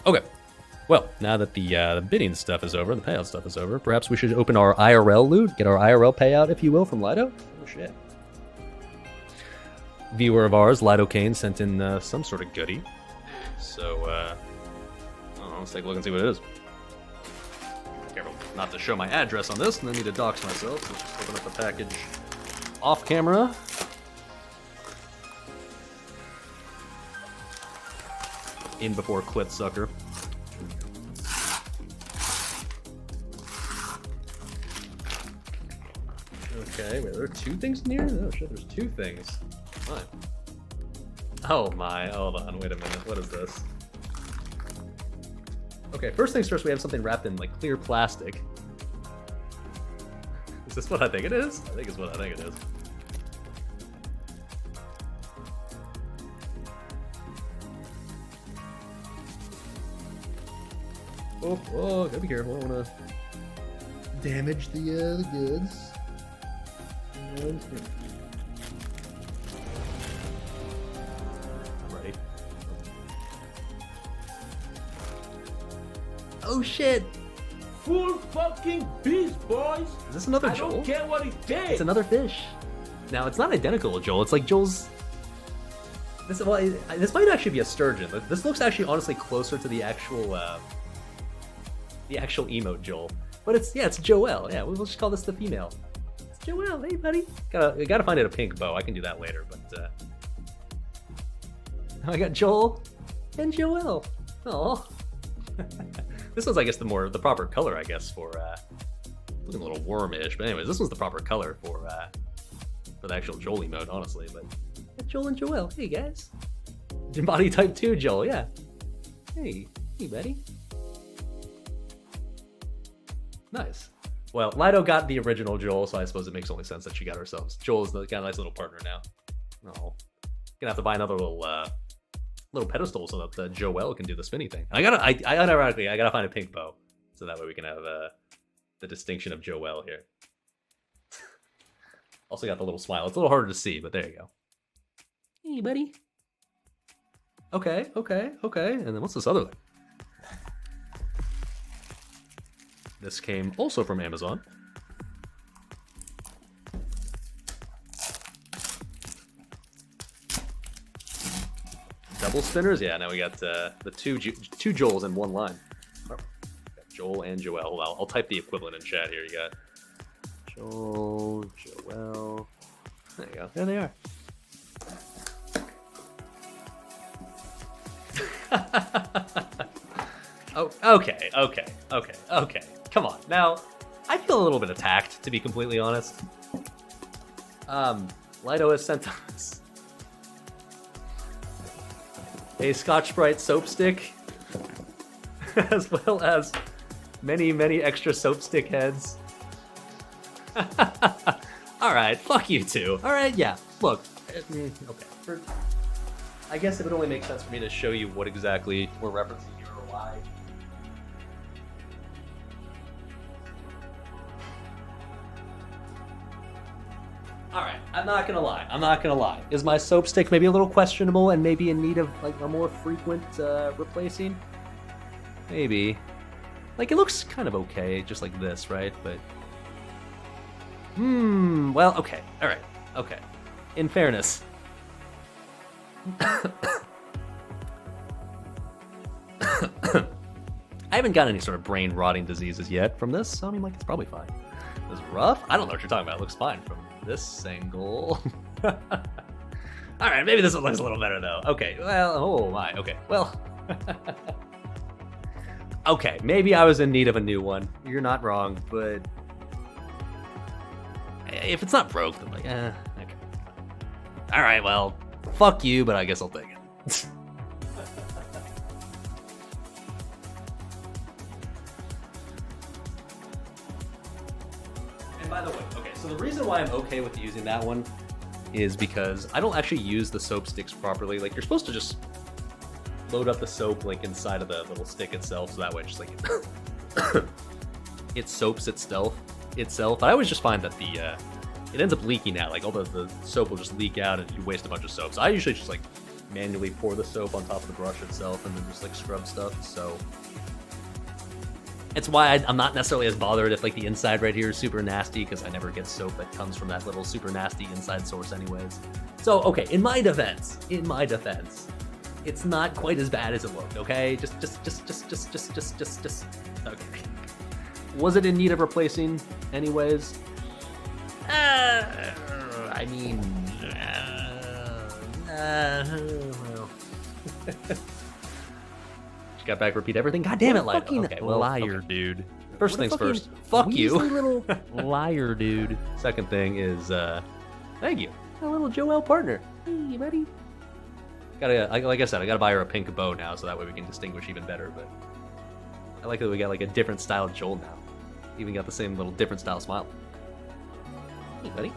Okay. Well, now that the bidding stuff is over, the payout stuff is over, perhaps we should open our IRL loot, get our IRL payout, if you will, from Lido. Oh, shit. Viewer of ours, Lido Kane, sent in some sort of goodie. So, I don't know, let's take a look and see what it is. Careful not to show my address on this, and then need to dox myself. So just open up the package off camera. In before clit sucker. Okay, wait, there are two things in here? Oh shit, there's two things. Fine. Oh my, hold on, wait a minute, what is this? Okay, first things first, we have something wrapped in like clear plastic. Is this what I think it is? I think it's what I think it is. Oh, gotta be careful, I don't wanna damage the goods. I'm ready. Oh shit! Full fucking beast, boys! Is this another I Joel? don't care what it takes! It's another fish. Now, it's not identical to Joel, it's like Joel's... This might actually be a sturgeon. This looks actually honestly closer to the actual emote Joel. But it's Joelle. Yeah, we'll just call this the female. It's Joelle, hey buddy. Gotta find it a pink bow. I can do that later, but I got Joel and Joelle. Oh. This one's I guess the proper color, I guess, for looking a little wormish, but anyways, this one's the proper color for the actual Joel emote, honestly, but Joel and Joelle, hey guys. Body type 2 Joel, yeah. Hey buddy. Nice. Well, Lido got the original Joel, so I suppose it makes only sense that she got ourselves. Joel's got a nice little partner now. Oh, gonna have to buy another little pedestal so that Joelle can do the spinny thing. I gotta find a pink bow, so that way we can have the distinction of Joelle here. Also got the little smile. It's a little harder to see, but there you go. Hey, buddy. Okay. And then what's this other thing? This came also from Amazon. Double spinners? Yeah, now we got the two Joels in one line. Oh, got Joel and Joelle. I'll type the equivalent in chat here. You got Joel, Joelle. There you go. There they are. Oh, okay. Come on. Now, I feel a little bit attacked, to be completely honest. Lido has sent us a Scotch Brite soap stick, as well as many extra soap stick heads. Alright, fuck you two. Alright, yeah, look. Okay. I guess it would only make sense for me to show you what exactly we're referencing here or why. Alright, I'm not gonna lie. Is my soap stick maybe a little questionable and maybe in need of like a more frequent replacing? Maybe. Like it looks kind of okay, just like this, right? But well, okay. Alright. Okay. In fairness. I haven't got any sort of brain rotting diseases yet from this, so I mean like it's probably fine. It's rough? I don't know what you're talking about. It looks fine from this angle. Alright, maybe this one looks a little better though. Okay, well, oh my, okay, well. Okay, maybe I was in need of a new one. You're not wrong, but if it's not broke, then like, okay. Alright, well, fuck you, but I guess I'll take it. And by the way, okay, so the reason why I'm okay with using that one is because I don't actually use the soap sticks properly. Like, you're supposed to just load up the soap like inside of the little stick itself, so that way it's just like it soaps itself. But I always just find that it ends up leaking out. Like all the soap will just leak out and you waste a bunch of soap. So I usually just like manually pour the soap on top of the brush itself and then just like scrub stuff. So it's why I'm not necessarily as bothered if like the inside right here is super nasty, because I never get soap that comes from that little super nasty inside source anyways. So okay, in my defense, it's not quite as bad as it looked. Okay, just okay. Was it in need of replacing anyways? I mean, well. Got back, repeat everything. God damn it, Lido. Fucking Okay, well, liar, okay. dude. First things first. Fuck you. Little liar, dude. Second thing is, thank you. A little Joelle partner. Hey, buddy. Like I said, I gotta buy her a pink bow now, so that way we can distinguish even better. But I like that we got like a different style Joel now. Even got the same little different style smile. Hey, buddy.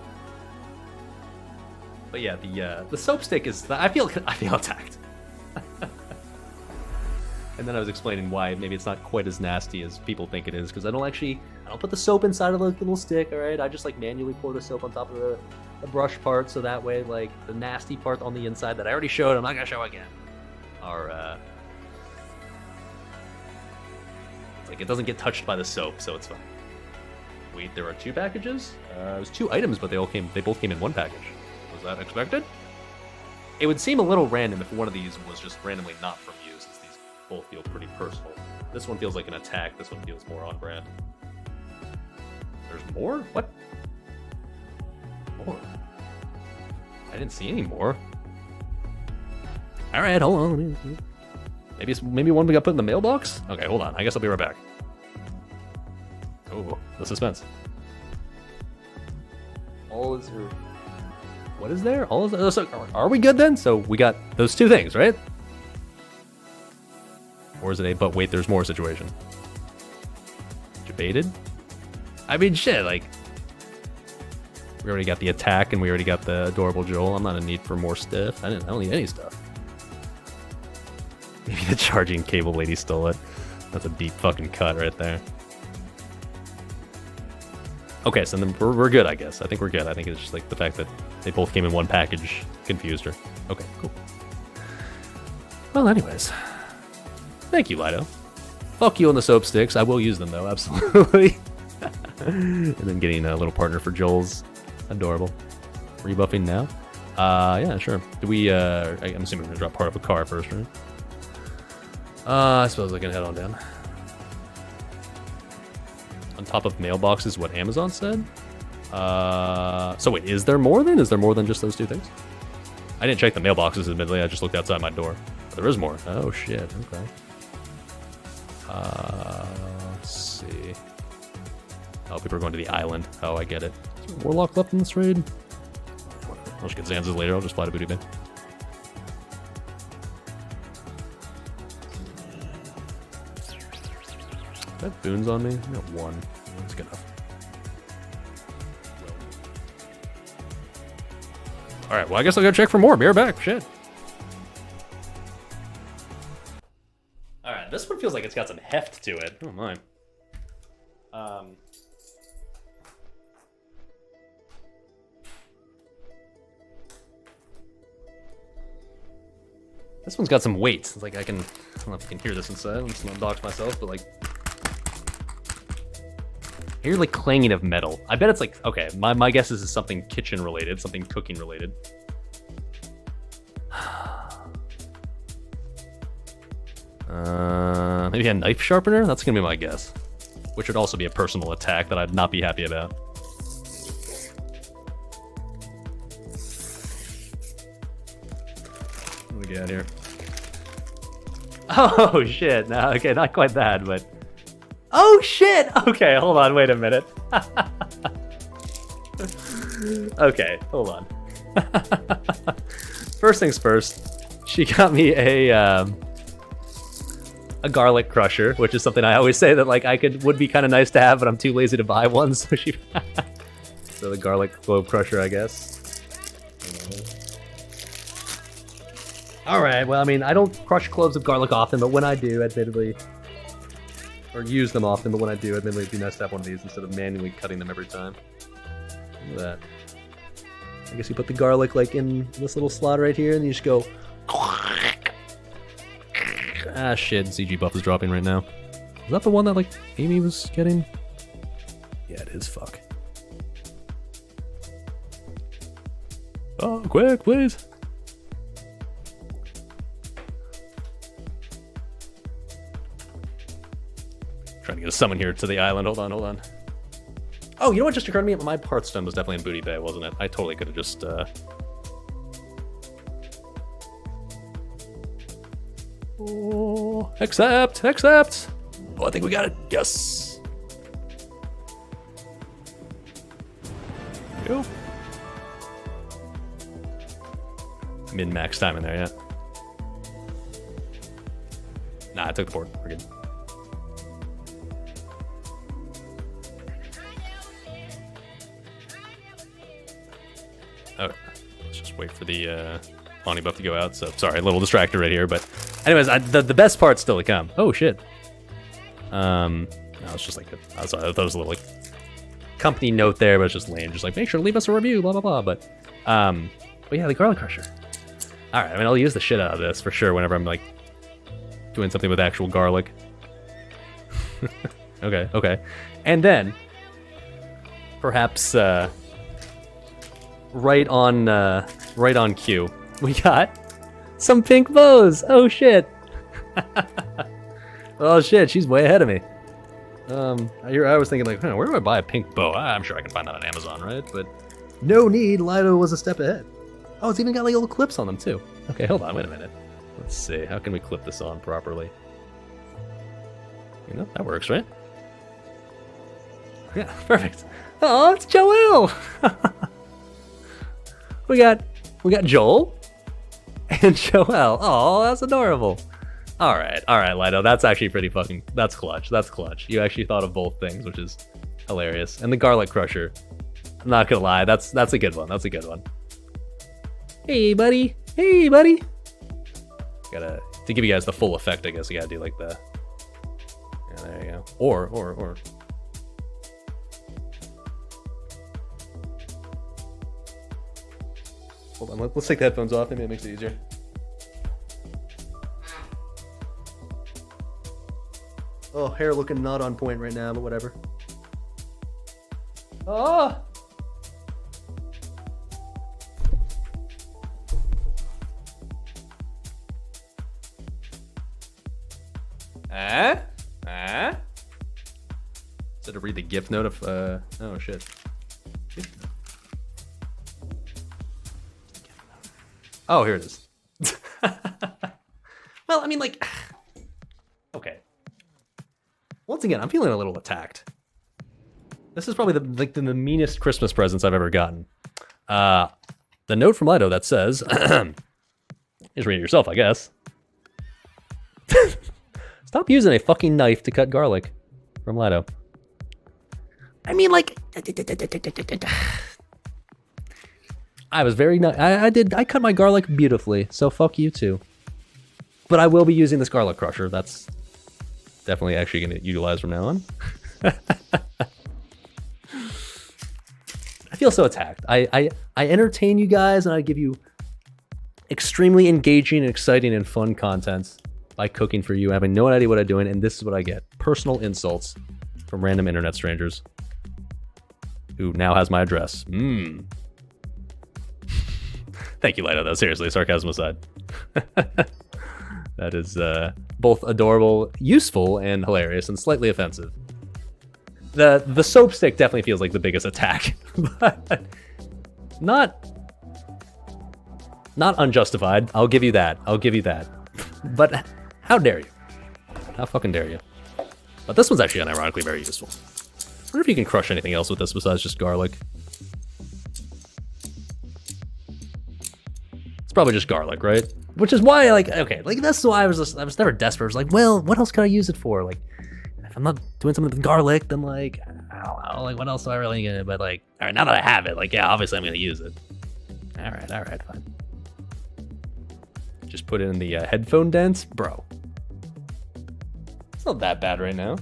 But yeah, the soap stick is. I feel attacked. And then I was explaining why maybe it's not quite as nasty as people think it is, because I don't put the soap inside of the little stick. All right, I just like manually pour the soap on top of the brush part, so that way like the nasty part on the inside that I already showed, I'm not gonna show again, are like it doesn't get touched by the soap, so it's fine. Wait, there are 2 packages? It was 2 items, but they both came in 1 package. Was that expected? It would seem a little random if one of these was just randomly not from you, since these both feel pretty personal. This one feels like an attack, this one feels more on brand. There's more? What? More? I didn't see any more. Alright, hold on. Maybe one we got put in the mailbox? Okay, hold on. I guess I'll be right back. Oh, the suspense. All is her. What is there? All is so, are we good then? So we got those 2 things, right? Or is it a but wait, there's more situation? Debated? I mean, shit, like we already got the attack and we already got the adorable Joel. I'm not in need for more stuff. I don't need any stuff. Maybe the charging cable lady stole it. That's a deep fucking cut right there. Okay, so then we're good, I guess. I think we're good. I think it's just like the fact that they both came in 1 package confused her. Okay, cool. Well, anyways. Thank you, Lido. Fuck you on the soap sticks. I will use them, though, absolutely. And then getting a little partner for Joel's adorable. Rebuffing now? Yeah, sure. Do we, I'm assuming we're gonna drop part of a car first, right? I suppose I can head on down. On top of mailboxes, what Amazon said? So wait, is there more then? Is there more than just those 2 things? I didn't check the mailboxes, admittedly. I just looked outside my door. But there is more. Oh, shit. Okay. Let's see. Oh, people are going to the island. Oh, I get it. Is there a Warlock left in this raid? I'll just get Zanzas later. I'll just fly to Booty Bay. I have boons on me? I got 1. That's good enough. Alright, well, I guess I'll go check for more. Be right back. Shit. Alright, this one feels like it's got some heft to it. Oh, my. This one's got some weight. It's like I don't know if you can hear this inside. I'm just gonna dox myself, but like, I hear like clanging of metal. I bet it's like, okay, my guess is something kitchen related, something cooking related. Maybe a knife sharpener? That's gonna be my guess. Which would also be a personal attack that I'd not be happy about. What do we got here? Oh shit, no, okay, not quite that, but... Oh shit! Okay, hold on, wait a minute. Okay, hold on. First things first, she got me a garlic crusher, which is something I always say that like would be kind of nice to have, but I'm too lazy to buy one, so so the garlic clove crusher, I guess. Alright, well, I mean, I don't crush cloves of garlic often, but when I do, admittedly, or use them often, but when I do, admittedly, it'd be nice to have one of these instead of manually cutting them every time. Look at that. I guess you put the garlic, like, in this little slot right here, and you just go, Ah, shit. CG buff is dropping right now. Is that the one that, like, Amy was getting? Yeah, it is. Fuck. Oh, quick, please. Trying to get a summon here to the island. Hold on, hold on. Oh, you know what just occurred to me? My Hearthstone was definitely in Booty Bay, wasn't it? I totally could have just, Oh, accept! Oh, I think we got it. Yes! Go. Min-max time in there, yeah. Nah, I took the board. We're good. Okay, let's just wait for the Pawnee buff to go out. So sorry, a little distracted right here, but anyways, the best part's still to come. Oh shit. No, it's just like I thought it was a little like company note there, but it's just lame. Just like make sure to leave us a review, blah blah blah. But yeah, the garlic crusher. All right, I mean I'll use the shit out of this for sure whenever I'm like doing something with actual garlic. Okay, and then perhaps right on cue, we got some pink bows. Oh shit. Oh shit, she's way ahead of me. I was thinking like, where do I buy a pink bow? I'm sure I can find that on Amazon, right? But no need, Lido was a step ahead. Oh, it's even got like little clips on them too. Okay, hold on, wait a minute. Let's see, how can we clip this on properly? You know, that works, right? Yeah, perfect. Oh, it's Joelle. We got Joel and Joelle. Oh, that's adorable. All right, Lido. That's actually pretty fucking. That's clutch. That's clutch. You actually thought of both things, which is hilarious. And the garlic crusher. I'm not gonna lie. That's a good one. That's a good one. Hey, buddy. Hey, buddy. To give you guys the full effect, I guess you gotta do like the. Yeah, there you go. Or. Hold on, let's take the headphones off. Maybe it makes it easier. Oh, hair looking not on point right now, but whatever. Oh! Instead of read the gift note of, oh shit. Oh, here it is. Well, I mean, like, okay. Once again, I'm feeling a little attacked. This is probably the meanest Christmas presents I've ever gotten. The note from Lido that says, just read it yourself, I guess. Stop using a fucking knife to cut garlic. From Lido. I mean, like, I was very I cut my garlic beautifully, so fuck you too. But I will be using this garlic crusher. That's definitely actually going to utilize from now on. I feel so attacked. I entertain you guys and I give you extremely engaging and exciting and fun content by cooking for you, having no idea what I'm doing, and this is what I get. Personal insults from random internet strangers who now has my address. Thank you, Lido, though. Seriously, sarcasm aside. That is both adorable, useful, and hilarious, and slightly offensive. The soap stick definitely feels like the biggest attack, but not unjustified. I'll give you that. But how dare you? How fucking dare you? But this one's actually unironically very useful. I wonder if you can crush anything else with this besides just garlic. It's probably just garlic, right? Which is why, like, okay, like that's why I was never desperate. I was like, well, what else can I use it for? Like, if I'm not doing something with garlic, then like, I don't know, like, what else do I really get? But like, all right, now that I have it, like, yeah, obviously I'm gonna use it. All right, fine. Just put it in the headphone dents, bro. It's not that bad right now.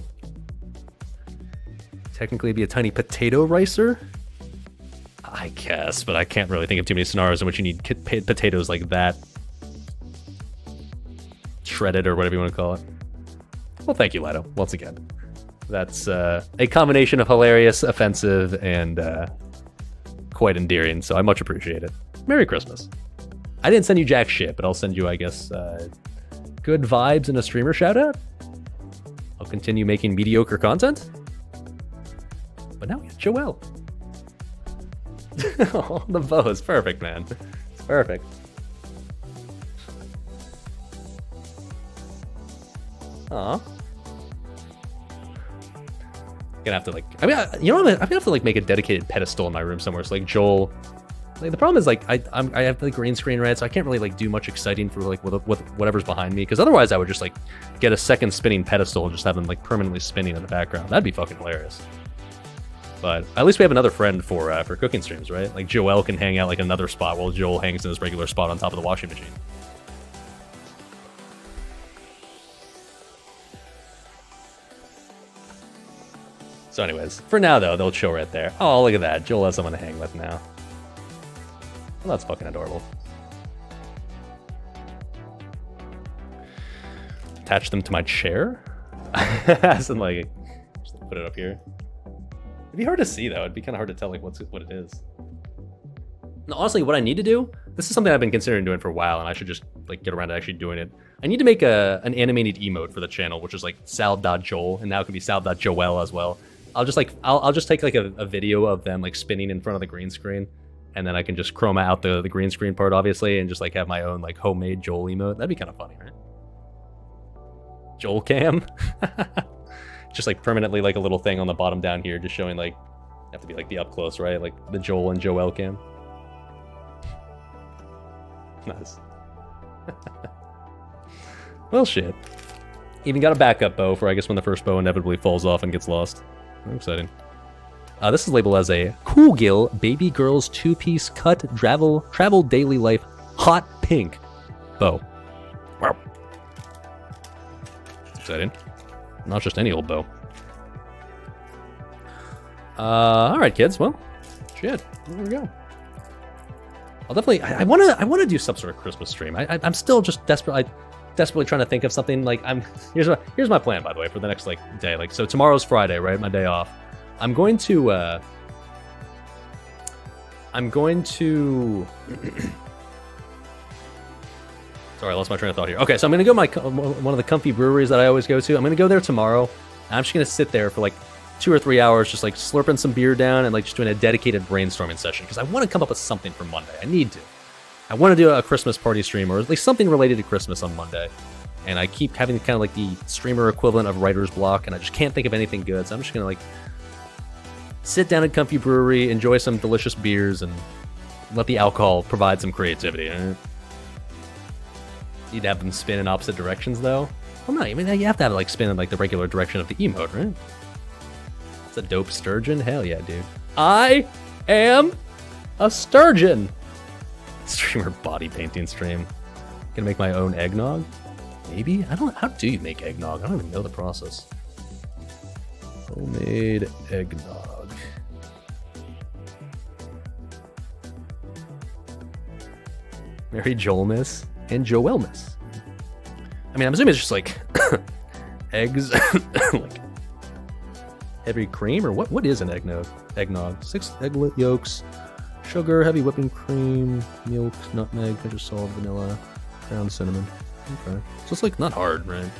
Technically, it'd be a tiny potato ricer. I guess, but I can't really think of too many scenarios in which you need potatoes like that. shredded or whatever you want to call it. Well, thank you, Lido, once again. That's a combination of hilarious, offensive, and quite endearing, so I much appreciate it. Merry Christmas. I didn't send you jack shit, but I'll send you, I guess, good vibes and a streamer shout-out. I'll continue making mediocre content. But now we got Joelle. Oh, the bow is perfect, man. It's perfect. Aw. Gonna have to like, I mean, you know, I'm gonna have to like make a dedicated pedestal in my room somewhere. So like Joel, like the problem is like I have the green screen, right? So I can't really like do much exciting for like whatever's behind me, because otherwise I would just like get a second spinning pedestal and just have them like permanently spinning in the background. That'd be fucking hilarious. But at least we have another friend for cooking streams, right? Like Joelle can hang out like another spot while Joel hangs in his regular spot on top of the washing machine. So anyways, for now though, they'll chill right there. Oh, look at that. Joel has someone to hang with now. Well, that's fucking adorable. Attach them to my chair? As in like, just put it up here. It'd be hard to see though. It'd be kind of hard to tell like what it is. No, honestly, what I need to do, this is something I've been considering doing for a while, and I should just like get around to actually doing it. I need to make an animated emote for the channel, which is like salv.joel, and now it can be salv.joelle as well. I'll just take like a video of them like spinning in front of the green screen, and then I can just chroma out the green screen part, obviously, and just like have my own like homemade Joel emote. That'd be kind of funny, right? Joel cam. Just like permanently like a little thing on the bottom down here, just showing like, have to be like the up close, right? Like the Joel and Joelle cam. Nice. Well, shit. Even got a backup bow for, I guess, when the first bow inevitably falls off and gets lost. Very exciting. This is labeled as a Cool Gill Baby Girls 2-piece cut travel daily life hot pink bow. Wow. That's exciting. Not just any old bow. All right, kids. Well, shit. There we go. I'll definitely. I want to do some sort of Christmas stream. I'm still just desperately trying to think of something. Like here's my plan, by the way, for the next like day. Like, so tomorrow's Friday, right? My day off. I'm going to sorry, I lost my train of thought here. Okay, so I'm gonna go one of the comfy breweries that I always go to. I'm gonna go there tomorrow. I'm just gonna sit there for like 2 or 3 hours, just like slurping some beer down and like just doing a dedicated brainstorming session, because I want to come up with something for Monday. I need to. I want to do a Christmas party stream, or at least something related to Christmas on Monday. And I keep having kind of like the streamer equivalent of writer's block, and I just can't think of anything good. So I'm just gonna like sit down at Comfy Brewery, enjoy some delicious beers, and let the alcohol provide some creativity. You'd have them spin in opposite directions, though. Well, no, I mean, you have to have it like spin in like the regular direction of the emote, right? It's a dope sturgeon. Hell yeah, dude. I am a sturgeon. Streamer body painting stream. Gonna make my own eggnog? Maybe? I don't. How do you make eggnog? I don't even know the process. Homemade eggnog. Mary Joelmas and Joelmas. I mean, I'm assuming it's just like eggs, like heavy cream, or what? What is an eggnog? Eggnog. 6 egg yolks, sugar, heavy whipping cream, milk, nutmeg, pinch of salt, vanilla, ground cinnamon. Okay, so it's like not hard, right?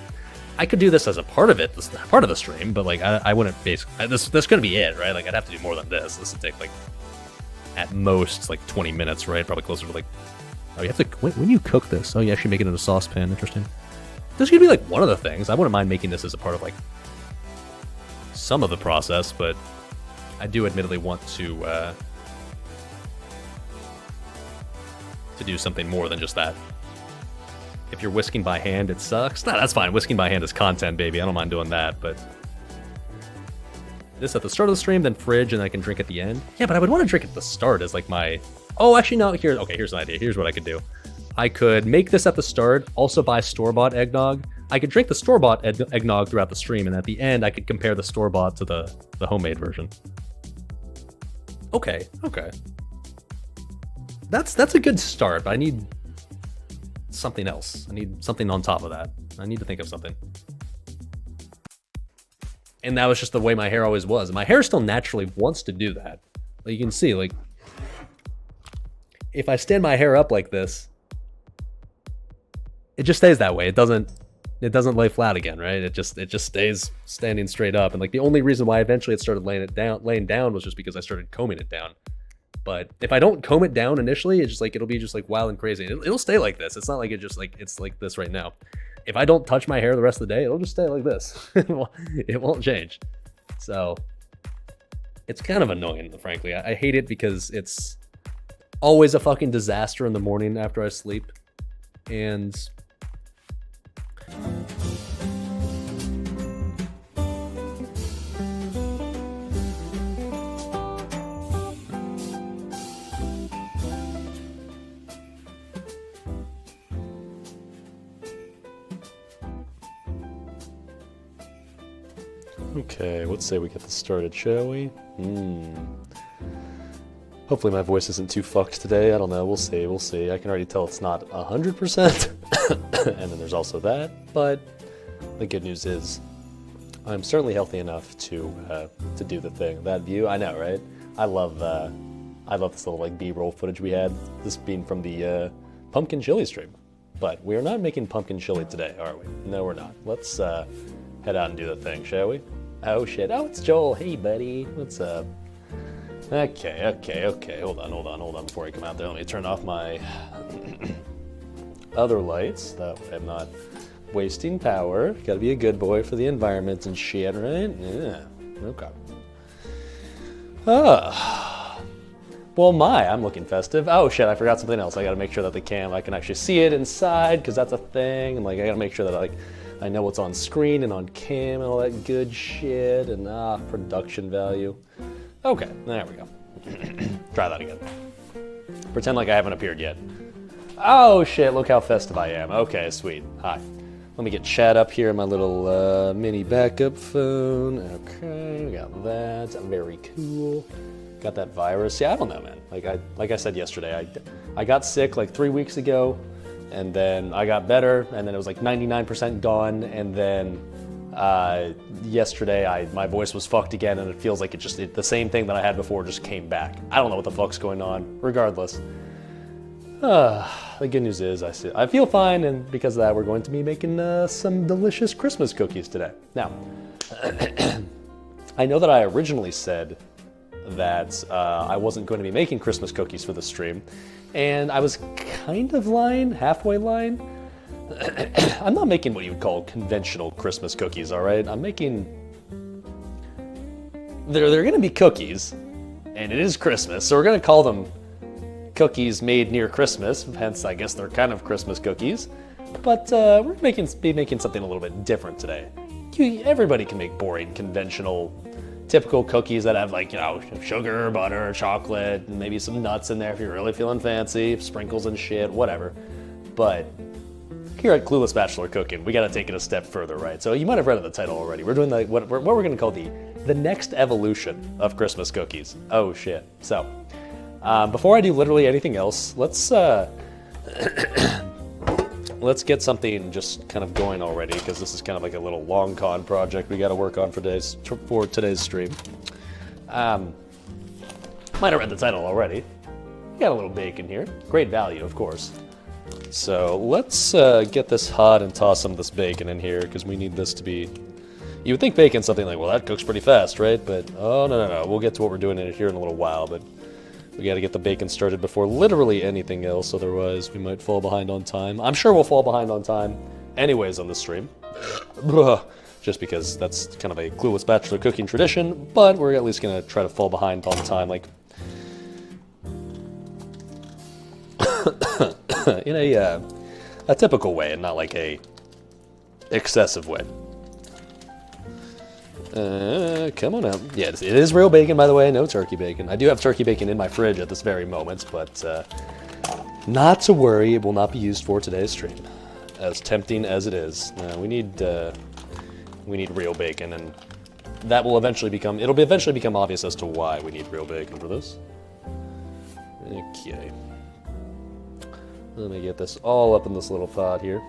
I could do this as a part of it, this part of the stream, but like I wouldn't basically. This gonna be it, right? Like I'd have to do more than this. This would take like at most like 20 minutes, right? Probably closer to like. Oh, you have to when you cook this. Oh, you actually make it in a saucepan. Interesting. This could be like one of the things. I wouldn't mind making this as a part of like some of the process, but I do admittedly want to do something more than just that. If you're whisking by hand, it sucks. Nah, that's fine. Whisking by hand is content, baby. I don't mind doing that, but this at the start of the stream, then fridge, and I can drink at the end. Yeah, but I would want to drink at the start as like my. Oh, actually, no. Here's an idea. Here's what I could do. I could make this at the start, also buy store-bought eggnog. I could drink the store-bought eggnog throughout the stream, and at the end, I could compare the store-bought to the homemade version. Okay. That's a good start, but I need something else. I need something on top of that. I need to think of something. And that was just the way my hair always was. And my hair still naturally wants to do that. Like you can see, like, if I stand my hair up like this, it just stays that way. It doesn't lay flat again, right? It just stays standing straight up. And like the only reason why eventually it started laying down was just because I started combing it down. But if I don't comb it down initially, it's just like it'll be just like wild and crazy. It'll stay like this. It's not like it's like this right now. If I don't touch my hair the rest of the day, it'll just stay like this. It won't change. So it's kind of annoying, frankly. I hate it because it's always a fucking disaster in the morning after I sleep. And okay, let's say we get this started, shall we? Hopefully my voice isn't too fucked today. I don't know. We'll see. I can already tell it's not 100%. And then there's also that. But the good news is I'm certainly healthy enough to do the thing. That view, I know, right? I love this little like B-roll footage we had. This being from the pumpkin chili stream. But we are not making pumpkin chili today, are we? No, we're not. Let's head out and do the thing, shall we? Oh shit. Oh, it's Joel. Hey, buddy. What's up? Okay. Hold on. Before I come out there, let me turn off my other lights. That way I'm not wasting power. Gotta be a good boy for the environment and shit, right? Yeah. Okay. Well, I'm looking festive. Oh shit, I forgot something else. I gotta make sure that I can actually see it inside, because that's a thing. And like, I gotta make sure that I know what's on screen and on cam and all that good shit, and production value. Okay, there we go. Try that again. Pretend like I haven't appeared yet. Oh shit, look how festive I am. Okay, sweet. Hi. Let me get chat up here on my little mini backup phone. Okay, we got that. Very cool. Got that virus. Yeah, I don't know, man. Like I said yesterday, I got sick like 3 weeks ago, and then I got better, and then it was like 99% gone, and then yesterday my voice was fucked again, and it feels like the same thing that I had before just came back. I don't know what the fuck's going on. Regardless, the good news is I feel fine, and because of that, we're going to be making some delicious Christmas cookies today. Now, I know that I originally said that I wasn't going to be making Christmas cookies for the stream, and I was kind of lying, halfway lying. I'm not making what you would call conventional Christmas cookies, all right? I'm making... They're going to be cookies, and it is Christmas, so we're going to call them cookies made near Christmas, hence I guess they're kind of Christmas cookies. But we're be making something a little bit different today. Everybody can make boring, conventional, typical cookies that have like, sugar, butter, chocolate, and maybe some nuts in there if you're really feeling fancy, sprinkles and shit, whatever. But here at Clueless Bachelor Cooking, we gotta take it a step further, right? So you might have read the title already. We're doing what we're gonna call the next evolution of Christmas cookies. Oh shit. So, before I do literally anything else, let's get something just kind of going already, because this is kind of like a little long con project we gotta work on for today's stream. Might have read the title already. We got a little bacon here. Great value, of course. So let's get this hot and toss some of this bacon in here, because we need this to be... You would think bacon's something like, well, that cooks pretty fast, right? But, oh, no. We'll get to what we're doing in here in a little while, but we gotta get the bacon started before literally anything else, otherwise we might fall behind on time. I'm sure we'll fall behind on time anyways on the stream. Just because that's kind of a Clueless Bachelor cooking tradition, but we're at least gonna try to fall behind on time, like... in a typical way, and not like a excessive way. Come on out. Yeah, it is real bacon, by the way, no turkey bacon. I do have turkey bacon in my fridge at this very moment, but not to worry, it will not be used for today's stream. As tempting as it is. We need real bacon, and that will eventually become obvious as to why we need real bacon for this. Okay. Let me get this all up in this little pot here.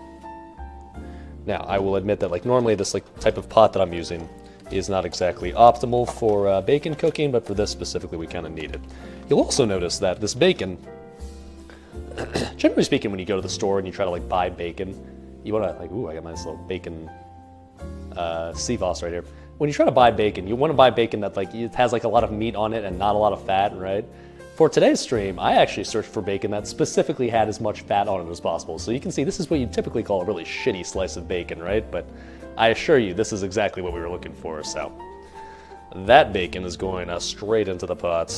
Now, I will admit that like normally this like type of pot that I'm using is not exactly optimal for bacon cooking, but for this specifically we kind of need it. You'll also notice that this bacon, generally speaking, when you go to the store and you try to like buy bacon, you want to like, ooh, I got my nice little bacon Seavoss right here. When you try to buy bacon, you want to buy bacon that like it has like a lot of meat on it and not a lot of fat, right? For today's stream, I actually searched for bacon that specifically had as much fat on it as possible. So you can see this is what you typically call a really shitty slice of bacon, right? But I assure you, this is exactly what we were looking for. So that bacon is going straight into the pot.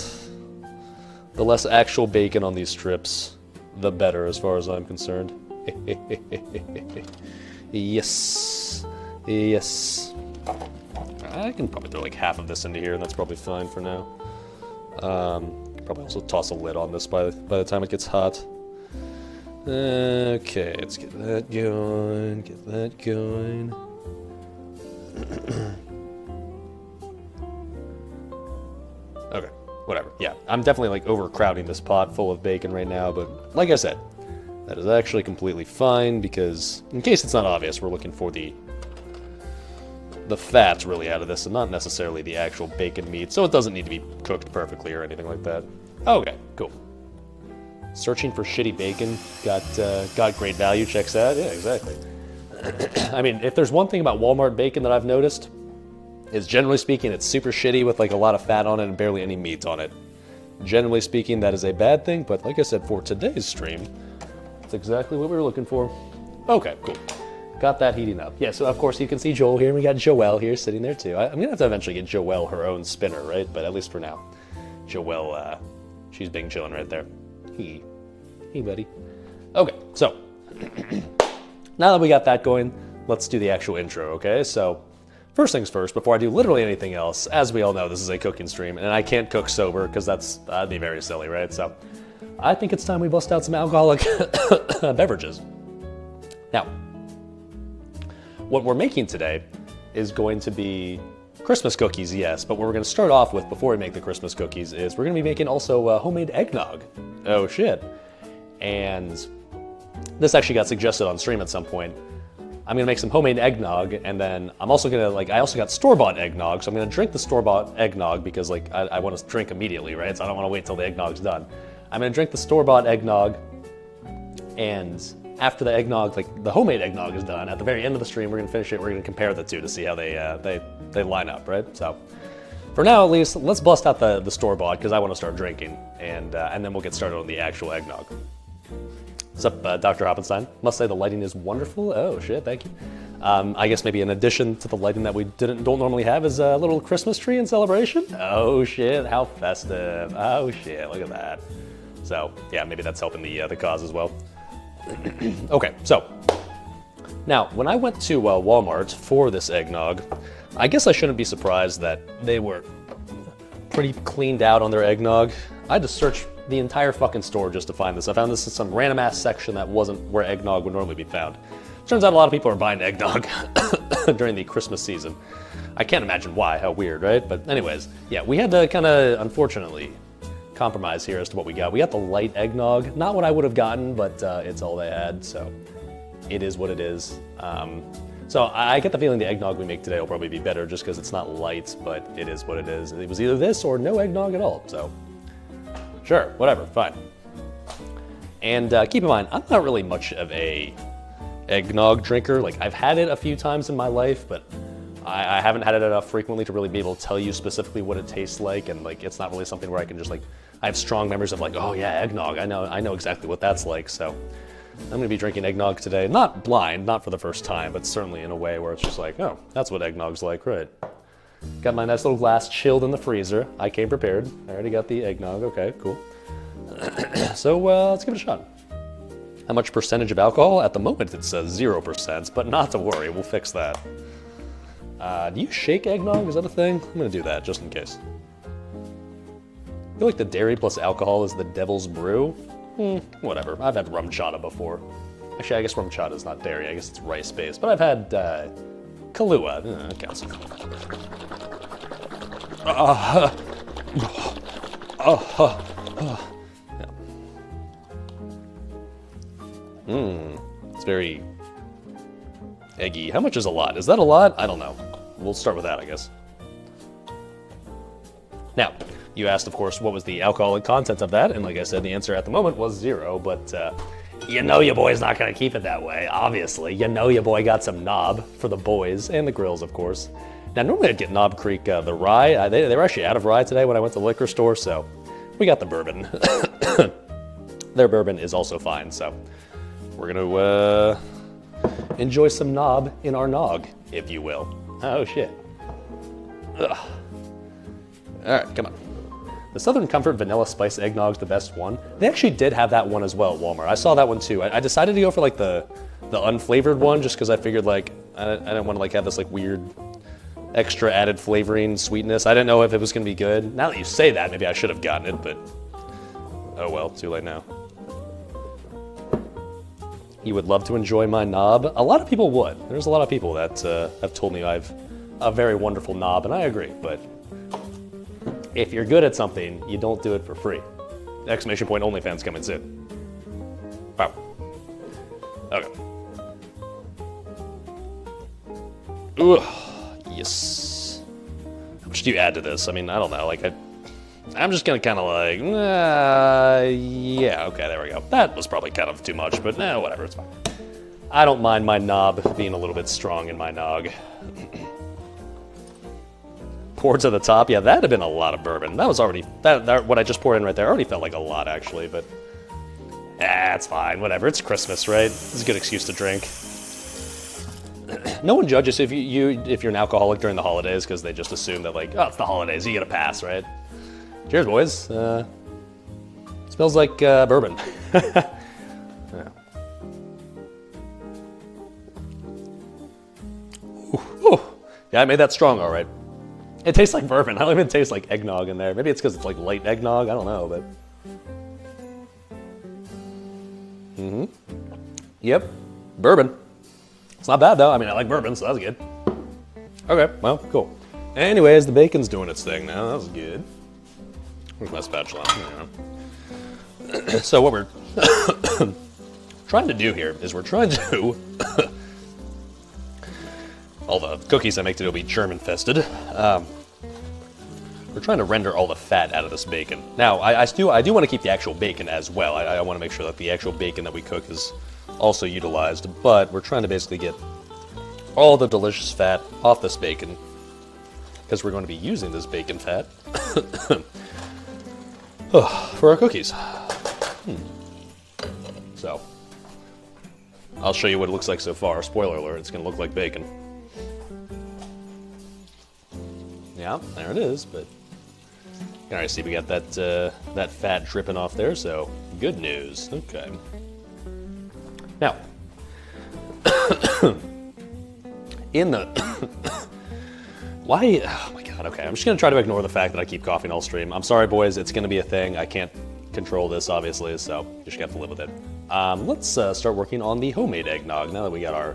The less actual bacon on these strips, the better as far as I'm concerned. Yes. Yes. I can probably throw like half of this into here, and that's probably fine for now. Probably also toss a lid on this by the time it gets hot. Okay, let's get that going. Get that going. Okay, whatever. Yeah, I'm definitely like overcrowding this pot full of bacon right now, but like I said, that is actually completely fine because, in case it's not obvious, we're looking for the fats really out of this and not necessarily the actual bacon meat, so it doesn't need to be cooked perfectly or anything like that. Okay, cool. Searching for shitty bacon, got great value, checks out. Yeah, exactly. I mean, if there's one thing about Walmart bacon that I've noticed, is generally speaking, it's super shitty with like a lot of fat on it and barely any meat on it. Generally speaking, that is a bad thing, but like I said, for today's stream, that's exactly what we were looking for. Okay, cool. Got that heating up. Yeah, so of course you can see Joel here, and we got Joelle here sitting there too. I'm gonna have to eventually get Joelle her own spinner, right? But at least for now, Joelle, she's being chilling right there. Hey, buddy. Okay, so now that we got that going, let's do the actual intro, okay? So first things first, before I do literally anything else, as we all know, this is a cooking stream, and I can't cook sober because that'd be very silly, right? So I think it's time we bust out some alcoholic beverages. Now, what we're making today is going to be Christmas cookies, yes, but what we're going to start off with before we make the Christmas cookies is we're going to be making also homemade eggnog. Oh shit. And this actually got suggested on stream at some point. I'm going to make some homemade eggnog, and then I'm also going to, like, I also got store-bought eggnog, so I'm going to drink the store-bought eggnog because, like, I want to drink immediately, right? So I don't want to wait till the eggnog's done. I'm going to drink the store-bought eggnog, and after the eggnog, like the homemade eggnog is done, at the very end of the stream, we're gonna finish it. We're gonna compare the two to see how they line up, right? So, for now at least, let's bust out the store bought because I want to start drinking, and then we'll get started on the actual eggnog. What's up, Dr. Hoppenstein? Must say the lighting is wonderful. Oh shit, thank you. I guess maybe in addition to the lighting that we don't normally have is a little Christmas tree in celebration. Oh shit, how festive! Oh shit, look at that. So yeah, maybe that's helping the cause as well. Okay, so now when I went to Walmart for this eggnog, I guess I shouldn't be surprised that they were pretty cleaned out on their eggnog. I had to search the entire fucking store just to find this. I found this in some random ass section that wasn't where eggnog would normally be found. Turns out a lot of people are buying eggnog during the Christmas season. I can't imagine why, how weird, right? But anyways, yeah, we had to kind of, unfortunately, compromise here as to what we got. We got the light eggnog, not what I would have gotten, but it's all they had, so it is what it is. So I get the feeling the eggnog we make today will probably be better just because it's not light, but it is what it is. It was either this or no eggnog at all, so sure, whatever, fine. And keep in mind, I'm not really much of a eggnog drinker. Like, I've had it a few times in my life, but I haven't had it enough frequently to really be able to tell you specifically what it tastes like, and like it's not really something where I can just like, I have strong memories of like, oh yeah, eggnog, I know exactly what that's like. So I'm gonna be drinking eggnog today, not blind, not for the first time, but certainly in a way where it's just like, oh, that's what eggnog's like, right? Got my nice little glass chilled in the freezer. I came prepared. I already got the eggnog. Okay, cool. So let's give it a shot. How much percentage of alcohol? At the moment it says 0%, but not to worry, we'll fix that. Do you shake eggnog? Is that a thing? I'm gonna do that just in case. I feel like the dairy plus alcohol is the devil's brew. Whatever. I've had rum chata before. Actually, I guess rum chata is not dairy. I guess it's rice based. But I've had Kahlua. That counts. Yeah. It's very eggy. How much is a lot? Is that a lot? I don't know. We'll start with that, I guess. Now, you asked, of course, what was the alcoholic content of that, and like I said, the answer at the moment was 0, but you know your boy's not gonna keep it that way, obviously. You know your boy got some knob for the boys, and the grills, of course. Now, normally I'd get Knob Creek, the rye. They were actually out of rye today when I went to the liquor store, so we got the bourbon. Their bourbon is also fine, so we're gonna enjoy some knob in our nog, if you will. Oh, shit. Ugh. All right, come on. The Southern Comfort Vanilla Spice Eggnog's the best one. They actually did have that one as well at Walmart. I saw that one too. I decided to go for like the unflavored one just because I figured like I didn't want to like have this like weird extra added flavoring sweetness. I didn't know if it was gonna be good. Now that you say that, maybe I should have gotten it, but oh well, too late now. You would love to enjoy my knob. A lot of people would. There's a lot of people that have told me I have a very wonderful knob, and I agree, but if you're good at something, you don't do it for free. Exclamation point OnlyFans coming soon. Wow. Okay. Ooh, yes. How much do you add to this? I mean, I don't know. Like, I'm just gonna kind of like, yeah, okay, there we go. That was probably kind of too much, but whatever, it's fine. I don't mind my knob being a little bit strong in my nog. Pour to the top, yeah, that'd have been a lot of bourbon. That was already, that what I just poured in right there already felt like a lot, actually, but it's fine, whatever. It's Christmas, right? It's a good excuse to drink. No one judges if you're an alcoholic during the holidays because they just assume that like, oh, it's the holidays, you get a pass, right? Cheers, boys. Smells like bourbon. Yeah. Ooh. Yeah, I made that strong, all right. It tastes like bourbon. I don't even taste like eggnog in there. Maybe it's because it's like light eggnog. I don't know, but. Yep, bourbon. It's not bad though. I mean, I like bourbon, so that's good. Okay, well, cool. Anyways, the bacon's doing its thing now. That was good. Where's my spatula? So what we're trying to do here is we're trying to all the cookies I make today will be germ infested. We're trying to render all the fat out of this bacon. Now, I do want to keep the actual bacon as well. I want to make sure that the actual bacon that we cook is also utilized, but we're trying to basically get all the delicious fat off this bacon because we're going to be using this bacon fat for our cookies. So, I'll show you what it looks like so far. Spoiler alert, it's going to look like bacon. Yeah, there it is, but you can already see we got that fat dripping off there, so good news. Okay. Now, in the why? Oh my god. Okay, I'm just gonna try to ignore the fact that I keep coughing all stream. I'm sorry, boys. It's gonna be a thing. I can't control this, obviously, so you just have to live with it. Let's start working on the homemade eggnog now that we got our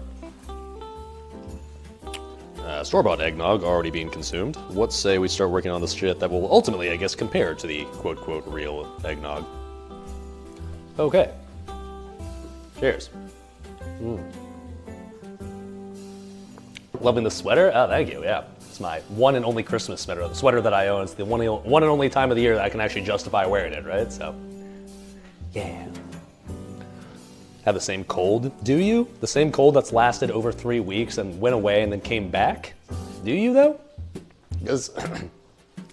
store-bought eggnog already being consumed. Let's say we start working on this shit that will ultimately, I guess, compare to the quote-quote real eggnog. Okay. Cheers. Loving the sweater? Oh, thank you, yeah. It's my one and only Christmas sweater. The sweater that I own. It's the one and only time of the year that I can actually justify wearing it, right? So, yeah. Have the same cold? Do you? The same cold that's lasted over 3 weeks and went away and then came back? Do you, though? Because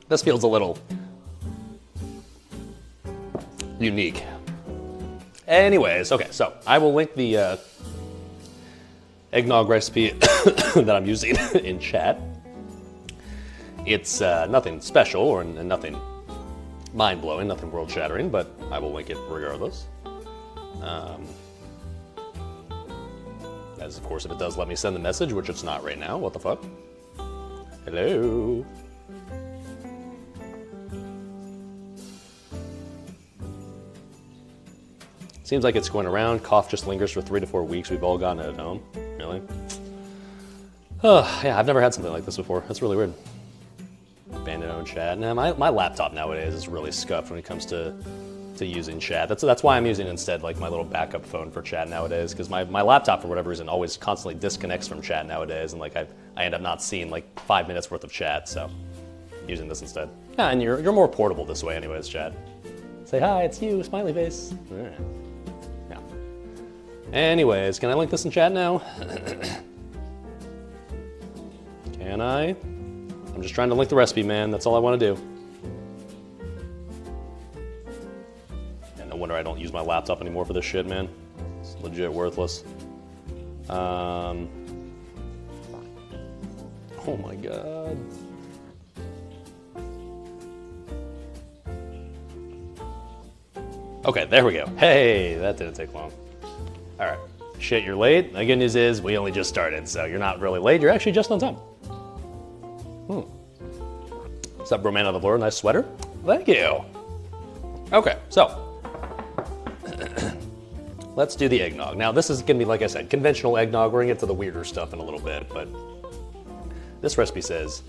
this feels a little unique. Anyways, okay, so I will link the eggnog recipe that I'm using in chat. It's nothing special or nothing mind-blowing, nothing world-shattering, but I will link it regardless. As of course, if it does let me send the message, which it's not right now. What the fuck? Hello? Seems like it's going around. Cough just lingers for 3 to 4 weeks. We've all gotten it at home. Really? Oh, yeah, I've never had something like this before. That's really weird. Bandit own chat. Nah, my laptop nowadays is really scuffed when it comes to to using chat. That's why I'm using instead like my little backup phone for chat nowadays, because my laptop for whatever reason always constantly disconnects from chat nowadays, and like I end up not seeing like 5 minutes worth of chat, so using this instead. Yeah, and you're more portable this way anyways, chat. Say hi, it's you, smiley face. All right. Yeah. Anyways, can I link this in chat now? Can I? I'm just trying to link the recipe, man. That's all I want to do. Yeah, no wonder I don't use my laptop anymore for this shit, man. It's legit worthless. Oh my god. Okay, there we go. Hey, that didn't take long. All right. Shit, you're late. The good news is we only just started, so you're not really late. You're actually just on time. What's up, Roman of the Lord? Nice sweater. Thank you. Okay, so let's do the eggnog. Now, this is gonna be, like I said, conventional eggnog. We're gonna get to the weirder stuff in a little bit, but this recipe says,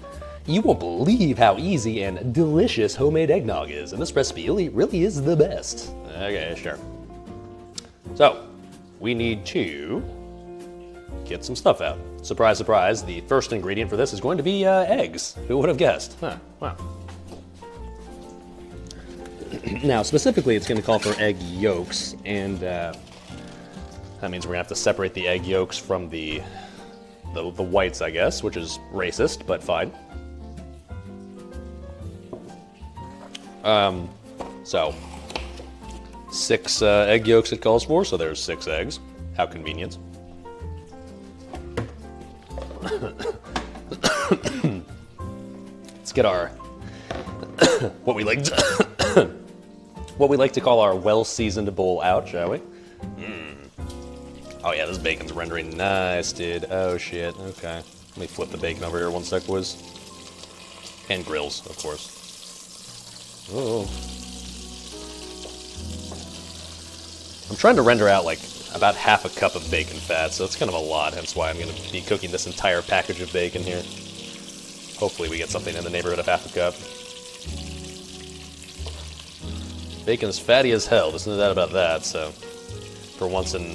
you won't believe how easy and delicious homemade eggnog is, and this recipe really is the best. Okay, sure. So, we need to get some stuff out. Surprise, surprise, the first ingredient for this is going to be eggs. Who would have guessed? Huh, wow. Now, specifically, it's going to call for egg yolks, and that means we're going to have to separate the egg yolks from the whites, I guess, which is racist, but fine. So, 6 egg yolks it calls for, so there's 6 eggs. How convenient. Let's get our what we like to call our well-seasoned bowl out, shall we? Oh yeah, this bacon's rendering nice, dude. Oh shit. Okay, let me flip the bacon over here one sec, boys. And grills, of course. Oh. I'm trying to render out like about half a cup of bacon fat, so it's kind of a lot, hence why I'm going to be cooking this entire package of bacon here. Hopefully we get something in the neighborhood of half a cup. Bacon is fatty as hell, there's no doubt about that, so for once in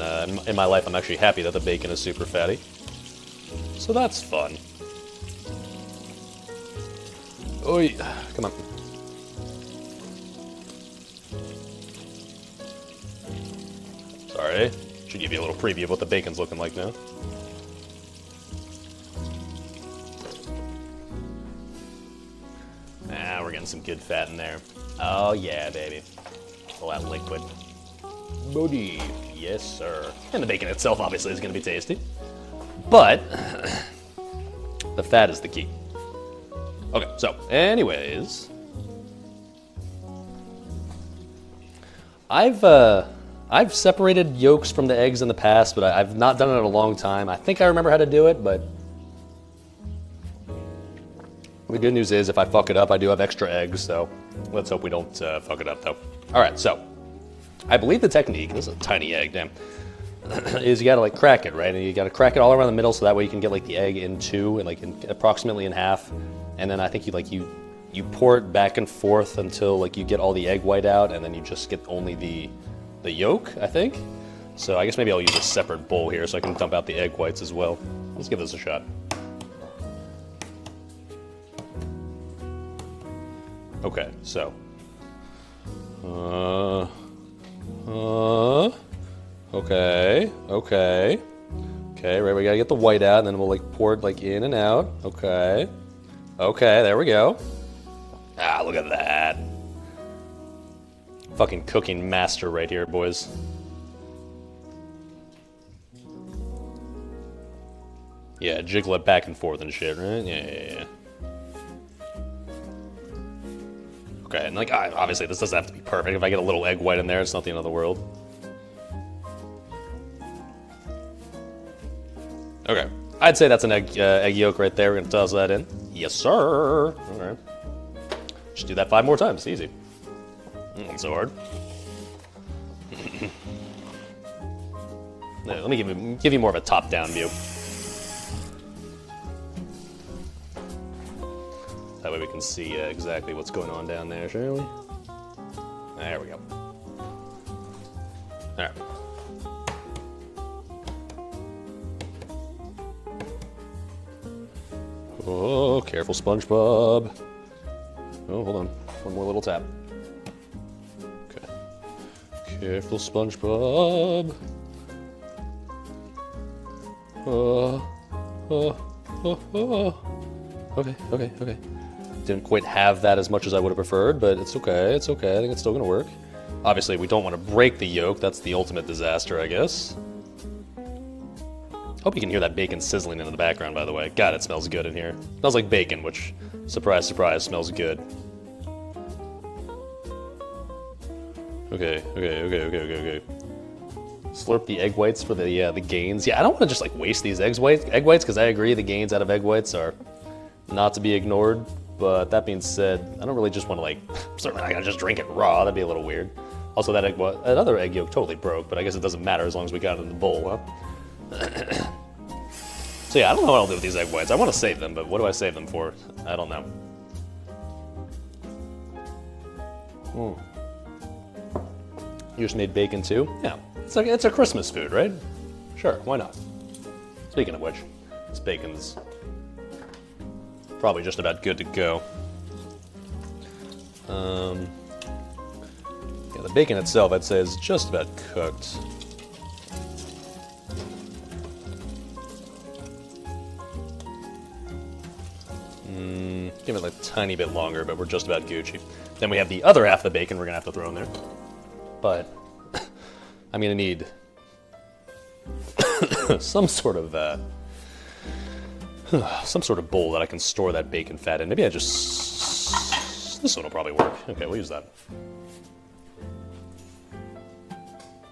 my life I'm actually happy that the bacon is super fatty. So that's fun. Oi, come on. Sorry. Should give you a little preview of what the bacon's looking like now. Ah, we're getting some good fat in there. Oh yeah, baby. All that liquid. Booty. Yes, sir. And the bacon itself obviously is going to be tasty. But the fat is the key. Okay, so anyways. I've separated yolks from the eggs in the past, but I've not done it in a long time. I think I remember how to do it, but the good news is if I fuck it up, I do have extra eggs, so let's hope we don't fuck it up, though. All right, so I believe the technique, this is a tiny egg, damn, is you gotta like crack it, right? And you gotta crack it all around the middle so that way you can get like the egg in two and like approximately in half. And then I think you pour it back and forth until like you get all the egg white out, and then you just get only the yolk, I think. So I guess maybe I'll use a separate bowl here so I can dump out the egg whites as well. Let's give this a shot. Okay, so. Okay. Okay, right, we gotta get the white out, and then we'll like pour it like in and out. Okay. Okay, there we go. Ah, look at that. Fucking cooking master right here, boys. Yeah, jiggle it back and forth and shit, right? Yeah. Okay, and like, obviously this doesn't have to be perfect. If I get a little egg white in there, it's not the end of the world. Okay, I'd say that's an egg yolk right there. We're gonna toss that in. Yes, sir. All right. Just do that 5 more times. Easy. Not so hard. Let me give you more of a top-down view. That way we can see exactly what's going on down there, shall we? There we go. right. Oh, careful, SpongeBob. Oh, hold on. One more little tap. Okay. Careful, SpongeBob. Okay. Didn't quite have that as much as I would have preferred, but it's okay. It's okay. I think it's still gonna work. Obviously, we don't want to break the yolk. That's the ultimate disaster, I guess. Hope you can hear that bacon sizzling in the background, by the way. God, it smells good in here. It smells like bacon, which, surprise, surprise, smells good. Okay. Slurp the egg whites for the gains. Yeah, I don't want to just like waste these egg whites, because I agree the gains out of egg whites are not to be ignored. But that being said, I don't really just want to like, certainly not gonna just drink it raw. That'd be a little weird. Also, that other egg yolk totally broke, but I guess it doesn't matter as long as we got it in the bowl, huh? So yeah, I don't know what I'll do with these egg whites. I want to save them, but what do I save them for? I don't know. You just made bacon too? Yeah, it's a Christmas food, right? Sure, why not? Speaking of which, this bacon's probably just about good to go. Yeah, the bacon itself, I'd say, is just about cooked. Give it like a tiny bit longer, but we're just about Gucci. Then we have the other half of the bacon we're gonna have to throw in there. But I'm gonna need some sort of bowl that I can store that bacon fat in. Maybe this one will probably work. Okay, we'll use that.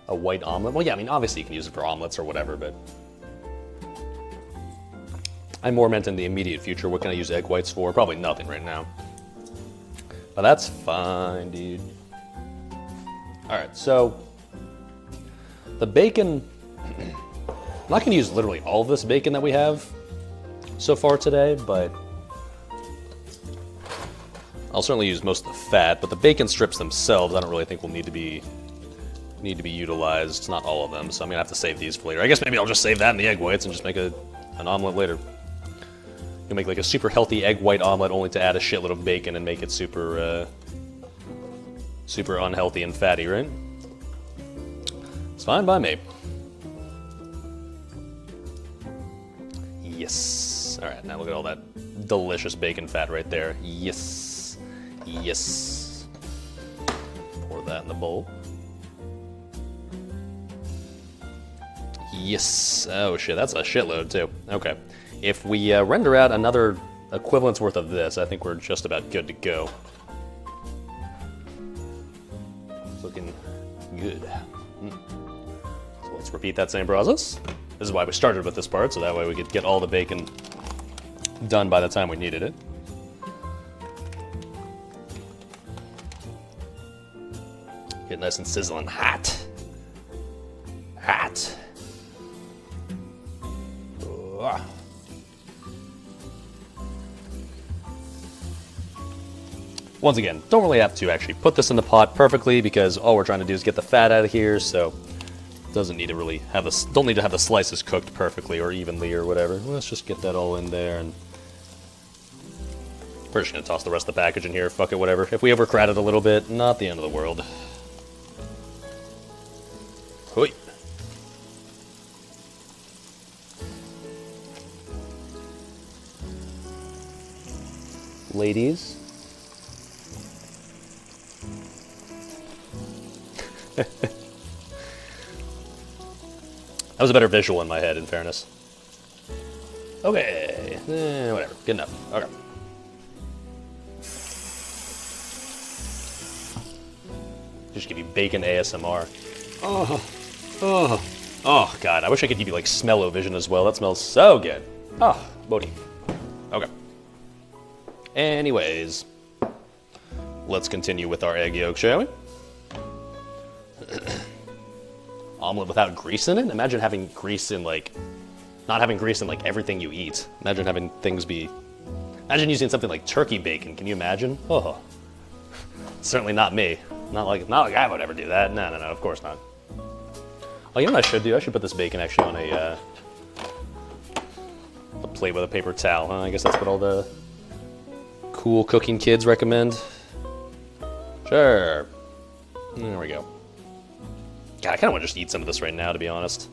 A white omelet? Well, yeah, I mean, obviously you can use it for omelets or whatever, but I more meant in the immediate future. What can I use egg whites for? Probably nothing right now. But that's fine, dude. Alright, so the bacon, I'm not going to use literally all of this bacon that we have so far today, but I'll certainly use most of the fat, but the bacon strips themselves I don't really think will need to be utilized. Not all of them, so I'm going to have to save these for later. I guess maybe I'll just save that and the egg whites and just make an omelet later. You'll make like a super healthy egg white omelet only to add a shitload of bacon and make it super unhealthy and fatty, right? It's fine by me. Yes. All right, now look at all that delicious bacon fat right there. Yes. Yes. Pour that in the bowl. Yes. Oh shit, that's a shitload too. Okay. If we render out another equivalent's worth of this, I think we're just about good to go. Looking good. So let's repeat that same process. This is why we started with this part, so that way we could get all the bacon done by the time we needed it. Get nice and sizzling hot. Hot. Ugh. Once again, don't really have to actually put this in the pot perfectly because all we're trying to do is get the fat out of here, so doesn't need to really have don't need to have the slices cooked perfectly or evenly or whatever. Let's just get that all in there, and we're just gonna toss the rest of the package in here. Fuck it, whatever. If we overcrowd it a little bit, not the end of the world. Hoi. Ladies. That was a better visual in my head, in fairness. Okay, whatever, good enough. Okay. Just give you bacon ASMR. Oh, God, I wish I could give you like smell-o-vision as well. That smells so good. Oh, Bodhi. Okay. Anyways, let's continue with our egg yolk, shall we? Omelet without grease in it? Imagine having grease in like, not having grease in like everything you eat. Imagine having things be, imagine using something like turkey bacon. Can you imagine? Oh, certainly not me. Not like I would ever do that. No, of course not. Oh, you know what I should do? I should put this bacon actually on a plate with a paper towel. Huh? I guess that's what all the cool cooking kids recommend. Sure. There we go. God, I kind of want to just eat some of this right now, to be honest.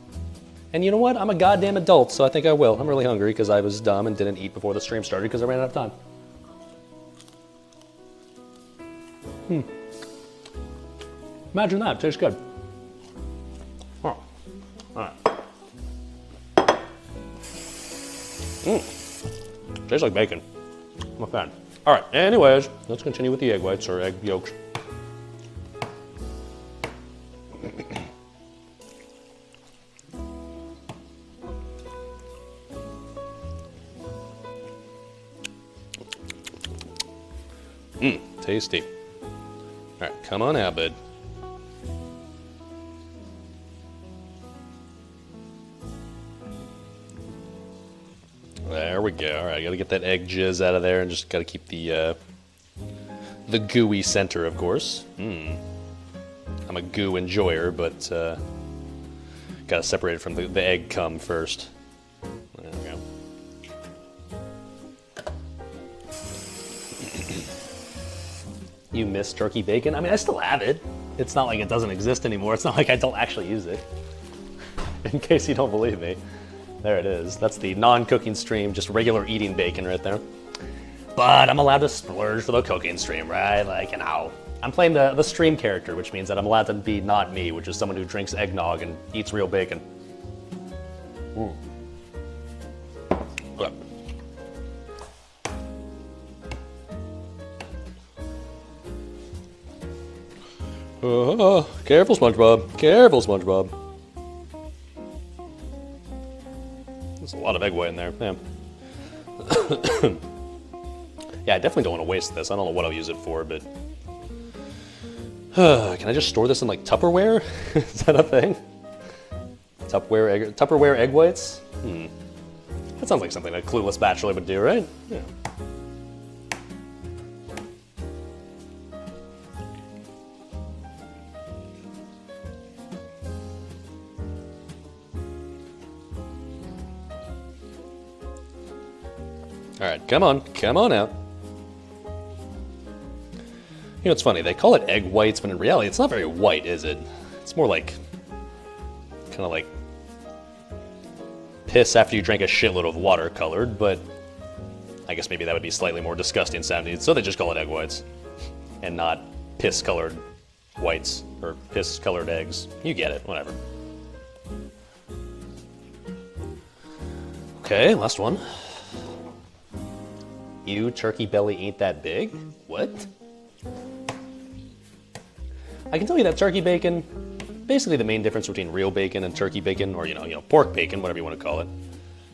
And you know what? I'm a goddamn adult, so I think I will. I'm really hungry because I was dumb and didn't eat before the stream started because I ran out of time. Imagine that. Tastes good. Oh. All right. Tastes like bacon. I'm a fan. All right. Anyways, let's continue with the egg whites or egg yolks. Tasty. All right, come on out, bud. There we go. All right, I gotta get that egg jizz out of there and just gotta keep the gooey center, of course. I'm a goo enjoyer, but gotta separate it from the egg cum first. There we go. You miss turkey bacon? I mean, I still have it. It's not like it doesn't exist anymore. It's not like I don't actually use it. In case you don't believe me. There it is. That's the non-cooking stream, just regular eating bacon right there. But I'm allowed to splurge for the cooking stream, right? Like, you know, I'm playing the stream character, which means that I'm allowed to be not me, which is someone who drinks eggnog and eats real bacon. Careful, SpongeBob. Careful, SpongeBob. There's a lot of egg white in there. Yeah. Yeah, I definitely don't want to waste this. I don't know what I'll use it for, but... can I just store this in, like, Tupperware? Is that a thing? Tupperware egg whites? That sounds like something a Clueless Bachelor would do, right? Yeah. All right, come on out. You know, it's funny, they call it egg whites, but in reality, it's not very white, is it? It's more like, kind of like piss after you drank a shitload of water colored, but I guess maybe that would be slightly more disgusting sounding, so they just call it egg whites, and not piss colored whites, or piss colored eggs. You get it, whatever. Okay, last one. You turkey belly ain't that big? What? I can tell you that turkey bacon, basically the main difference between real bacon and turkey bacon, or you know, pork bacon, whatever you want to call it.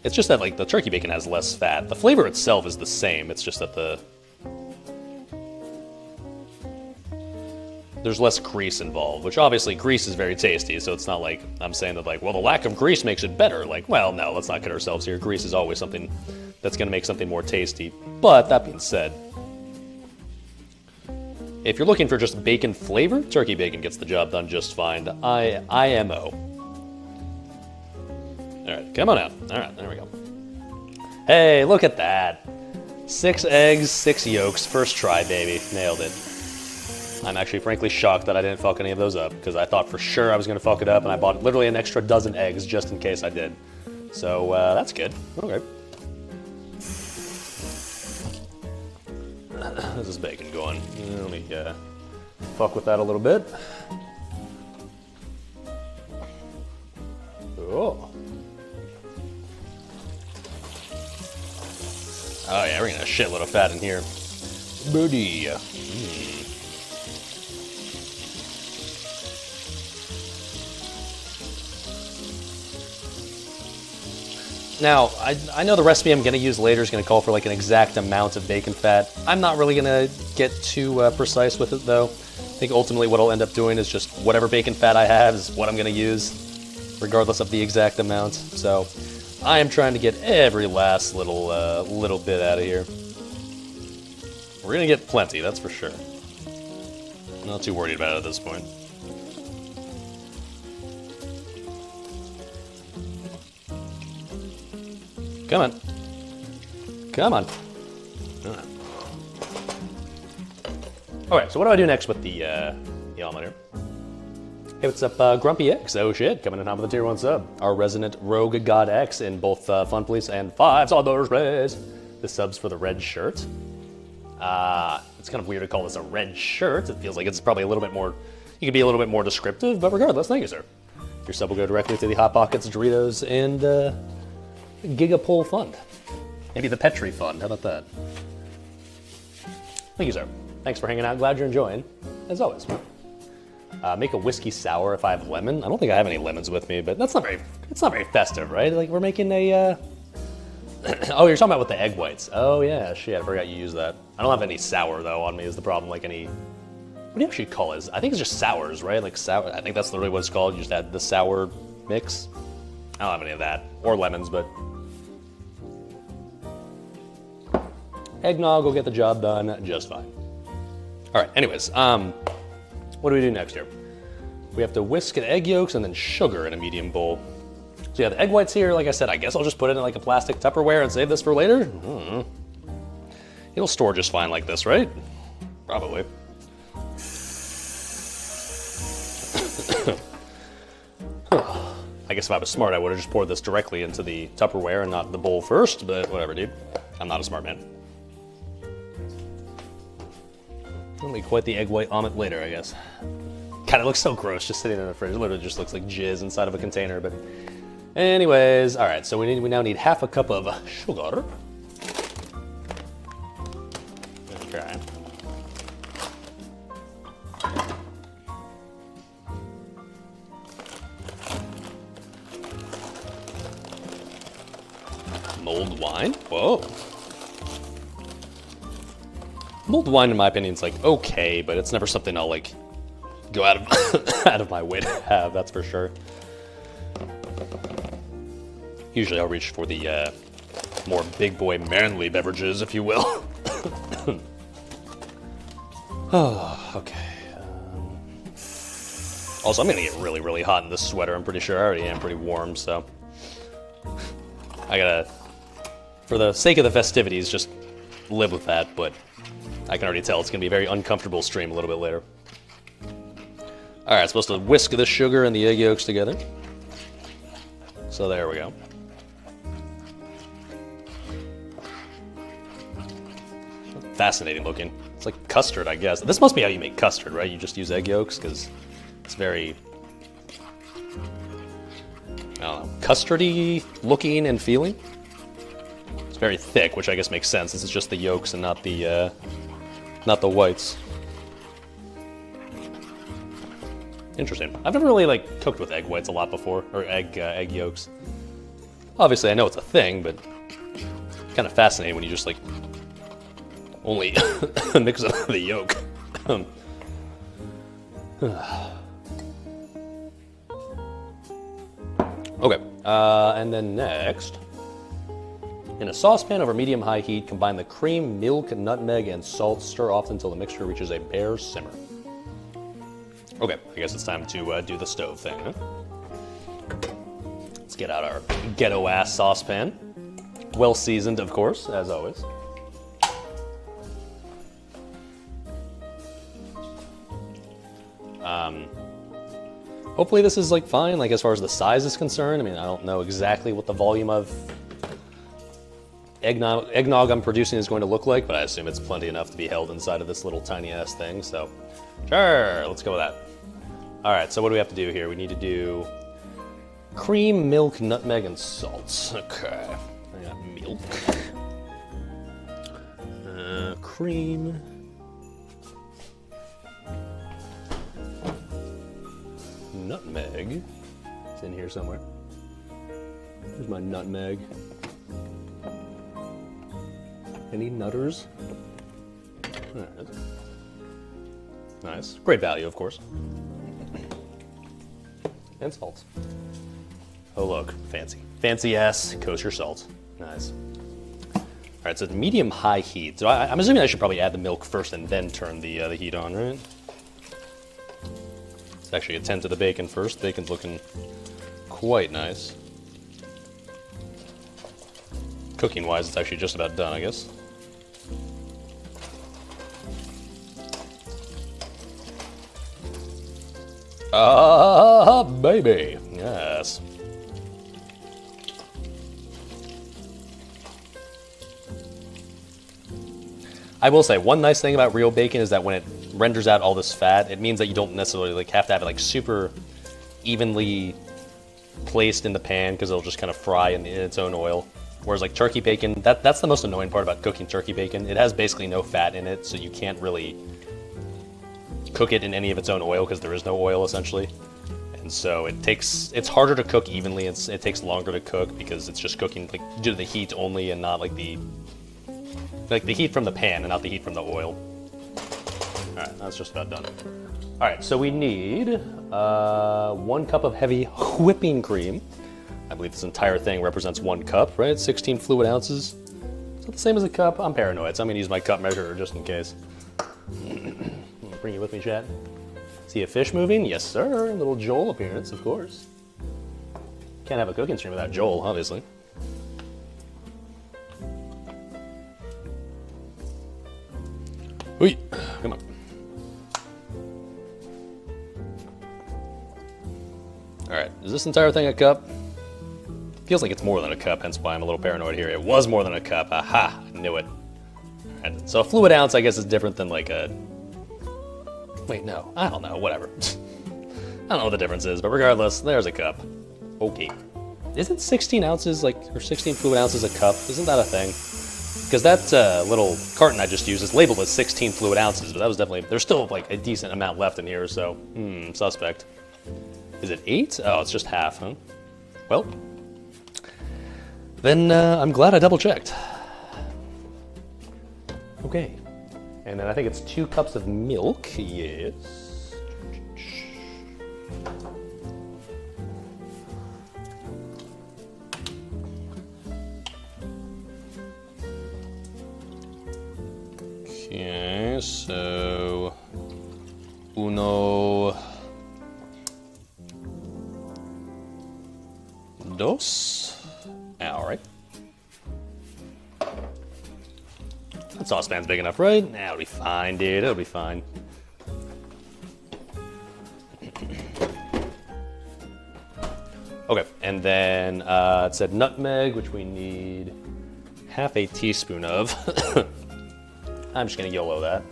It's just that like the turkey bacon has less fat. The flavor itself is the same. It's just that there's less grease involved, which obviously grease is very tasty. So it's not like I'm saying that like, well, the lack of grease makes it better. Like, well, no, let's not kid ourselves here. Grease is always something that's going to make something more tasty. But that being said, if you're looking for just bacon flavor, turkey bacon gets the job done just fine. IMO. All right, come on out. All right, there we go. Hey, look at that. 6 eggs, 6 yolks, first try, baby. Nailed it. I'm actually frankly shocked that I didn't fuck any of those up, because I thought for sure I was going to fuck it up, and I bought literally an extra dozen eggs just in case I did. So that's good. Okay. This is bacon going. Let me fuck with that a little bit. Oh. Oh yeah, we're getting a shitload of fat in here. Buddy. Now, I know the recipe I'm going to use later is going to call for like an exact amount of bacon fat. I'm not really going to get too precise with it though. I think ultimately what I'll end up doing is just whatever bacon fat I have is what I'm going to use, regardless of the exact amount. So I am trying to get every last little bit out of here. We're going to get plenty, that's for sure. I'm not too worried about it at this point. Come on. Come on. Alright, so what do I do next with the omelet here? Hey, what's up, Grumpy X? Oh shit, coming in hot with a tier 1 sub. Our resident rogue god X in both Fun Police and 5 $. Plays. The subs for the red shirt. It's kind of weird to call this a red shirt. It feels like it's probably a little bit more, you could be a little bit more descriptive, but regardless, thank you, sir. Your sub will go directly to the Hot Pockets, Doritos, and Gigapole Fund. Maybe the Petri Fund, how about that? Thank you, sir. Thanks for hanging out, glad you're enjoying, as always. Make a whiskey sour if I have lemon. I don't think I have any lemons with me, but it's not very festive, right? Like, we're making a, oh, you're talking about with the egg whites. Oh yeah, shit, I forgot you used that. I don't have any sour though on me is the problem, like any, what do you actually call it? I think it's just sours, right? Like sour, I think that's literally what it's called. You just add the sour mix. I don't have any of that, or lemons, but. Eggnog will get the job done just fine. All right, anyways, what do we do next here? We have to whisk the egg yolks and then sugar in a medium bowl. So yeah, the egg whites here, like I said, I guess I'll just put it in like a plastic Tupperware and save this for later. It'll store just fine like this, right? Probably. I guess if I was smart, I would have just poured this directly into the Tupperware and not the bowl first, but whatever, dude. I'm not a smart man. It'll be quite the egg white omelet later, I guess. God, it looks so gross just sitting in the fridge. It literally just looks like jizz inside of a container, but anyways, all right, so we now need half a cup of sugar. Okay. Mulled wine? Whoa. Mulled wine, in my opinion, is like okay, but it's never something I'll like go out of out of my way to have. That's for sure. Usually, I'll reach for the more big boy, manly beverages, if you will. Oh, okay. Also, I'm gonna get really, really hot in this sweater. I'm pretty sure I already am pretty warm, so I gotta, for the sake of the festivities, just live with that. But I can already tell it's gonna be a very uncomfortable stream a little bit later. All right, supposed to whisk the sugar and the egg yolks together. So there we go. Fascinating looking. It's like custard, I guess. This must be how you make custard, right? You just use egg yolks because it's very, I don't know, custardy looking and feeling. It's very thick, which I guess makes sense. This is just the yolks and not the whites. Interesting. I've never really like cooked with egg whites a lot before, or egg yolks. Obviously, I know it's a thing, but it's kind of fascinating when you just like only mix up the yolk. Okay, and then next, in a saucepan over medium-high heat, combine the cream, milk, nutmeg, and salt. Stir often until the mixture reaches a bare simmer. Okay, I guess it's time to do the stove thing, huh? Let's get out our ghetto-ass saucepan. Well seasoned, of course, as always. Hopefully this is like fine, like as far as the size is concerned. I mean, I don't know exactly what the volume of eggnog I'm producing is going to look like, but I assume it's plenty enough to be held inside of this little tiny ass thing, so sure, let's go with that. All right, so what do we have to do here? We need to do cream, milk, nutmeg, and salt. Okay, I got milk. Cream. Nutmeg. It's in here somewhere. There's my nutmeg. Any nutters? All right. Nice. Great value, of course. And salt. Oh, look. Fancy. Fancy ass kosher salt. Nice. All right, so it's medium-high heat. So I'm assuming I should probably add the milk first and then turn the heat on, right? Let's actually attend to the bacon first. Bacon's looking quite nice. Cooking-wise, it's actually just about done, I guess. Ah, baby. Yes. I will say, one nice thing about real bacon is that when it renders out all this fat, it means that you don't necessarily like have to have it like super evenly placed in the pan because it'll just kind of fry in its own oil. Whereas like turkey bacon, that's the most annoying part about cooking turkey bacon. It has basically no fat in it, so you can't really cook it in any of its own oil because there is no oil essentially. And so it's harder to cook evenly. It takes longer to cook because it's just cooking like due to the heat only and not like the heat from the pan and not the heat from the oil. All right, that's just about done. All right, so we need 1 cup of heavy whipping cream. I believe this entire thing represents 1 cup, right? 16 fluid ounces. Is that the same as a cup? I'm paranoid, so I'm gonna use my cup measurer just in case. Bring you with me, chat. See a fish moving? Yes, sir. A little Joel appearance, of course. Can't have a cooking stream without Joel, obviously. Wait, come on. All right, is this entire thing a cup? Feels like it's more than a cup, hence why I'm a little paranoid here. It was more than a cup. Aha, I knew it. All right, so a fluid ounce, I guess, is different than like a... Wait, no, I don't know, whatever. I don't know what the difference is, but regardless, there's a cup. Okay. Isn't 16 ounces, like, or 16 fluid ounces a cup? Isn't that a thing? Because that little carton I just used is labeled as 16 fluid ounces, but that was definitely... There's still, like, a decent amount left in here, so... suspect. Is it 8? Oh, it's just half, huh? Well... Then I'm glad I double-checked. Okay. And then I think it's 2 cups of milk. Yes. Okay, so... Uno... Dos... Alright. That saucepan's big enough, right? Nah, it'll be fine, dude. It'll be fine. Okay, and then it said nutmeg, which we need half a teaspoon of. I'm just gonna YOLO that.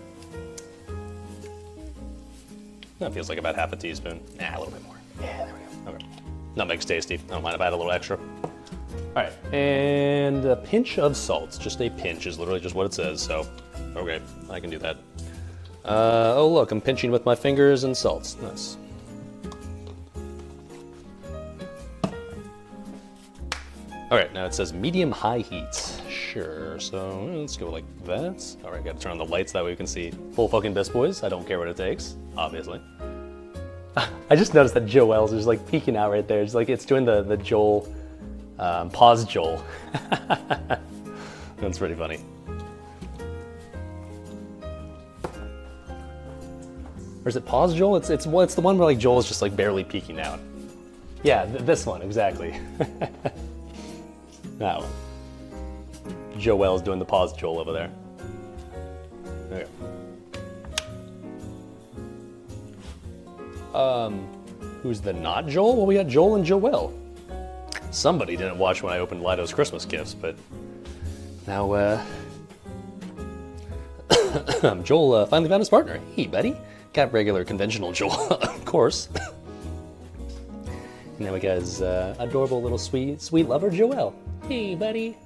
That feels like about half a teaspoon. Nah, a little bit more. Yeah, there we go. Okay. Nutmeg's tasty. I don't mind if I add a little extra. All right, and a pinch of salt. Just a pinch is literally just what it says, so okay, I can do that. Oh look, I'm pinching with my fingers and salt. Nice. All right, now it says medium-high heat. Sure, so let's go like that. All right, gotta turn on the lights, that way we can see full fucking Bis Boys. I don't care what it takes, obviously. I just noticed that Joelle's is like peeking out right there. It's like it's doing the Joel... pause Joel. That's pretty funny. Or is it pause Joel? It's the one where like Joel is just like barely peeking out. Yeah, this one exactly. That one. Joelle's doing the pause Joel over there. Okay. Who's the not Joel? Well, we got Joel and Joelle. Somebody didn't watch when I opened Lido's Christmas gifts, but now, Joel finally found his partner. Hey, buddy. Got regular conventional Joel, of course. And then we got his adorable little sweet lover, Joelle. Hey, buddy.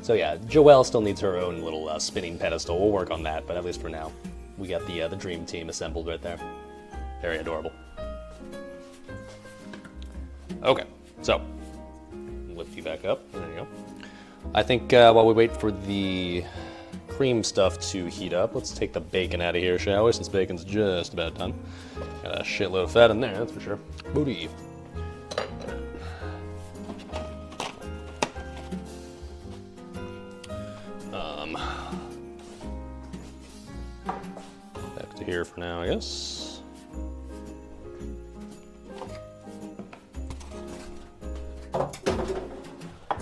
So yeah, Joelle still needs her own little spinning pedestal. We'll work on that, but at least for now, we got the dream team assembled right there. Very adorable. Okay, so lift you back up. There you go. I think while we wait for the cream stuff to heat up, let's take the bacon out of here, shall we? Since bacon's just about done. Got a shitload of fat in there, that's for sure. Booty. Back to here for now, I guess.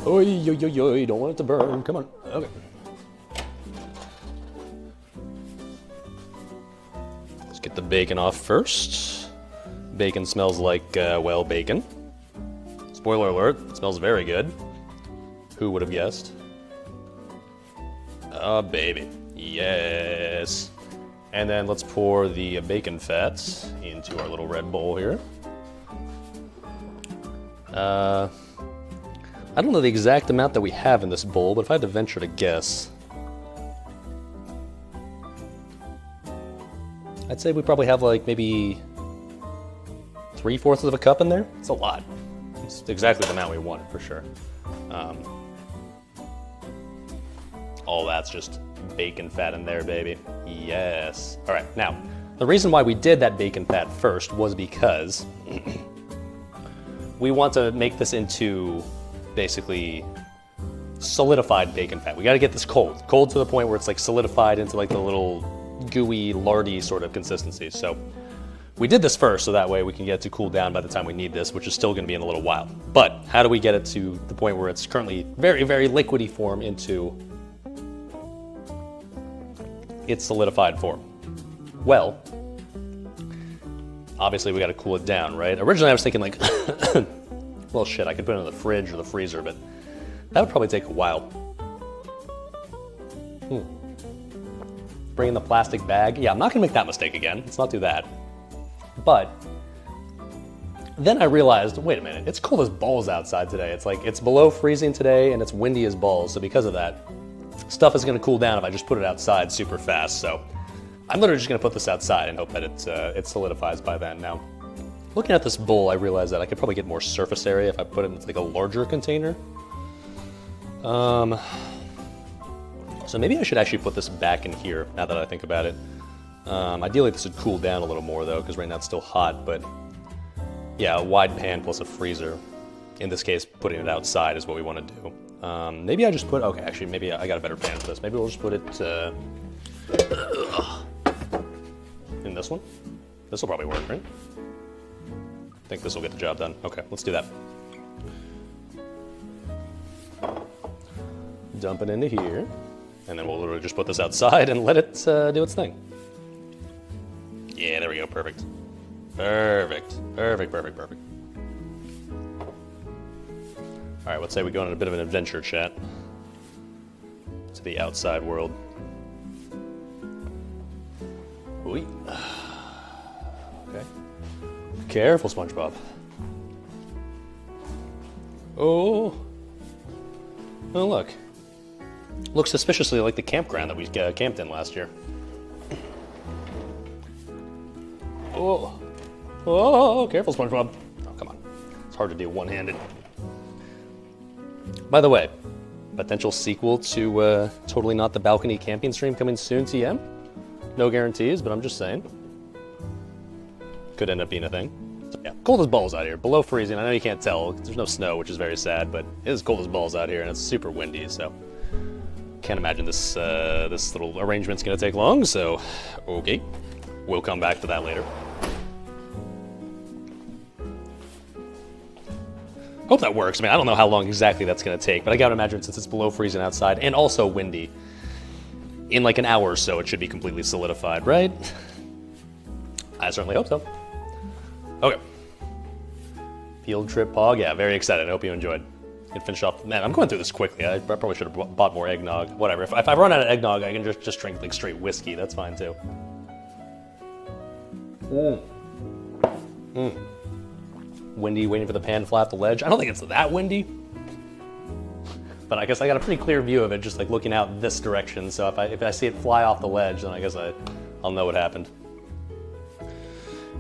Oi, yo, yo, yo, you don't want it to burn. Come on. Okay. Let's get the bacon off first. Bacon smells like, well, bacon. Spoiler alert, it smells very good. Who would have guessed? Oh, baby. Yes. And then let's pour the bacon fat into our little red bowl here. I don't know the exact amount that we have in this bowl, but if I had to venture to guess, I'd say we probably have like maybe 3/4 of a cup in there. It's a lot. It's exactly the amount we wanted for sure. All that's just bacon fat in there, baby. Yes. All right, now, the reason why we did that bacon fat first was because we want to make this into basically solidified bacon fat. We got to get this cold to the point where it's like solidified into like the little gooey, lardy sort of consistency. So we did this first so that way we can get it to cool down by the time we need this, which is still going to be in a little while. But how do we get it to the point where it's currently very, very liquidy form into its solidified form? Well, obviously we got to cool it down, right? Originally I was thinking like, well, shit, I could put it in the fridge or the freezer, but that would probably take a while. Bring in the plastic bag. Yeah, I'm not gonna make that mistake again. Let's not do that. But then I realized, wait a minute, it's cold as balls outside today. It's like, it's below freezing today and it's windy as balls. So because of that, stuff is gonna cool down if I just put it outside super fast. So I'm literally just gonna put this outside and hope that it solidifies by then. Now, looking at this bowl, I realized that I could probably get more surface area if I put it in like a larger container. So maybe I should actually put this back in here now that I think about it. Ideally this would cool down a little more though, because right now it's still hot, but yeah, a wide pan plus a freezer. In this case, putting it outside is what we want to do. Maybe I just put, okay, actually maybe I got a better pan for this. Maybe we'll just put it in this one. This will probably work, right? I think this will get the job done. Okay, let's do that. Dump it into here, and then we'll literally just put this outside and let it do its thing. Yeah, there we go, perfect. Perfect, perfect, perfect, perfect. All right, let's say we go on a bit of an adventure chat to the outside world. Ooh. Okay. Careful, SpongeBob. Oh. Oh, look. Looks suspiciously like the campground that we camped in last year. Oh. Oh, careful, SpongeBob. Oh, come on. It's hard to do one-handed. By the way, potential sequel to Totally Not the Balcony camping stream coming soon, TM. No guarantees, but I'm just saying. Could end up being a thing. So, yeah, cold as balls out here. Below freezing. I know you can't tell. There's no snow, which is very sad, but it is cold as balls out here, and it's super windy, so can't imagine this this little arrangement's gonna take long, so okay. We'll come back to that later. Hope that works. I mean, I don't know how long exactly that's gonna take, but I gotta imagine since it's below freezing outside and also windy, in like an hour or so it should be completely solidified, right? I certainly hope so. Okay. Field trip pog, yeah, very excited. I hope you enjoyed. Get finished off. Man, I'm going through this quickly. I probably should have bought more eggnog. Whatever. If I run out of eggnog, I can just drink like straight whiskey. That's fine too. Windy, waiting for the pan to fly off the ledge. I don't think it's that windy, but I guess I got a pretty clear view of it, just like looking out this direction. So if I see it fly off the ledge, then I guess I'll know what happened.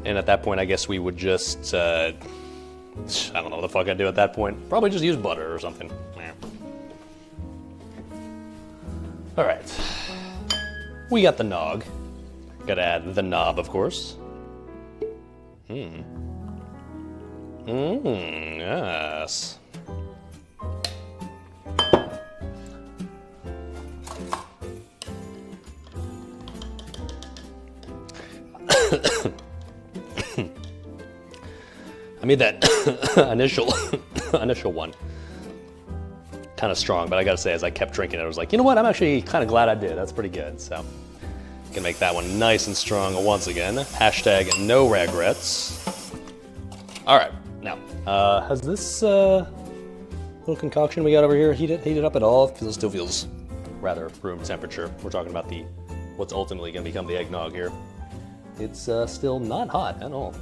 And at that point, I guess we would just, I don't know what the fuck I'd do at that point. Probably just use butter or something. All right. We got the nog. Gotta add the knob, of course. Yes. I made that initial one kind of strong, but I gotta say, as I kept drinking it, I was like, you know what? I'm actually kind of glad I did. That's pretty good. So, can make that one nice and strong once again. Hashtag no regrets. All right, now, has this little concoction we got over here heated up at all? It still feels rather room temperature. We're talking about what's ultimately gonna become the eggnog here. It's still not hot at all.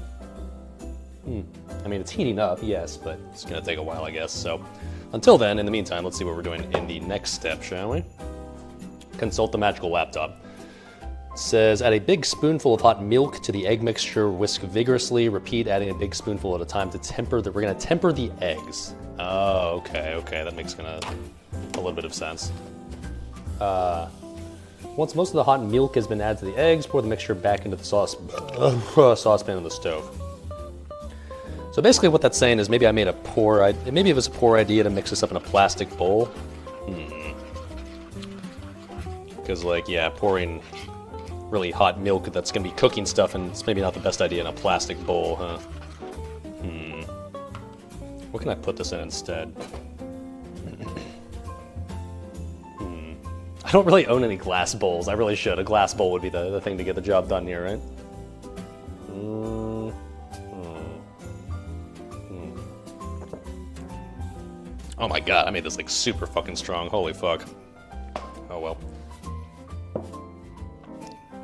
I mean, it's heating up, yes, but it's gonna take a while, I guess. So, until then, in the meantime, let's see what we're doing in the next step, shall we? Consult the magical laptop. It says, add a big spoonful of hot milk to the egg mixture, whisk vigorously, repeat adding a big spoonful at a time to temper we're gonna temper the eggs. Oh, okay, that makes a little bit of sense. Once most of the hot milk has been added to the eggs, pour the mixture back into the saucepan on the stove. So basically what that's saying is maybe maybe it was a poor idea to mix this up in a plastic bowl. Because like, yeah, pouring really hot milk that's gonna be cooking stuff, and it's maybe not the best idea in a plastic bowl, huh? What can I put this in instead? I don't really own any glass bowls. I really should. A glass bowl would be the thing to get the job done here, right? Oh my god, I made this like super fucking strong. Holy fuck. Oh well.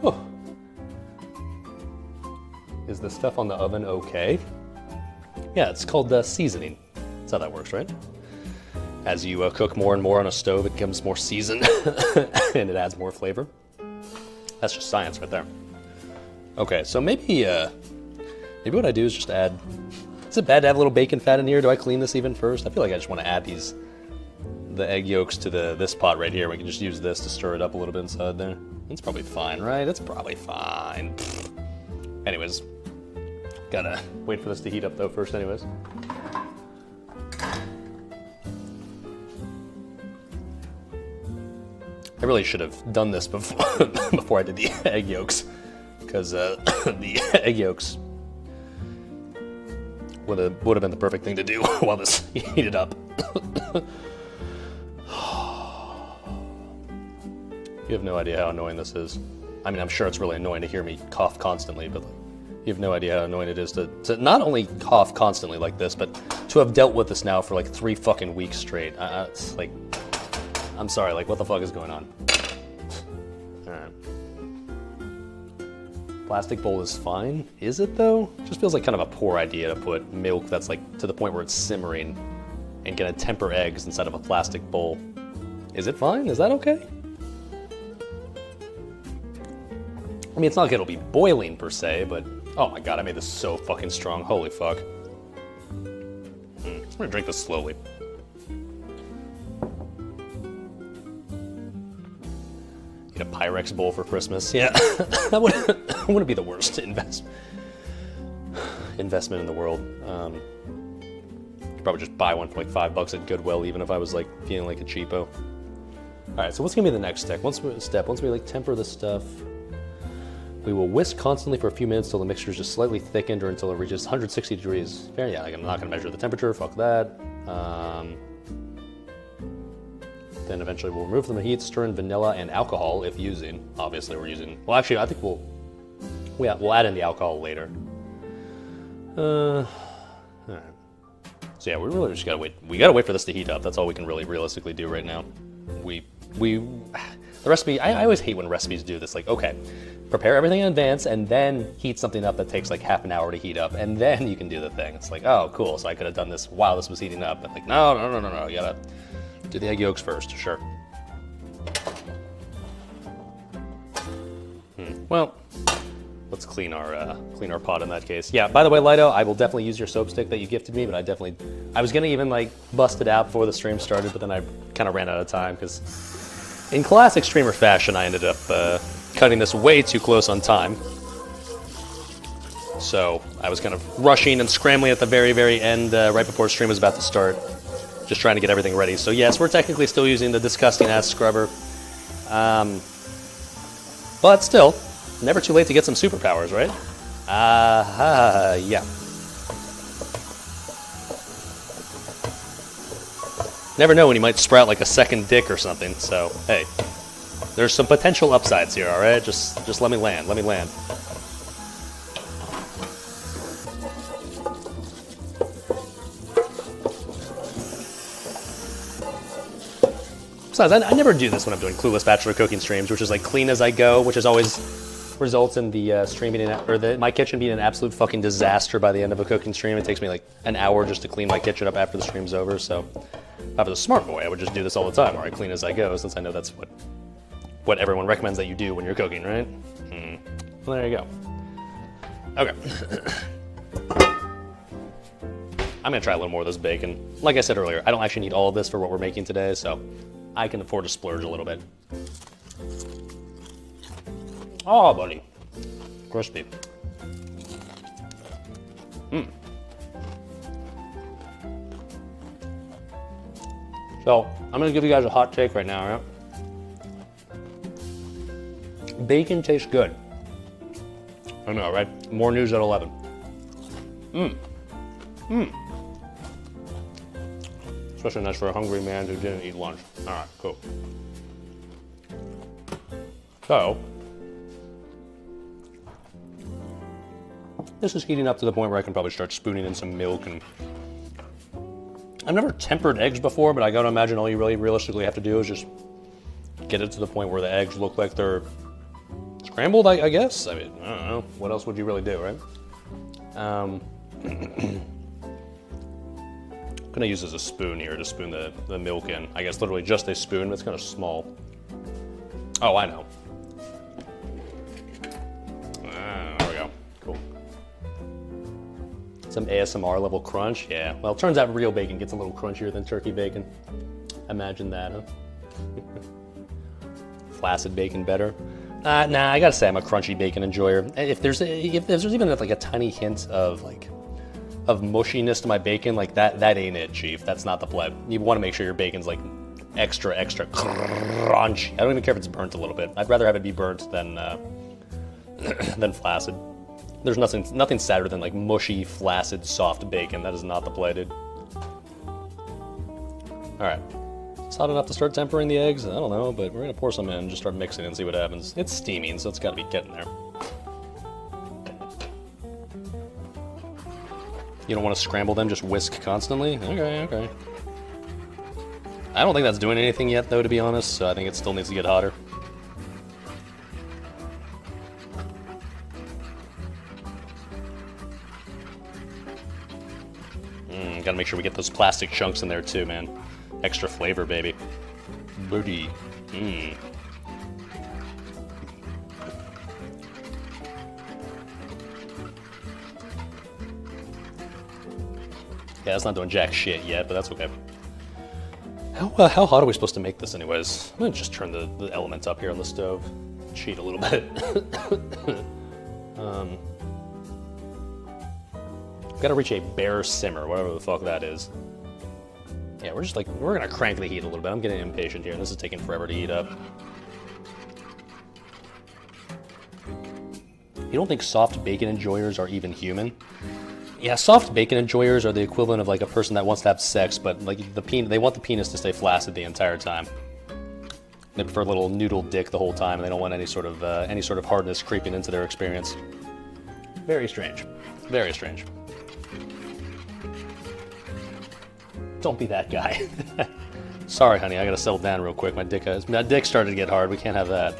Oh. Is the stuff on the oven okay? Yeah, it's called seasoning. That's how that works, right? As you cook more and more on a stove, it becomes more seasoned and it adds more flavor. That's just science right there. Okay, so maybe what I do is just add... Is it bad to have a little bacon fat in here? Do I clean this even first? I feel like I just want to add the egg yolks to this pot right here. We can just use this to stir it up a little bit inside there. It's probably fine, right? It's probably fine. Anyways, gotta wait for this to heat up though first anyways. I really should have done this before I did the egg yolks, because the egg yolks would have been the perfect thing to do while this heated up. You have no idea how annoying this is. I mean, I'm sure it's really annoying to hear me cough constantly, but you have no idea how annoying it is to not only cough constantly like this, but to have dealt with this now for like 3 fucking weeks straight. It's like, I'm sorry, like what the fuck is going on? Alright. Plastic bowl is fine. Is it though? Just feels like kind of a poor idea to put milk that's like to the point where it's simmering and gonna temper eggs inside of a plastic bowl. Is it fine? Is that okay? I mean, it's not like it'll be boiling per se, but oh my god, I made this so fucking strong. Holy fuck. I'm gonna drink this slowly. Get a Pyrex bowl for Christmas. Yeah, that wouldn't be the worst investment in the world. Could probably just buy one for like $5 at Goodwill, even if I was like feeling like a cheapo. All right, so what's gonna be the next step? Once we like temper the stuff, we will whisk constantly for a few minutes till the mixture is just slightly thickened or until it reaches 160 degrees. Fair, yeah, I'm not gonna measure the temperature, fuck that. Then eventually we'll remove from the heat, stir in vanilla and alcohol if using. Obviously we're using, well actually I think we'll add in the alcohol later. All right. So yeah, we really just gotta wait. We gotta wait for this to heat up. That's all we can really realistically do right now. The recipe, I always hate when recipes do this, like, okay, prepare everything in advance and then heat something up that takes like half an hour to heat up and then you can do the thing. It's like, oh, cool, so I could have done this while this was heating up. But like, no, you gotta do the egg yolks first, sure. Well, let's clean our pot in that case. Yeah, by the way, Lido, I will definitely use your soap stick that you gifted me, but I was gonna even like bust it out before the stream started, but then I kind of ran out of time because in classic streamer fashion, I ended up cutting this way too close on time. So I was kind of rushing and scrambling at the very, very end, right before stream was about to start, just trying to get everything ready. So yes, we're technically still using the disgusting ass scrubber, but still, never too late to get some superpowers, right? Yeah. Never know when you might sprout like a second dick or something. So hey, there's some potential upsides here. All right, just let me land. Let me land. Besides, I never do this when I'm doing Clueless Bachelor cooking streams, which is like clean as I go, which is always results in the stream being my kitchen being an absolute fucking disaster by the end of a cooking stream. It takes me like an hour just to clean my kitchen up after the stream's over. So if I was a smart boy, I would just do this all the time, where I clean as I go, since I know that's what everyone recommends that you do when you're cooking, right? Well, there you go. Okay. I'm gonna try a little more of this bacon. Like I said earlier, I don't actually need all of this for what we're making today, so I can afford to splurge a little bit. Oh, buddy. Crispy. So, I'm gonna give you guys a hot take right now, right? Bacon tastes good. I know, right? More news at 11. Especially nice for a hungry man who didn't eat lunch. All right, cool. So, this is heating up to the point where I can probably start spooning in some milk. And I've never tempered eggs before, but I gotta imagine all you really realistically have to do is just get it to the point where the eggs look like they're scrambled, I guess. I mean, I don't know. What else would you really do, right? I'm gonna use as a spoon here to spoon the milk in. I guess literally just a spoon, but it's kind of small. Oh, I know. There we go. Cool. Some ASMR level crunch. Yeah. Well, it turns out real bacon gets a little crunchier than turkey bacon. Imagine that, huh? Flaccid bacon better. Nah, I gotta say I'm a crunchy bacon enjoyer. If there's even like a tiny hint of mushiness to my bacon, like that ain't it, Chief. That's not the play. You want to make sure your bacon's like extra crunchy. I don't even care if it's burnt a little bit. I'd rather have it be burnt than flaccid. There's nothing sadder than like mushy, flaccid, soft bacon. That is not the play, dude. All right. It's hot enough to start tempering the eggs? I don't know, but we're gonna pour some in and just start mixing and see what happens. It's steaming, so it's gotta be getting there. You don't want to scramble them, just whisk constantly? Okay. I don't think that's doing anything yet, though, to be honest, so I think it still needs to get hotter. Gotta make sure we get those plastic chunks in there, too, man. Extra flavor, baby. Booty. Yeah, it's not doing jack shit yet, but that's okay. How hot are we supposed to make this anyways? I'm gonna just turn the elements up here on the stove. Cheat a little bit. Gotta reach a bare simmer, whatever the fuck that is. Yeah, we're gonna crank the heat a little bit. I'm getting impatient here, and this is taking forever to heat up. You don't think soft bacon enjoyers are even human? Yeah, soft bacon enjoyers are the equivalent of like a person that wants to have sex, but like they want the penis to stay flaccid the entire time. They prefer a little noodle dick the whole time, and they don't want any sort of hardness creeping into their experience. Very strange. Very strange. Don't be that guy. Sorry, honey, I gotta settle down real quick. My dick started to get hard. We can't have that.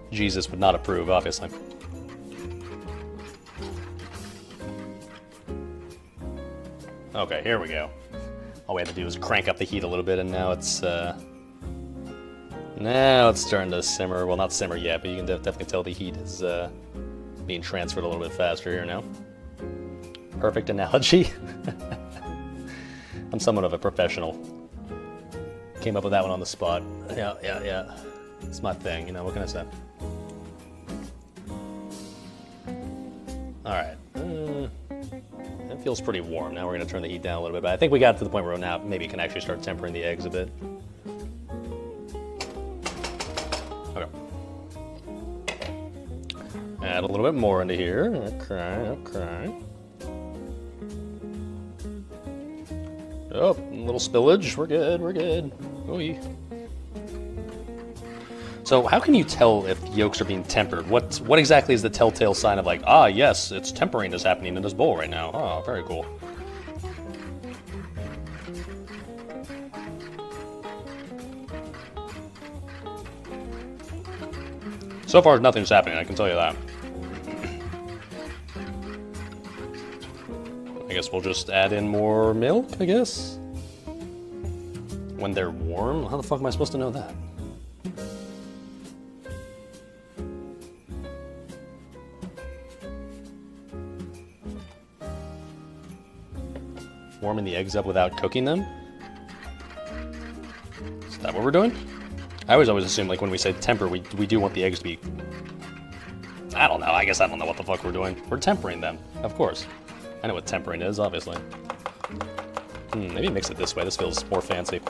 Jesus would not approve, obviously. Okay, here we go. All we had to do was crank up the heat a little bit, and now it's starting to simmer. Well, not simmer yet, but you can definitely tell the heat is being transferred a little bit faster here now. Perfect analogy. I'm somewhat of a professional. Came up with that one on the spot. Yeah. It's my thing, you know, what can I say? Alright. It feels pretty warm. Now we're going to turn the heat down a little bit, but I think we got to the point where now maybe you can actually start tempering the eggs a bit. Okay. Add a little bit more into here. Okay. Oh, a little spillage. We're good, we're good. Oy. So how can you tell if yolks are being tempered? What exactly is the telltale sign of like, ah, yes, it's tempering is happening in this bowl right now. Oh, very cool. So far, nothing's happening, I can tell you that. I guess we'll just add in more milk, I guess? When they're warm? How the fuck am I supposed to know that? Warming the eggs up without cooking them? Is that what we're doing? I always assume, like, when we say temper, we do want the eggs to be... I don't know, I guess I don't know what the fuck we're doing. We're tempering them, of course. I know what tempering is, obviously. Maybe mix it this way, this feels more fancy.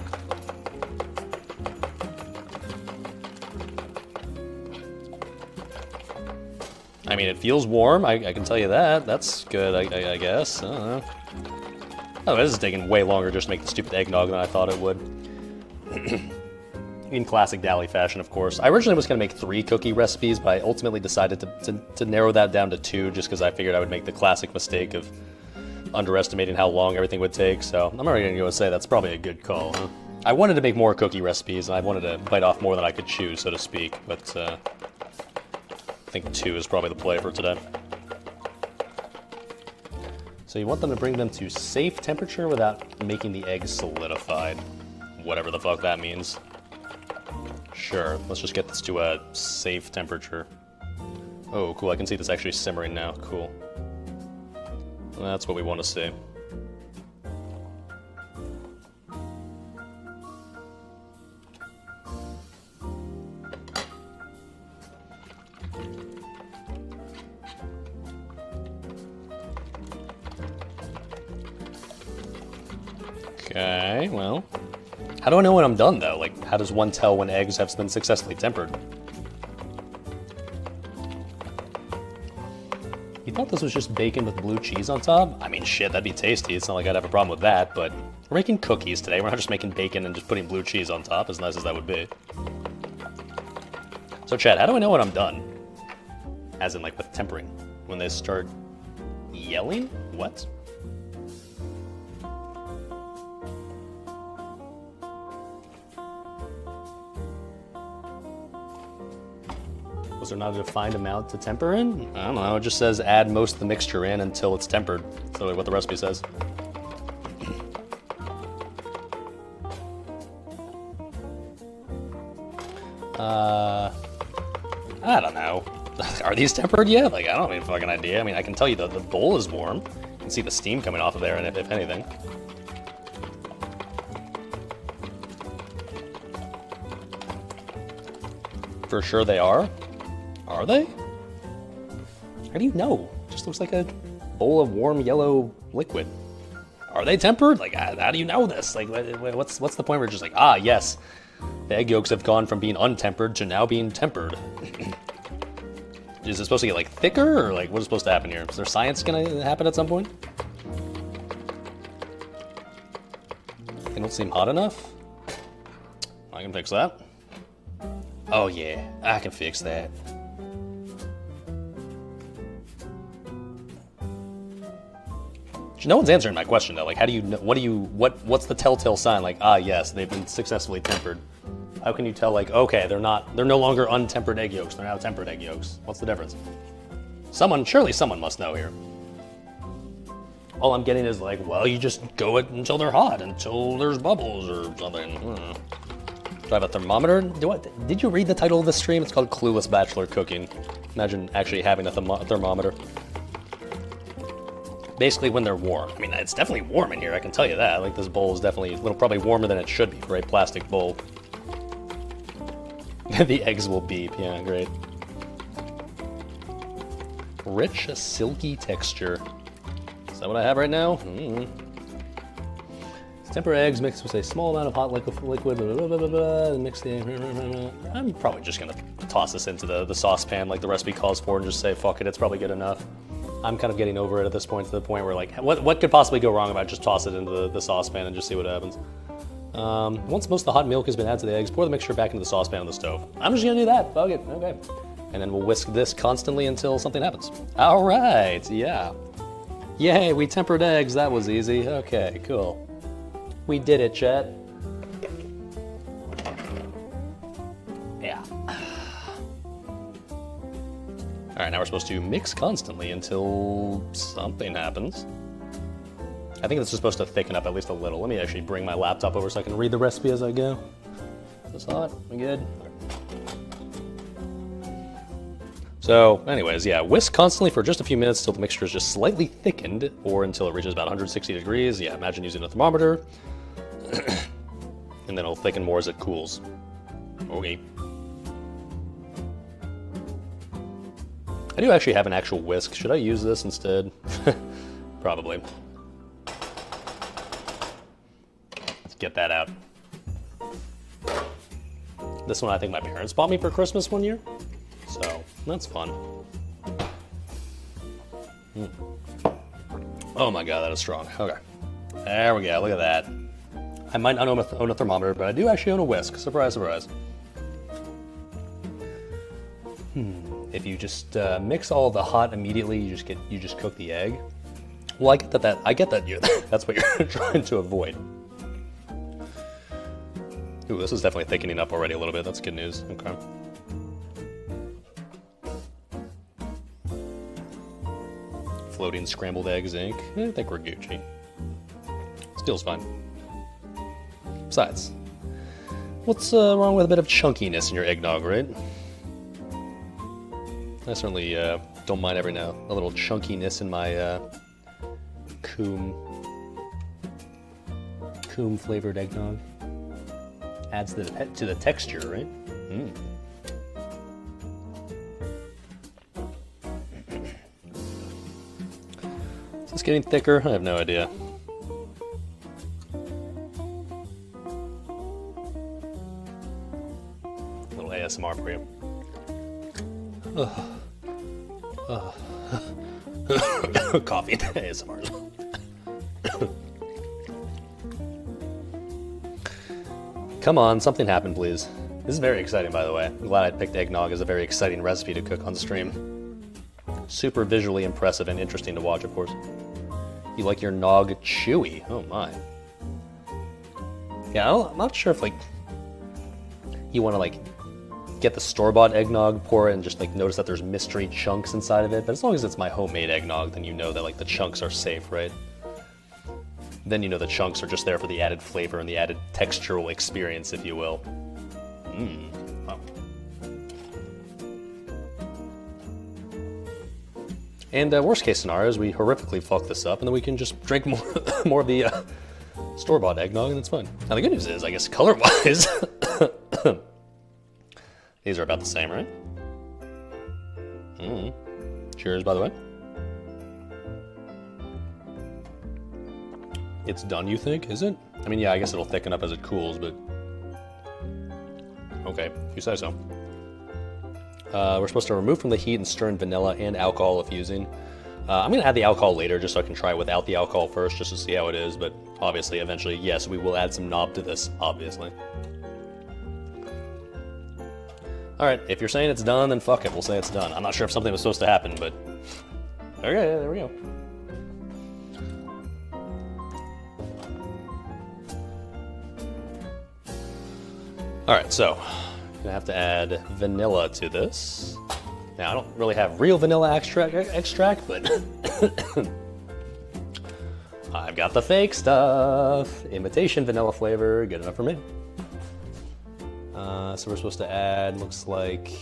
I mean, it feels warm, I can tell you that. That's good, I guess. I don't know. Oh, this is taking way longer just to make the stupid eggnog than I thought it would. In classic Dali fashion, of course. I originally was going to make 3 cookie recipes, but I ultimately decided to narrow that down to 2 just because I figured I would make the classic mistake of underestimating how long everything would take, so I'm already going to go and say that's probably a good call. Huh? I wanted to make more cookie recipes, and I wanted to bite off more than I could chew, so to speak, but I think 2 is probably the play for today. So you want them to bring them to safe temperature without making the eggs solidified. Whatever the fuck that means. Sure, let's just get this to a safe temperature. Oh, cool, I can see this actually simmering now. Cool. That's what we want to see. Okay, well, how do I know when I'm done, though? Like, how does one tell when eggs have been successfully tempered? You thought this was just bacon with blue cheese on top? I mean, shit, that'd be tasty. It's not like I'd have a problem with that, but we're making cookies today. We're not just making bacon and just putting blue cheese on top, as nice as that would be. So, Chad, how do I know when I'm done? As in, like, with tempering. When they start yelling? What? Was there not a defined amount to temper in? I don't know, it just says add most of the mixture in until it's tempered. That's literally what the recipe says. I don't know. Are these tempered yet? Like, I don't have any fucking idea. I mean, I can tell you that the bowl is warm. You can see the steam coming off of there, and if anything. For sure they are. Are they? How do you know? It just looks like a bowl of warm yellow liquid. Are they tempered? Like, how do you know this? Like, what's the point where it's just like, ah, yes, the egg yolks have gone from being untempered to now being tempered. Is it supposed to get, like, thicker, or, like, what is supposed to happen here? Is there science gonna happen at some point? They don't seem hot enough? I can fix that. Oh yeah, I can fix that. No one's answering my question though. Like, how do you know, what's the telltale sign? Like, ah, yes, they've been successfully tempered. How can you tell, like, okay, they're no longer untempered egg yolks, they're now tempered egg yolks? What's the difference? Surely someone must know here. All I'm getting is like, well, you just go it until they're hot, until there's bubbles or something. Do I have a thermometer? Did you read the title of the stream? It's called Clueless Bachelor Cooking. Imagine actually having a thermometer. Basically when they're warm. I mean, it's definitely warm in here, I can tell you that. Like, this bowl is definitely probably warmer than it should be for a plastic bowl. The eggs will beep, yeah, great. Rich, silky texture. Is that what I have right now? Temper eggs mixed with a small amount of hot liquid, blah, blah, blah, blah, mix the... I'm probably just gonna toss this into the saucepan like the recipe calls for and just say, fuck it, it's probably good enough. I'm kind of getting over it at this point, to the point where like, what could possibly go wrong if I just toss it into the saucepan and just see what happens? Once most of the hot milk has been added to the eggs, pour the mixture back into the saucepan on the stove. I'm just gonna do that, fuck it, okay. And then we'll whisk this constantly until something happens. All right, yeah. Yay, we tempered eggs, that was easy. Okay, cool. We did it, chat. Yeah. All right, now we're supposed to mix constantly until something happens. I think this is supposed to thicken up at least a little. Let me actually bring my laptop over so I can read the recipe as I go. Is this hot? We good? So, anyways, yeah, whisk constantly for just a few minutes until the mixture is just slightly thickened, or until it reaches about 160 degrees. Yeah, imagine using a thermometer. And then it'll thicken more as it cools. Okay. I do actually have an actual whisk. Should I use this instead? Probably. Let's get that out. This one I think my parents bought me for Christmas one year. So, that's fun. Oh my god, that is strong. Okay. There we go, look at that. I might not own a thermometer, but I do actually own a whisk. Surprise, surprise. If you just mix all the hot immediately, you just cook the egg. Well, I get that that's what you're trying to avoid. Ooh, this is definitely thickening up already a little bit. That's good news. Okay. Floating scrambled eggs ink. I think we're Gucci. Feels fine. Besides, what's wrong with a bit of chunkiness in your eggnog, right? I certainly don't mind every now a little chunkiness in my coom flavored eggnog. Adds to the texture, right? Is this getting thicker? I have no idea. A little ASMR for you. Coffee ASMR. Come on, something happened, please. This is very exciting, by the way. I'm glad I picked eggnog as a very exciting recipe to cook on stream. Super visually impressive and interesting to watch, of course. You like your nog chewy? Oh my. Yeah, I'm not sure if like you want to like get the store-bought eggnog, pour it, and just like notice that there's mystery chunks inside of it. But as long as it's my homemade eggnog, then you know that like the chunks are safe, right? Then you know the chunks are just there for the added flavor and the added textural experience, if you will. Wow. And worst case scenario is we horrifically fuck this up, and then we can just drink more of the store-bought eggnog, and it's fine. Now the good news is, I guess color-wise, these are about the same, right? Cheers, by the way. It's done, you think? Is it? I mean, yeah, I guess it'll thicken up as it cools, but... Okay, you say so. We're supposed to remove from the heat and stir in vanilla and alcohol if using. I'm going to add the alcohol later just so I can try it without the alcohol first just to see how it is, but obviously, eventually, yes, we will add some knob to this, obviously. Alright, if you're saying it's done, then fuck it, we'll say it's done. I'm not sure if something was supposed to happen, but... Okay, there we go. Alright, so, I'm gonna have to add vanilla to this. Now, I don't really have real vanilla extract, but I've got the fake stuff. Imitation vanilla flavor, good enough for me. So we're supposed to add, looks like,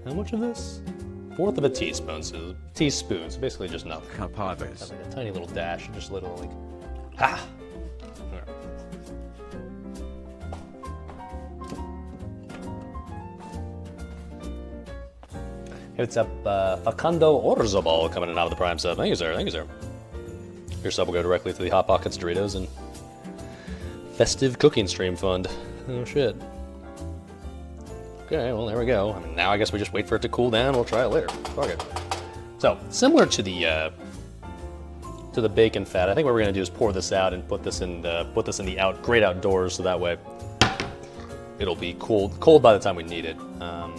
how much of this? 1/4 of a teaspoon, so basically just nothing. Like a tiny little dash, just a little like, ha! It's up Facundo Orzabal coming in out of the Prime sub. Thank you, sir. Thank you, sir. Your sub will go directly to the Hot Pockets, Doritos, and Festive Cooking Stream Fund. Oh, shit. Okay, well, there we go. I mean, now I guess we just wait for it to cool down. We'll try it later. Fuck it. So similar to the bacon fat, I think what we're gonna do is pour this out and put this in the great outdoors, so that way it'll be cold by the time we need it. I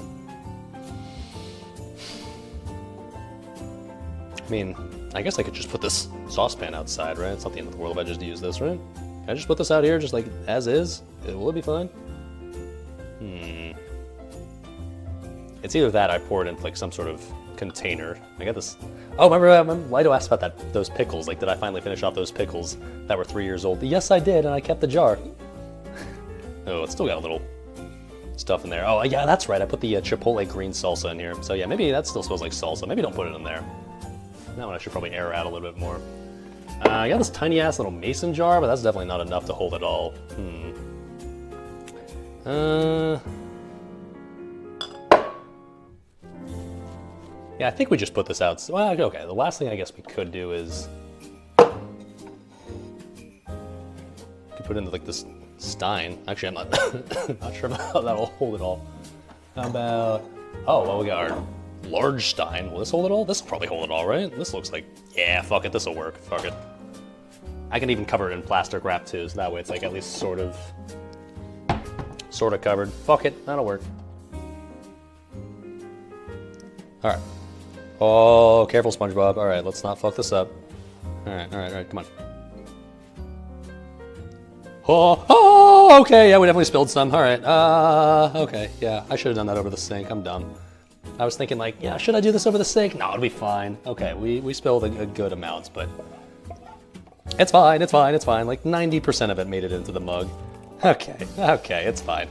mean, I guess I could just put this saucepan outside, right? It's not the end of the world if I just use this, right? Can I just put this out here just like as is? Will it be fine? It's either that I pour it into like some sort of container. I got this. Oh, remember Lido asked about those pickles. Like, did I finally finish off those pickles that were 3 years old? Yes, I did, and I kept the jar. Oh, it's still got a little stuff in there. Oh, yeah, that's right. I put the chipotle green salsa in here. So yeah, maybe that still smells like salsa. Maybe don't put it in there. That one I should probably air out a little bit more. I got this tiny ass little mason jar, but that's definitely not enough to hold it all. Yeah, I think we just put this out. Well, okay, the last thing I guess we could do is we could put it into like this stein. Actually, I'm not not sure about that'll hold it all. How about, oh, well, we got our large stein. Will this hold it all? This will probably hold it all, right? This looks like, yeah, fuck it, this will work. Fuck it. I can even cover it in plastic wrap too, so that way it's like at least sort of covered. Fuck it, that'll work. All right. Oh, careful, SpongeBob. All right, let's not fuck this up. All right, come on. Oh, okay, yeah, we definitely spilled some. All right, okay, yeah, I should have done that over the sink. I'm dumb. I was thinking like, yeah, should I do this over the sink? No, it'll be fine. Okay, we spilled a good amount, but it's fine. Like 90% of it made it into the mug. Okay, it's fine.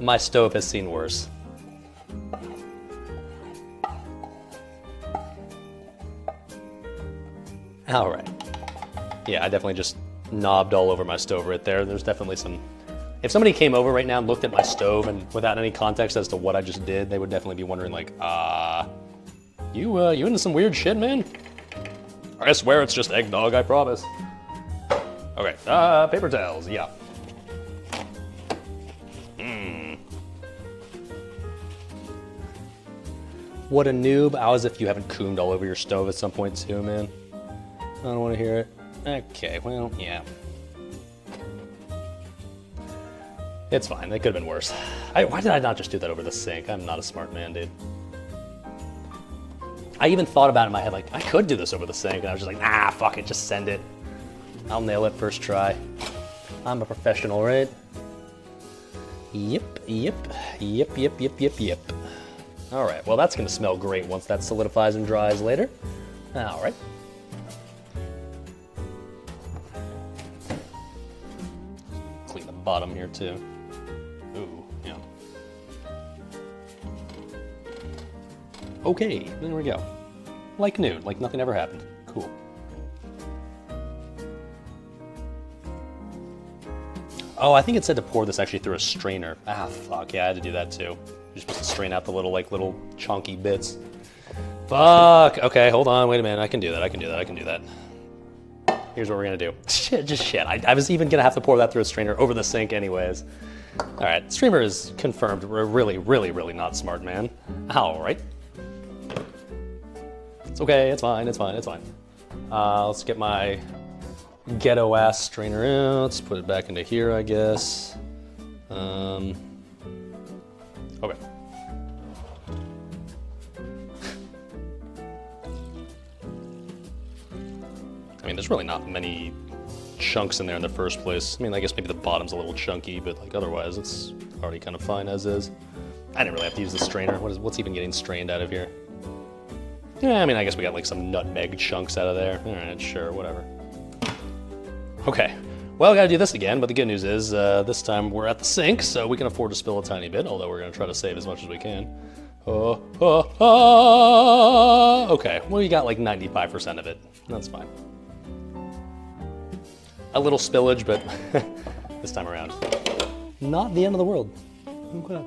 My stove has seen worse. All right. Yeah, I definitely just knobbed all over my stove right there. There's definitely some... If somebody came over right now and looked at my stove and without any context as to what I just did, they would definitely be wondering like, you into some weird shit, man? I swear it's just eggnog, I promise. Okay, paper towels, yeah. What a noob. How as if you haven't coomed all over your stove at some point too, man. I don't want to hear it. Okay, well, yeah. It's fine, that could have been worse. Why did I not just do that over the sink? I'm not a smart man, dude. I even thought about it in my head, like, I could do this over the sink, and I was just like, nah, fuck it, just send it. I'll nail it first try. I'm a professional, right? Yep. All right, well, that's gonna smell great once that solidifies and dries later. All right. Clean the bottom here, too. Ooh, yeah. Okay, there we go. Like new, like nothing ever happened. Cool. Oh, I think it said to pour this actually through a strainer. Ah, fuck, yeah, I had to do that too. You're supposed to strain out the little chunky bits. Fuck, okay, hold on, wait a minute, I can do that. Here's what we're gonna do. Shit, I was even gonna have to pour that through a strainer over the sink anyways. All right, streamer is confirmed. We're really not smart, man. All right. It's okay, it's fine. Let's get my ghetto ass strainer out. Let's put it back into here, I guess. Okay. I mean, there's really not many chunks in there in the first place. I mean, I guess maybe the bottom's a little chunky, but like otherwise it's already kind of fine as is. I didn't really have to use the strainer. What's even getting strained out of here? Yeah, I mean, I guess we got like some nutmeg chunks out of there. All right, sure, whatever. Okay, well, we gotta do this again, but the good news is this time we're at the sink, so we can afford to spill a tiny bit, although we're gonna try to save as much as we can. Okay, well, you got like 95% of it. That's fine. A little spillage, but this time around, not the end of the world. Okay.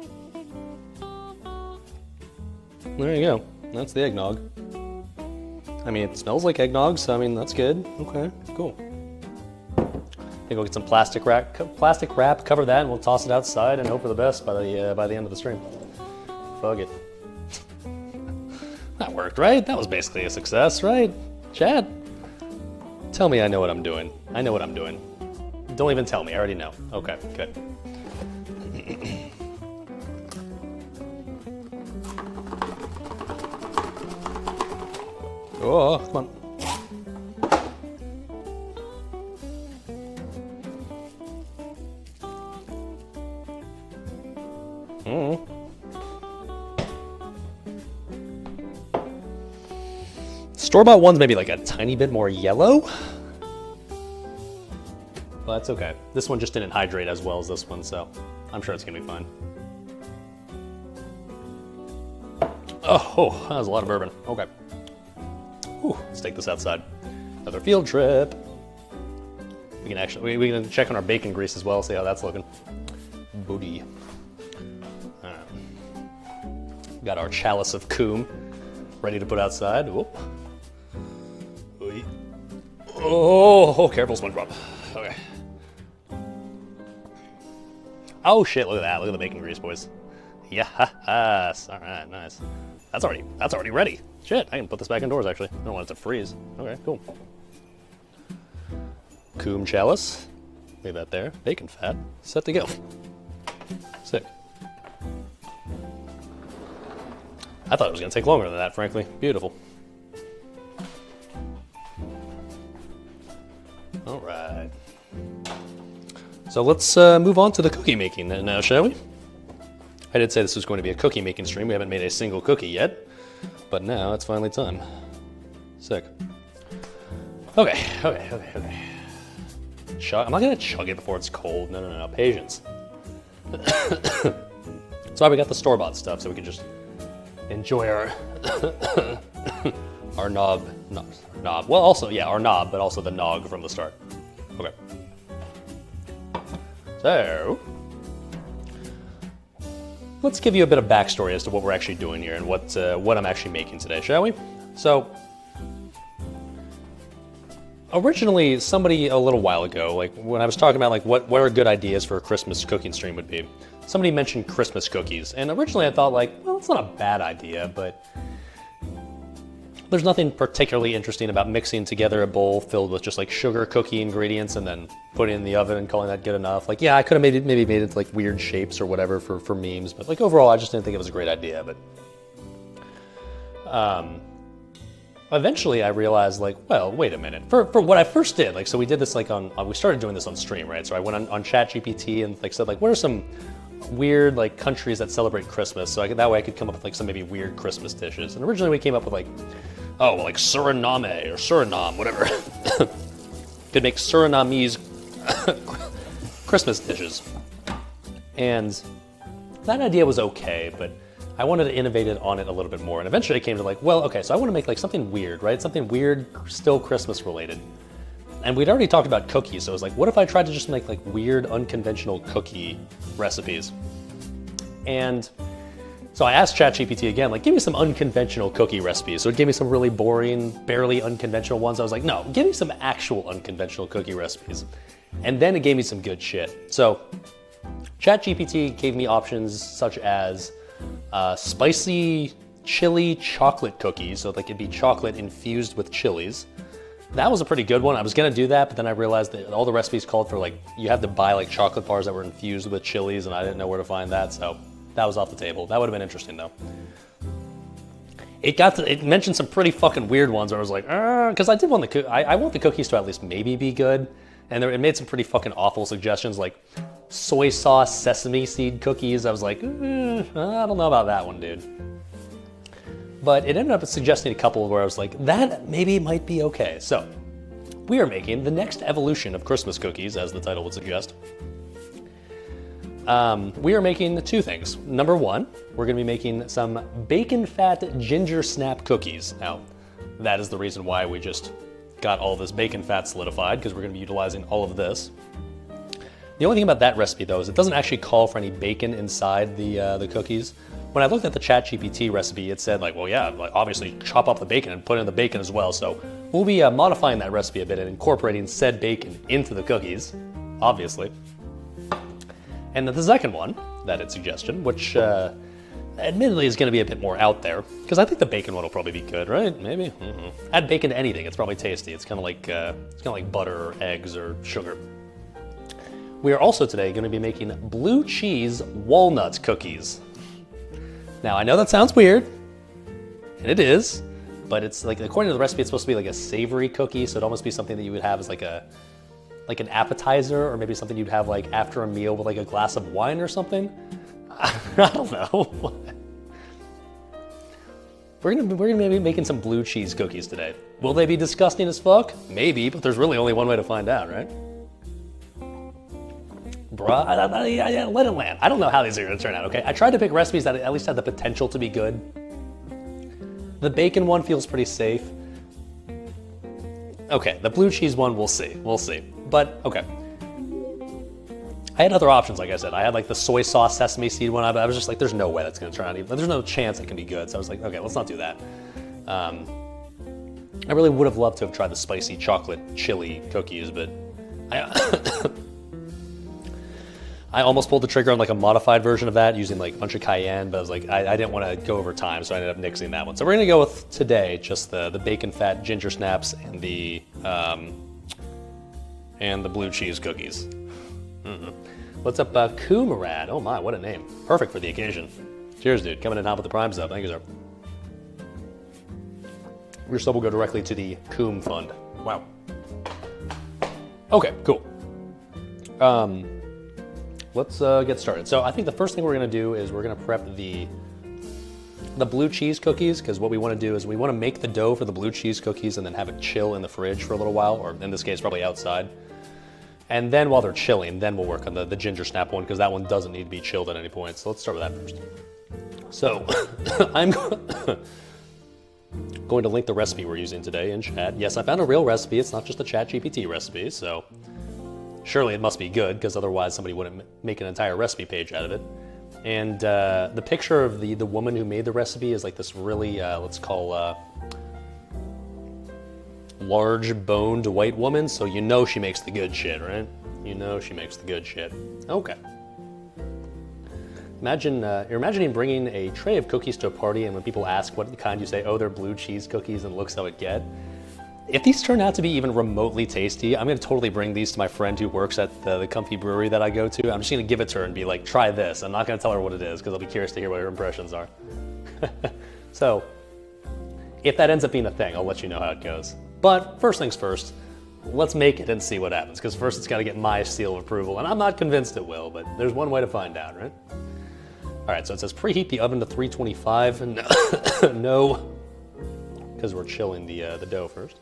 There you go. That's the eggnog. I mean, it smells like eggnog, so I mean, that's good. Okay, cool. I think we'll get some plastic wrap, cover that, and we'll toss it outside and hope for the best by the end of the stream. Fuck it. That worked, right? That was basically a success, right? Chat? Tell me I know what I'm doing. I know what I'm doing. Don't even tell me, I already know. Okay, good. Oh, come on. Store-bought one's maybe like a tiny bit more yellow. But that's okay. This one just didn't hydrate as well as this one, so I'm sure it's gonna be fine. Oh, that was a lot of bourbon. Okay. Whew, let's take this outside. Another field trip. We can actually, we can check on our bacon grease as well, see how that's looking. Booty. All right. Got our chalice of coom ready to put outside. Whoop. Oh, careful, SpongeBob. Okay. Oh shit! Look at that! Look at the bacon grease, boys. Yes. All right, nice. That's already ready. Shit! I can put this back indoors. Actually, I don't want it to freeze. Okay, cool. Coom chalice. Leave that there. Bacon fat. Set to go. Sick. I thought it was gonna take longer than that, frankly. Beautiful. All right. So let's move on to the cookie making now, shall we? I did say this was going to be a cookie making stream. We haven't made a single cookie yet, but now it's finally time. Sick. Okay. I'm not gonna chug it before it's cold. No. Patience. That's why we got the store-bought stuff, so we can just enjoy our knob. Well, also, yeah, our knob, but also the nog from the start. Okay. So, let's give you a bit of backstory as to what we're actually doing here and what I'm actually making today, shall we? So, originally, somebody a little while ago, like when I was talking about like what are good ideas for a Christmas cooking stream would be, somebody mentioned Christmas cookies, and originally I thought like, well, it's not a bad idea, but there's nothing particularly interesting about mixing together a bowl filled with just like sugar cookie ingredients and then putting it in the oven and calling that good enough. Like, yeah, I could have maybe made it into like weird shapes or whatever for memes, but like overall, I just didn't think it was a great idea. But eventually I realized like, well, wait a minute. For what I first did, like, so we did this like we started doing this on stream, right? So I went on ChatGPT and like said like, what are some weird like countries that celebrate Christmas? So that way I could come up with like some maybe weird Christmas dishes. And originally we came up with like, oh, like Suriname or Suriname, whatever. Could make Surinamese Christmas dishes. And that idea was okay, but I wanted to innovate it on it a little bit more. And eventually I came to like, well, okay, so I want to make like something weird, right? Something weird, still Christmas related. And we'd already talked about cookies, so I was like, what if I tried to just make like weird, unconventional cookie recipes? And so I asked ChatGPT again, like, give me some unconventional cookie recipes. So it gave me some really boring, barely unconventional ones. I was like, no, give me some actual unconventional cookie recipes. And then it gave me some good shit. So ChatGPT gave me options such as spicy chili chocolate cookies. So like it'd be chocolate infused with chilies. That was a pretty good one. I was gonna do that, but then I realized that all the recipes called for like, you had to buy like chocolate bars that were infused with chilies, and I didn't know where to find that, so that was off the table. That would have been interesting though. It mentioned some pretty fucking weird ones where I was like, because I did want I want the cookies to at least maybe be good, and it made some pretty fucking awful suggestions like soy sauce sesame seed cookies. I was like, I don't know about that one, dude. But it ended up suggesting a couple where I was like, that maybe might be okay. So, we are making the next evolution of Christmas cookies, as the title would suggest. We are making two things. Number one, we're gonna be making some bacon fat ginger snap cookies. Now, that is the reason why we just got all this bacon fat solidified, because we're gonna be utilizing all of this. The only thing about that recipe though is it doesn't actually call for any bacon inside the cookies. When I looked at the ChatGPT recipe, it said like, well, yeah, like obviously chop up the bacon and put in the bacon as well. So we'll be modifying that recipe a bit and incorporating said bacon into the cookies, obviously. And then the second one that it suggested, which admittedly is going to be a bit more out there, because I think the bacon one will probably be good, right? Maybe. Add bacon to anything; it's probably tasty. It's kind of like butter or eggs or sugar. We are also today going to be making blue cheese walnut cookies. Now I know that sounds weird, and it is, but it's like according to the recipe, it's supposed to be like a savory cookie, so it'd almost be something that you would have as like an appetizer, or maybe something you'd have like after a meal with like a glass of wine or something. I don't know. We're gonna be making some blue cheese cookies today. Will they be disgusting as fuck? Maybe, but there's really only one way to find out, right? Bruh, let it land. I don't know how these are gonna turn out, okay? I tried to pick recipes that at least had the potential to be good. The bacon one feels pretty safe. Okay, the blue cheese one, we'll see. But, okay. I had other options, like I said. I had like the soy sauce sesame seed one, but I was just like, there's no way that's gonna turn out even. There's no chance it can be good. So I was like, okay, let's not do that. I really would have loved to have tried the spicy chocolate chili cookies, but I almost pulled the trigger on like a modified version of that using like a bunch of cayenne, but I was like, I didn't want to go over time, so I ended up nixing that one. So we're gonna go with today just the bacon fat ginger snaps and the blue cheese cookies. What's up, Kumarad? Oh my, what a name. Perfect for the occasion. Cheers, dude. Coming in hot with the prime sub. Thank you, sir. Your sub will go directly to the Coom Fund. Wow. Okay, cool. Let's get started. So I think the first thing we're gonna do is we're gonna prep the blue cheese cookies, because what we wanna do is we wanna make the dough for the blue cheese cookies and then have it chill in the fridge for a little while, or in this case, probably outside. And then while they're chilling, then we'll work on the ginger snap one, because that one doesn't need to be chilled at any point. So let's start with that first. So I'm going to link the recipe we're using today in chat. Yes, I found a real recipe. It's not just a ChatGPT recipe, so surely it must be good, because otherwise somebody wouldn't make an entire recipe page out of it. And the picture of the woman who made the recipe is like this really, let's call large boned white woman, so you know she makes the good shit, right? You know she makes the good shit. Okay. Imagine, you're imagining bringing a tray of cookies to a party, and when people ask what kind, you say, oh, they're blue cheese cookies, and looks how it get. If these turn out to be even remotely tasty, I'm gonna totally bring these to my friend who works at the comfy brewery that I go to. I'm just gonna give it to her and be like, try this. I'm not gonna tell her what it is, because I'll be curious to hear what her impressions are. So, if that ends up being a thing, I'll let you know how it goes. But first things first, let's make it and see what happens, because first it's gotta get my seal of approval, and I'm not convinced it will, but there's one way to find out, right? All right, so it says preheat the oven to 325, and no, because we're chilling the dough first.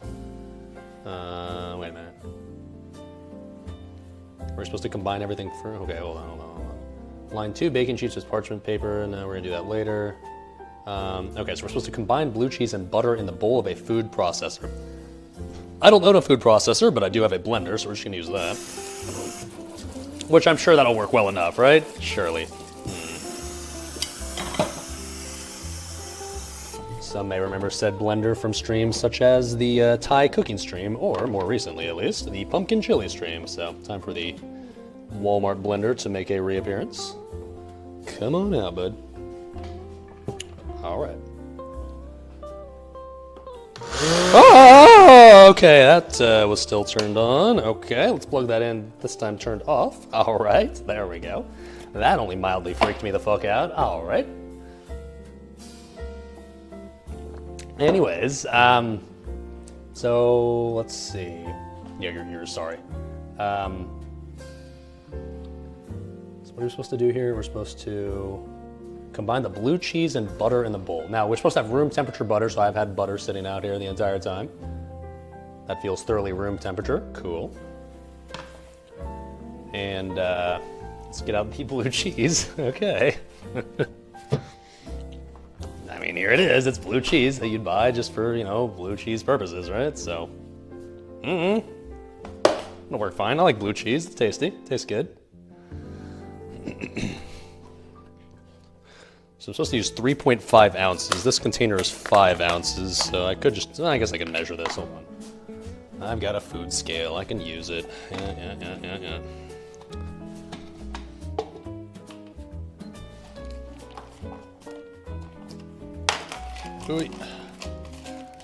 Wait a minute. We're supposed to combine everything for, okay, hold on. Line 2, bacon sheets with parchment paper, and we're gonna do that later. Okay, so we're supposed to combine blue cheese and butter in the bowl of a food processor. I don't own a food processor, but I do have a blender, so we're just gonna use that. Which I'm sure that'll work well enough, right? Surely. Some may remember said blender from streams such as the Thai cooking stream, or more recently at least, the pumpkin chili stream. So time for the Walmart blender to make a reappearance. Come on out, bud. All right. Oh, okay, that was still turned on. Okay, let's plug that in, this time turned off. All right, there we go. That only mildly freaked me the fuck out. All right. Anyways, so let's see. Yeah, you're sorry. So what are we supposed to do here? We're supposed to combine the blue cheese and butter in the bowl. Now, we're supposed to have room temperature butter, so I've had butter sitting out here the entire time. That feels thoroughly room temperature. Cool. And let's get out the blue cheese. Okay. I mean, here it is. It's blue cheese that you'd buy just for, you know, blue cheese purposes, right? So, it'll work fine. I like blue cheese. It's tasty. Tastes good. So I'm supposed to use 3.5 ounces. This container is 5 ounces, so I could just, I guess I can measure this. Hold on. I've got a food scale. I can use it. Yeah. Sweet.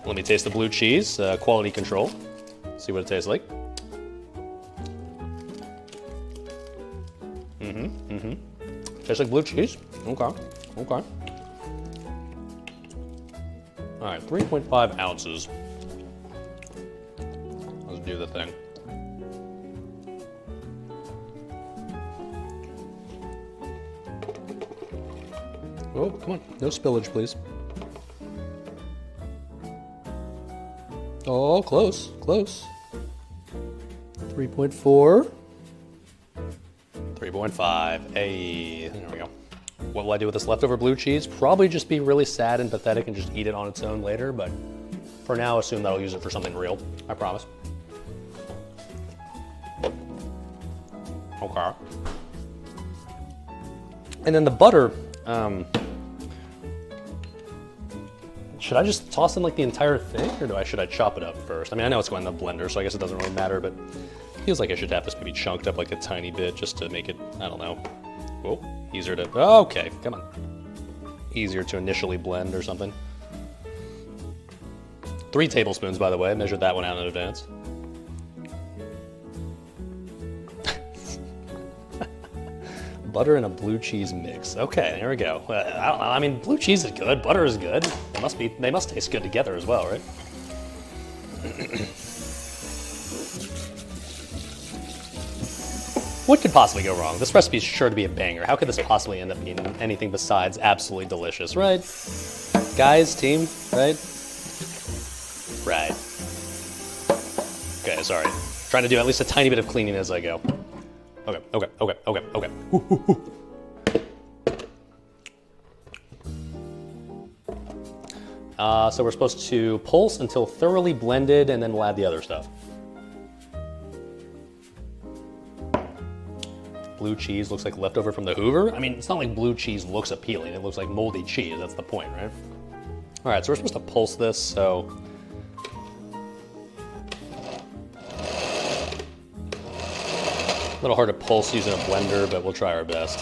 Let me taste the blue cheese, quality control. See what it tastes like. Tastes like blue cheese. Okay, okay. All right, 3.5 ounces. Let's do the thing. Oh, come on, no spillage, please. Oh, close, close. 3.4. 3.5. Hey, there we go. What will I do with this leftover blue cheese? Probably just be really sad and pathetic and just eat it on its own later, but for now, assume that I'll use it for something real. I promise. Okay. And then the butter, should I just toss in like the entire thing, or should I chop it up first? I mean, I know it's going in the blender, so I guess it doesn't really matter, but it feels like I should have this maybe chunked up like a tiny bit just to make it, I don't know. Whoa, easier to, okay, come on. Easier to initially blend or something. 3 tablespoons, by the way, I measured that one out in advance. Butter and a blue cheese mix. Okay, here we go. I mean, blue cheese is good. Butter is good. They must taste good together as well, right? What could possibly go wrong? This recipe is sure to be a banger. How could this possibly end up being anything besides absolutely delicious, right? Guys, team, right? Right. Okay, sorry. Trying to do at least a tiny bit of cleaning as I go. Okay. So we're supposed to pulse until thoroughly blended, and then we'll add the other stuff. Blue cheese looks like leftover from the Hoover. I mean, it's not like blue cheese looks appealing. It looks like moldy cheese. That's the point, right? All right, so we're supposed to pulse this, so. A little hard to pulse using a blender, but we'll try our best.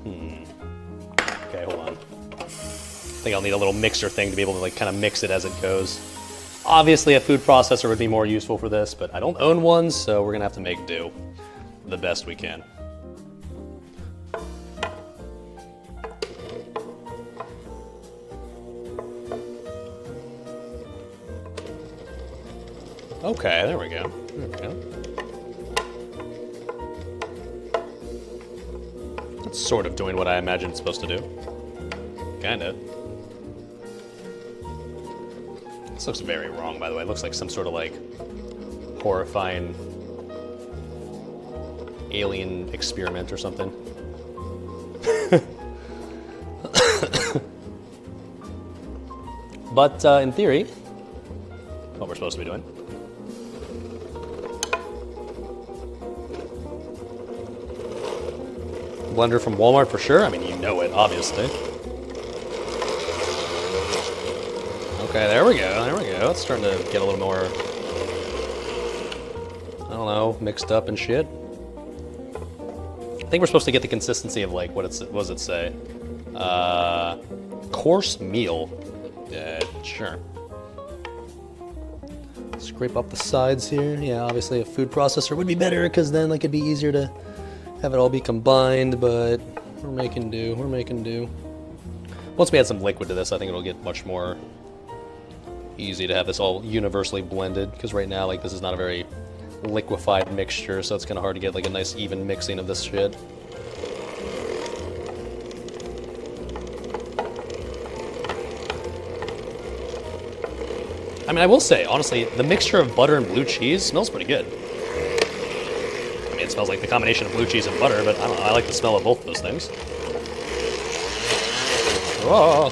Okay, hold on. I think I'll need a little mixer thing to be able to like kind of mix it as it goes. Obviously a food processor would be more useful for this, but I don't own one, so we're gonna have to make do the best we can. Okay, there we go. There we go. It's sort of doing what I imagine it's supposed to do. Kinda. This looks very wrong, by the way. It looks like some sort of like horrifying alien experiment or something. But in theory, what we're supposed to be doing. Blender from Walmart for sure. I mean, you know it, obviously. Okay, there we go. There we go. It's starting to get a little more, I don't know, mixed up and shit. I think we're supposed to get the consistency of like what does it say? Course meal. Yeah, sure. Scrape up the sides here. Yeah, obviously a food processor would be better because then like it'd be easier to have it all be combined, but we're making do. We're making do. Once we add some liquid to this, I think it'll get much more easy to have this all universally blended, because right now like this is not a very liquefied mixture, so it's kind of hard to get like a nice even mixing of this shit. I mean, I will say, honestly, the mixture of butter and blue cheese smells pretty good. I mean, it smells like the combination of blue cheese and butter, but I don't know, I like the smell of both of those things. Whoa.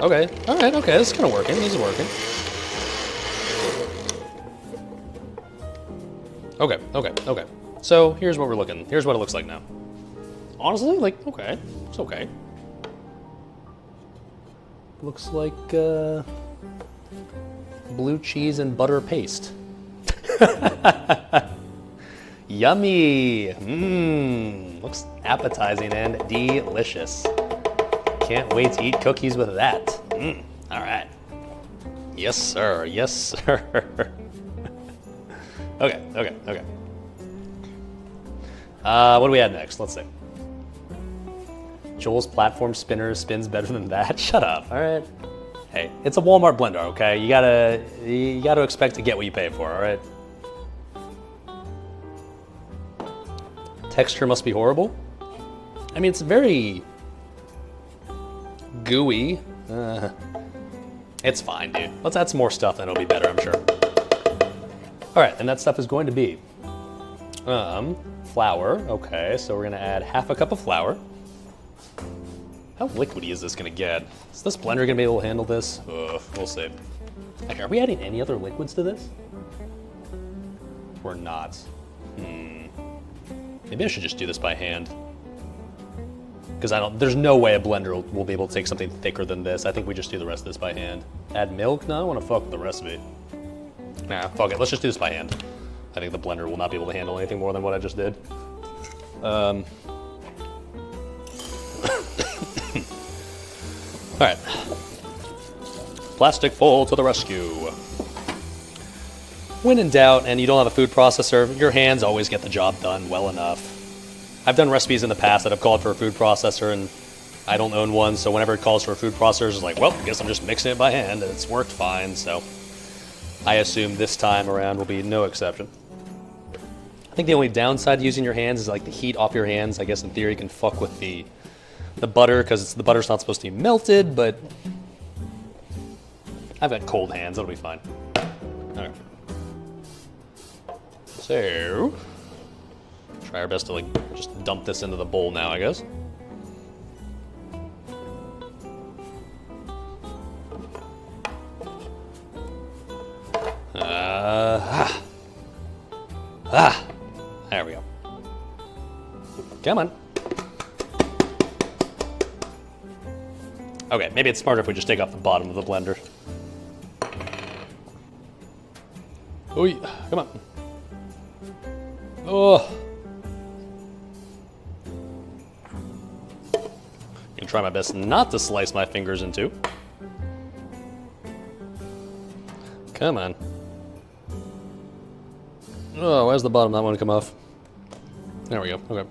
Okay, alright, okay, this is kind of working, this is working. Okay. So, here's what here's what it looks like now. Honestly, like, okay, it's okay. Looks like, blue cheese and butter paste. Yummy! Mmm, looks appetizing and delicious. Can't wait to eat cookies with that. All right. Yes, sir. Yes, sir. Okay. What do we have next? Let's see. Joel's platform spinner spins better than that. Shut up. All right. Hey, it's a Walmart blender, okay? You gotta expect to get what you pay for, all right? Texture must be horrible. I mean, it's very gooey. It's fine, dude. Let's add some more stuff, then it'll be better, I'm sure. All right, and that stuff is going to be flour. Okay, so we're gonna add half a cup of flour. How liquidy is this gonna get? Is this blender gonna be able to handle this? We'll see. Like, are we adding any other liquids to this? We're not. Maybe I should just do this by hand. Because there's no way a blender will be able to take something thicker than this. I think we just do the rest of this by hand. Add milk? No, I want to fuck with the recipe. Nah, fuck it. Let's just do this by hand. I think the blender will not be able to handle anything more than what I just did. All right. Plastic bowl to the rescue. When in doubt and you don't have a food processor, your hands always get the job done well enough. I've done recipes in the past that have called for a food processor, and I don't own one, so whenever it calls for a food processor, it's like, well, I guess I'm just mixing it by hand, and it's worked fine, so I assume this time around will be no exception. I think the only downside to using your hands is like the heat off your hands. I guess in theory can fuck with the butter, because the butter's not supposed to be melted, but I've got cold hands, it'll be fine. All right. So, try our best to like just dump this into the bowl now, I guess. There we go. Come on. Okay, maybe it's smarter if we just take off the bottom of the blender. Oi, come on. Oh. Gonna try my best not to slice my fingers in two. Come on. Oh, where's the bottom of that one come off? There we go, okay.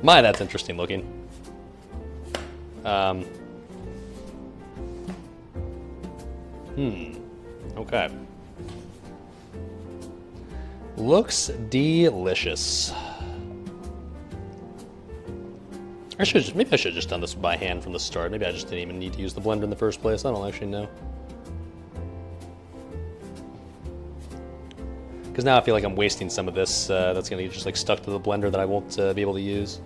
My, that's interesting looking. Okay. Looks delicious. Maybe I should have just done this by hand from the start. Maybe I just didn't even need to use the blender in the first place. I don't actually know. Because now I feel like I'm wasting some of this that's going to get just like stuck to the blender that I won't be able to use.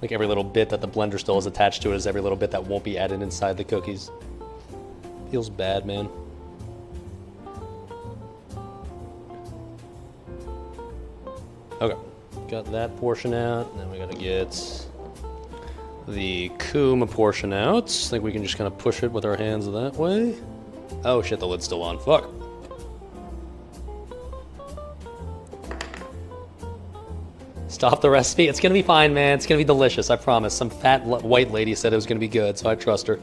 Like every little bit that the blender still is attached to it is every little bit that won't be added inside the cookies. Feels bad, man. Okay, got that portion out. Now we gotta get the Kuma portion out. I think we can just kind of push it with our hands that way. Oh shit, the lid's still on. Fuck. Stop the recipe. It's gonna be fine, man. It's gonna be delicious, I promise. Some fat white lady said it was gonna be good, so I trust her.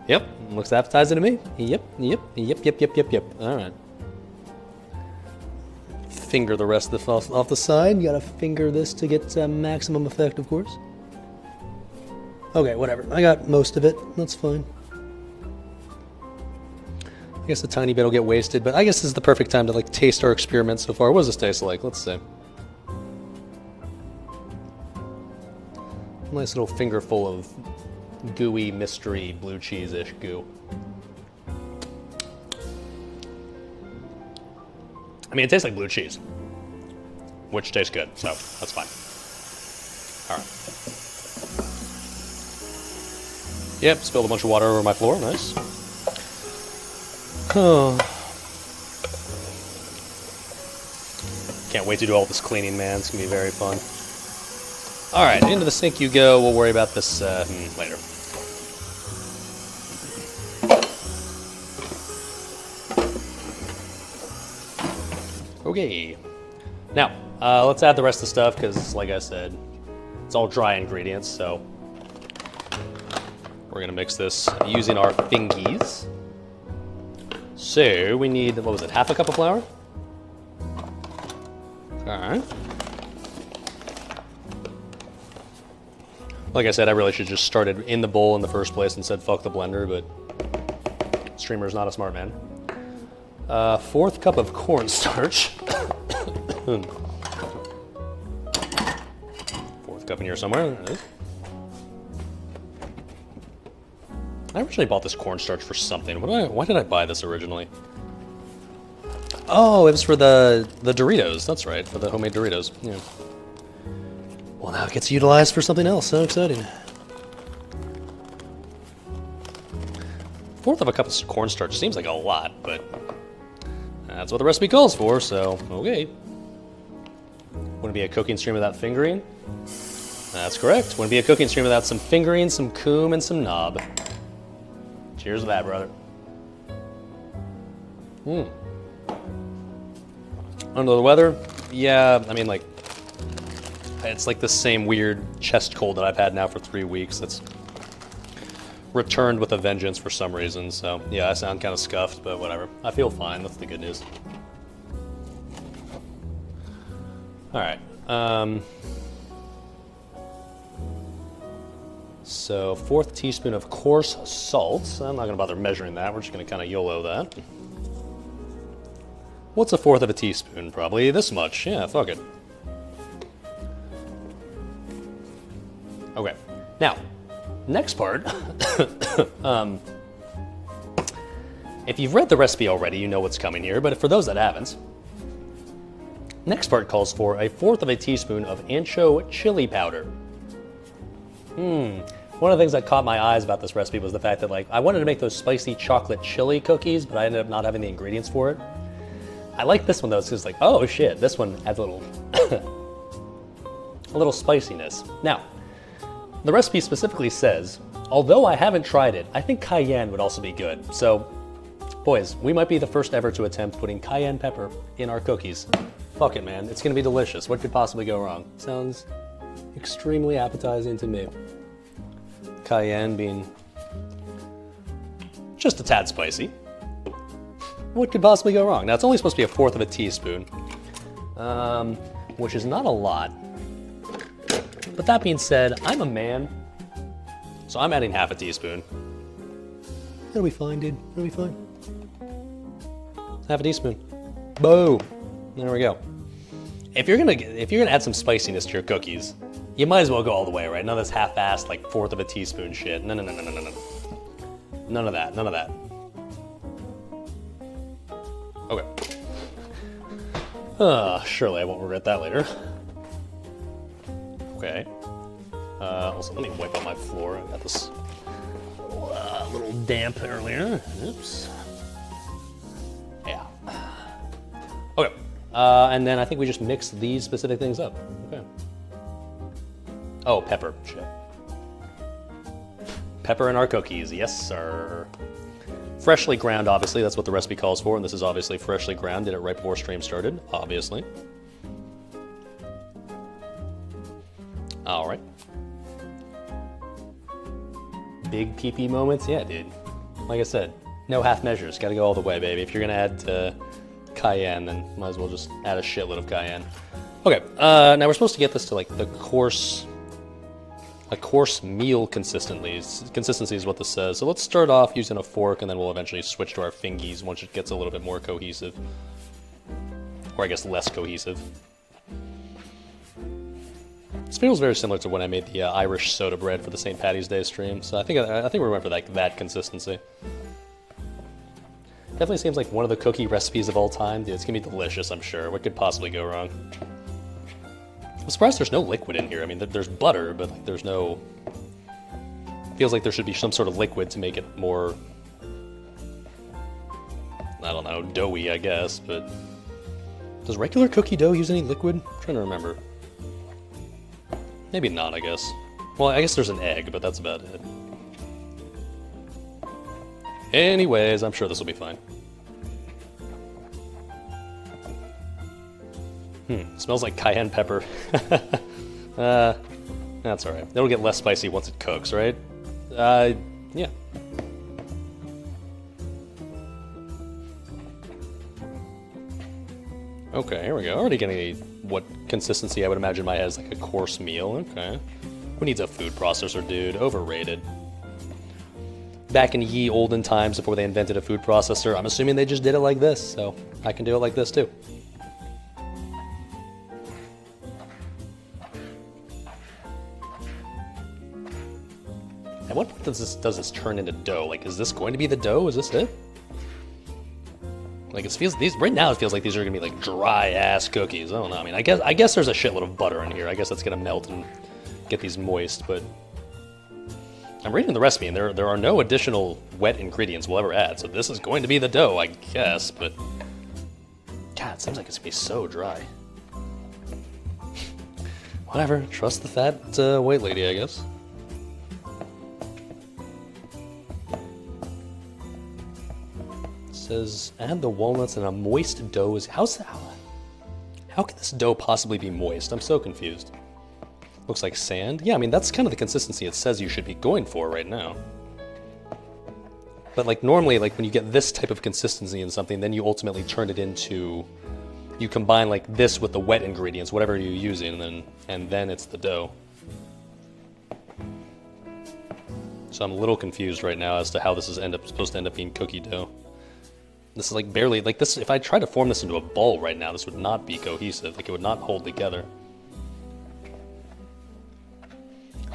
Yep, looks appetizing to me. Yep. All right. Finger the rest of the off the side. You gotta finger this to get maximum effect, of course. Okay, whatever. I got most of it. That's fine. I guess a tiny bit will get wasted, but I guess this is the perfect time to like taste our experiment so far. What does this taste like? Let's see. Nice little fingerful of gooey, mystery, blue cheese-ish goo. I mean, it tastes like blue cheese, which tastes good, so that's fine. All right. Yep, spilled a bunch of water over my floor. Nice. Oh. Can't wait to do all this cleaning, man. It's gonna be very fun. All right, into the sink you go. We'll worry about this later. Okay. Now, let's add the rest of the stuff because, like I said, it's all dry ingredients, so we're gonna mix this using our fingies. So we need, what was it, half a cup of flour? All right. Like I said, I really should just started in the bowl in the first place and said fuck the blender, but streamer's not a smart man. Fourth cup of cornstarch. Fourth cup in here somewhere. There it is. I originally bought this cornstarch for something. Why did I buy this originally? Oh, it was for the Doritos. That's right, for the homemade Doritos. Yeah. Well, now it gets utilized for something else. So exciting. Fourth of a cup of cornstarch seems like a lot, but that's what the recipe calls for, so okay. Wouldn't be a cooking stream without fingering? That's correct. Wouldn't be a cooking stream without some fingering, some coom, and some knob. Cheers to that, brother. Under the weather? Yeah, I mean, like, it's like the same weird chest cold that I've had now for 3 weeks. That's returned with a vengeance for some reason, so yeah, I sound kind of scuffed, but whatever. I feel fine, that's the good news. Alright, so 4th teaspoon of coarse salt. I'm not gonna bother measuring that, we're just gonna kind of YOLO that. What's a 1/4 of a teaspoon? Probably this much, yeah, fuck it. Okay, now, next part, if you've read the recipe already, you know what's coming here, but for those that haven't, next part calls for a 1/4 of a teaspoon of ancho chili powder. One of the things that caught my eyes about this recipe was the fact that, like, I wanted to make those spicy chocolate chili cookies, but I ended up not having the ingredients for it. I like this one though, it's just like, oh shit, this one adds a little, a little spiciness. Now, the recipe specifically says, although I haven't tried it, I think cayenne would also be good. So, boys, we might be the first ever to attempt putting cayenne pepper in our cookies. Fuck it, man. It's gonna be delicious. What could possibly go wrong? Sounds extremely appetizing to me. Cayenne being just a tad spicy. What could possibly go wrong? Now, it's only supposed to be a 1/4 of a teaspoon, which is not a lot. But that being said, I'm a man, so I'm adding 1/2 a teaspoon. It'll be fine, dude. It'll be fine. 1/2 a teaspoon. Boom. There we go. If you're gonna add some spiciness to your cookies, you might as well go all the way, right? None of this half-assed, like 1/4 of a teaspoon shit. No. None of that. None of that. Okay. Surely I won't regret that later. Okay. Also, let me wipe out my floor. I got this little damp earlier. Oops. Yeah. Okay. And then I think we just mix these specific things up. Okay. Oh, pepper. Shit. Pepper in our cookies. Yes, sir. Freshly ground, obviously. That's what the recipe calls for, and this is obviously freshly ground. Did it right before stream started, obviously. All right. Big PP moments? Yeah, dude. Like I said, no half measures. Gotta go all the way, baby. If you're gonna add cayenne, then might as well just add a shitload of cayenne. Okay, now we're supposed to get this to like the coarse meal consistency is what this says. So let's start off using a fork, and then we'll eventually switch to our fingies once it gets a little bit more cohesive. Or I guess less cohesive. This feels very similar to when I made the Irish soda bread for the St. Patty's Day stream, so I think we went for like that consistency. Definitely seems like one of the cookie recipes of all time. Dude, it's gonna be delicious, I'm sure. What could possibly go wrong? I'm surprised there's no liquid in here. I mean, there's butter, but like, there's no... Feels like there should be some sort of liquid to make it more... I don't know, doughy, I guess, but... Does regular cookie dough use any liquid? I'm trying to remember. Maybe not, I guess. Well, I guess there's an egg, but that's about it. Anyways, I'm sure this will be fine. Smells like cayenne pepper. That's alright. It'll get less spicy once it cooks, right? Yeah. Okay, here we go. Already getting what consistency I would imagine my head is like a course meal. Okay. Who needs a food processor, dude? Overrated. Back in ye olden times before they invented a food processor, I'm assuming they just did it like this, so I can do it like this too. At what point does this turn into dough? Like, is this going to be the dough? Is this it? Like, right now it feels like these are gonna be like dry ass cookies. I don't know. I mean, I guess there's a shitload of butter in here. I guess that's gonna melt and get these moist. But I'm reading the recipe, and there are no additional wet ingredients we'll ever add. So this is going to be the dough, I guess. But God, it seems like it's gonna be so dry. Whatever. Trust the fat white lady, I guess. Says add the walnuts and a moist dough. How can this dough possibly be moist? I'm so confused. Looks like sand. Yeah, I mean that's kind of the consistency it says you should be going for right now. But like normally, like when you get this type of consistency in something, then you ultimately turn it into, you combine like this with the wet ingredients, whatever you're using, and then it's the dough. So I'm a little confused right now as to how this is supposed to end up being cookie dough. This is like barely, like this, if I tried to form this into a ball right now, this would not be cohesive, like it would not hold together.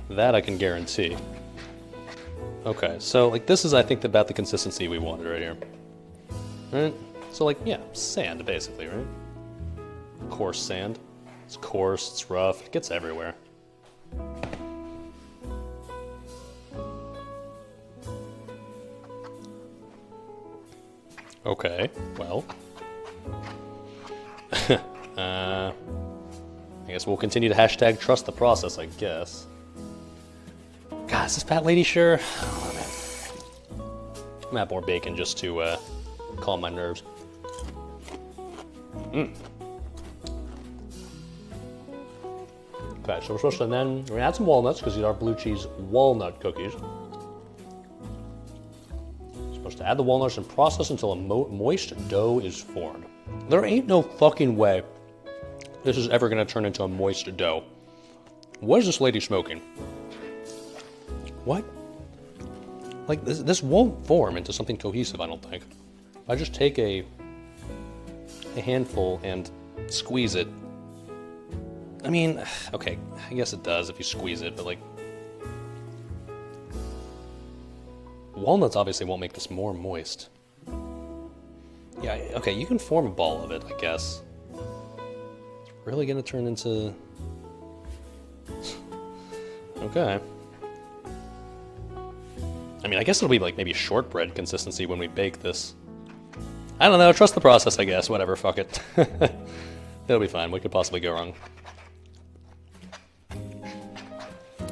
That I can guarantee. Okay, so like this is I think about the consistency we wanted right here. Right? So like, yeah, sand basically, right? Coarse sand. It's coarse, it's rough, it gets everywhere. Okay, well. I guess we'll continue to hashtag trust the process, I guess. God, is this fat lady sure? Oh, man. I'm gonna add more bacon just to calm my nerves. Okay, so we're supposed to we're gonna add some walnuts because these are blue cheese walnut cookies. To add the walnuts and process until a moist dough is formed. There ain't no fucking way this is ever gonna turn into a moist dough. What is this lady smoking? What? Like this won't form into something cohesive, I don't think. If I just take a handful and squeeze it. I mean, okay, I guess it does if you squeeze it, but like, walnuts obviously won't make this more moist. Yeah, okay, you can form a ball of it, I guess. It's really gonna turn into... Okay. I mean, I guess it'll be like maybe shortbread consistency when we bake this. I don't know, trust the process, I guess. Whatever, fuck it. It'll be fine, what could possibly go wrong?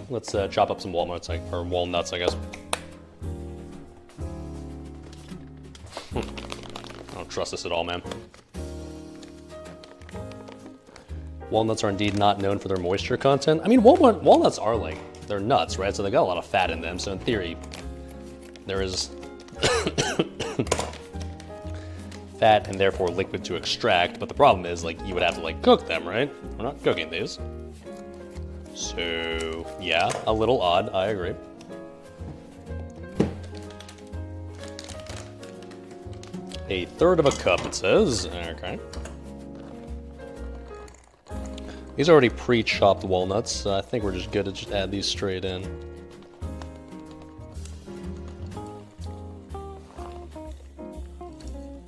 Let's chop up some walnuts, or walnuts, I guess. I don't trust this at all, man. Walnuts are indeed not known for their moisture content. I mean, walnuts are like, they're nuts, right? So they got a lot of fat in them, so in theory, there is fat and therefore liquid to extract, but the problem is, like, you would have to, like, cook them, right? We're not cooking these. So, yeah, a little odd, I agree. A third of a cup, it says. Okay. These are already pre-chopped walnuts, so I think we're just good to just add these straight in.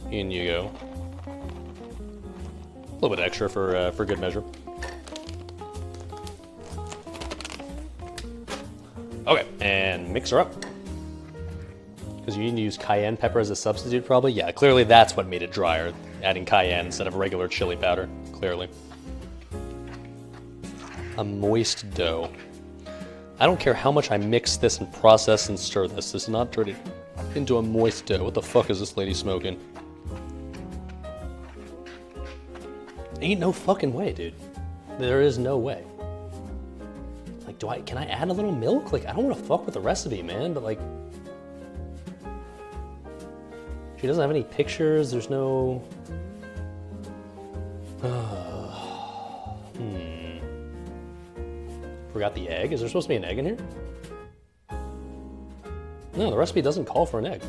In you go. A little bit extra for good measure. Okay, and mix her up. Because you need to use cayenne pepper as a substitute, probably? Yeah, clearly that's what made it drier, adding cayenne instead of regular chili powder, clearly. a moist dough. I don't care how much I mix this and process and stir this. This is not turning into a moist dough. What the fuck is this lady smoking? Ain't no fucking way, dude. There is no way. Like, can I add a little milk? Like, I don't want to fuck with the recipe, man, but like... She doesn't have any pictures, there's no... Forgot the egg? Is there supposed to be an egg in here? No, the recipe doesn't call for an egg.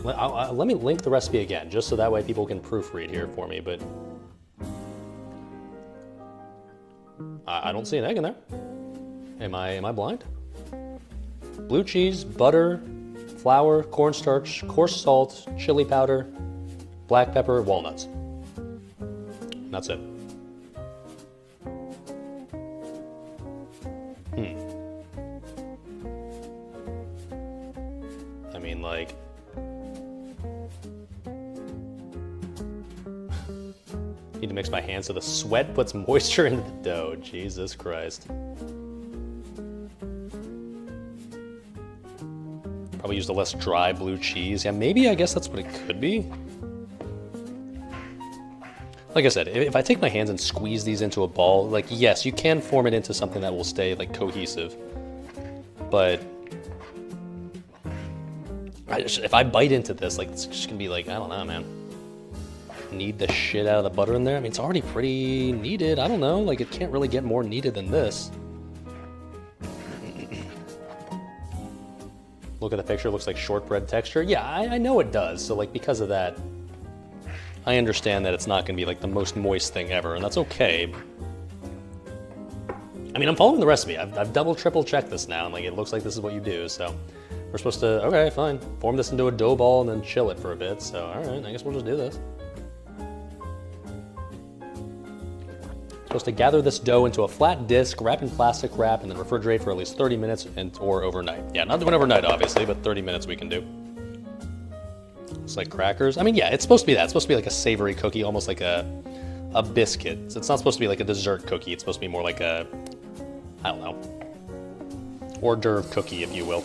Let me link the recipe again, just so that way people can proofread here for me, but... I don't see an egg in there. Am I blind? Blue cheese, butter, flour, cornstarch, coarse salt, chili powder, black pepper, walnuts. That's it. I mean, like... Need to mix my hands so the sweat puts moisture into the dough. Jesus Christ. Probably use the less dry blue cheese. Yeah, maybe I guess that's what it could be. Like I said, if I take my hands and squeeze these into a ball, like, yes, you can form it into something that will stay, like, cohesive. But... if I bite into this, like, it's just gonna be like, I don't know, man. Knead the shit out of the butter in there. I mean, it's already pretty kneaded. I don't know, like, it can't really get more kneaded than this. Look at the picture, it looks like shortbread texture. Yeah, I know it does, so, like, because of that, I understand that it's not gonna be, like, the most moist thing ever, and that's okay. I mean, I'm following the recipe. I've double, triple checked this now, and, like, it looks like this is what you do, so... We're supposed to, okay, fine. Form this into a dough ball and then chill it for a bit, so, alright, I guess we'll just do this. Supposed to gather this dough into a flat disc, wrap in plastic wrap, and then refrigerate for at least 30 minutes or overnight. Yeah, not doing overnight, obviously, but 30 minutes we can do. It's like crackers. I mean, yeah, it's supposed to be that. It's supposed to be like a savory cookie, almost like a biscuit. So it's not supposed to be like a dessert cookie. It's supposed to be more like a, I don't know, hors d'oeuvre cookie, if you will.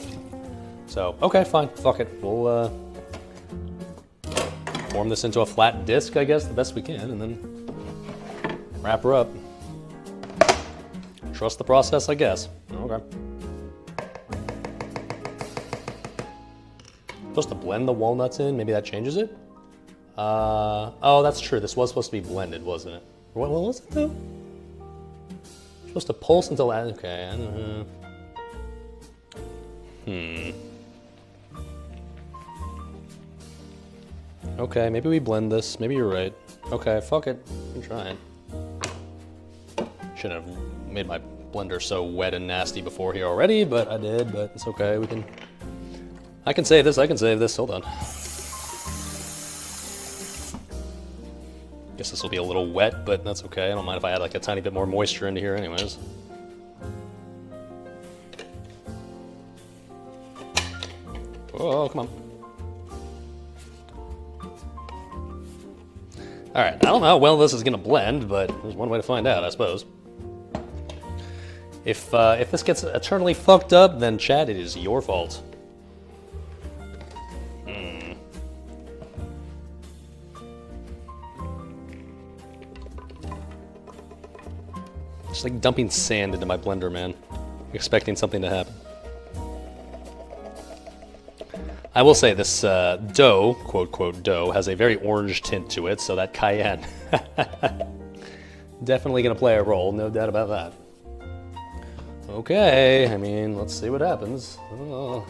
So, okay, fine, fuck it. We'll form this into a flat disc, I guess, the best we can, and then wrap her up. Trust the process, I guess. Okay. Supposed to blend the walnuts in, maybe that changes it? Oh, that's true. This was supposed to be blended, wasn't it? What was it, though? Supposed to pulse until, okay, I don't know. Okay, maybe we blend this. Maybe you're right. Okay, fuck it. I'm trying. Shouldn't have made my blender so wet and nasty before here already, but I did, but it's okay. We can... I can save this. Hold on. Guess this will be a little wet, but that's okay. I don't mind if I add like a tiny bit more moisture into here anyways. Oh, come on. Alright, I don't know how well this is going to blend, but there's one way to find out, I suppose. If this gets eternally fucked up, then chat, it is your fault. Just like dumping sand into my blender, man. Expecting something to happen. I will say this dough, quote, quote, dough, has a very orange tint to it, so that cayenne definitely going to play a role, no doubt about that. Okay, I mean, let's see what happens. Oh.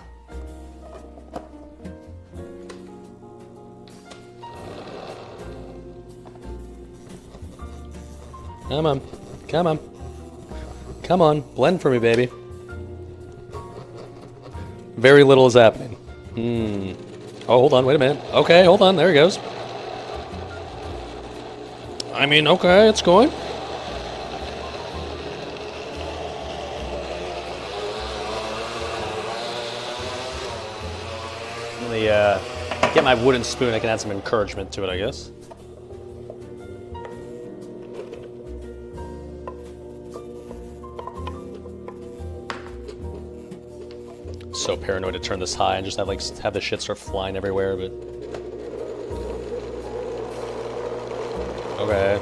Come on, come on. Come on, blend for me, baby. Very little is happening. Oh, hold on, wait a minute. Okay, hold on, there it goes. I mean, okay, it's going. Let me get my wooden spoon. I can add some encouragement to it, I guess. so paranoid to turn this high and just have the shit start flying everywhere, but... Okay.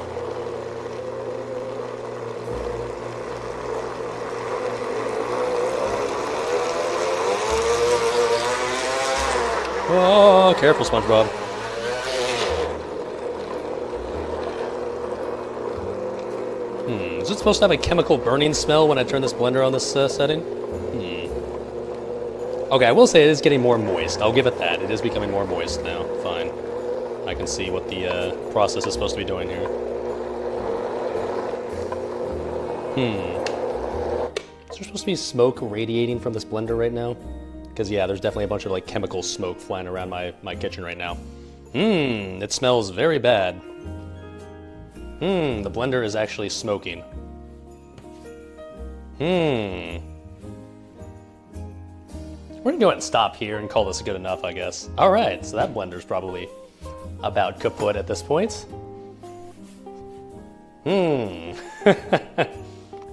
Oh, careful, SpongeBob. Is it supposed to have a chemical burning smell when I turn this blender on this setting? Okay, I will say it is getting more moist. I'll give it that. It is becoming more moist now. Fine. I can see what the process is supposed to be doing here. Is there supposed to be smoke radiating from this blender right now? Because, yeah, there's definitely a bunch of, like, chemical smoke flying around my kitchen right now. It smells very bad. The blender is actually smoking. We're gonna go ahead and stop here and call this good enough, I guess. All right, so that blender's probably about kaput at this point.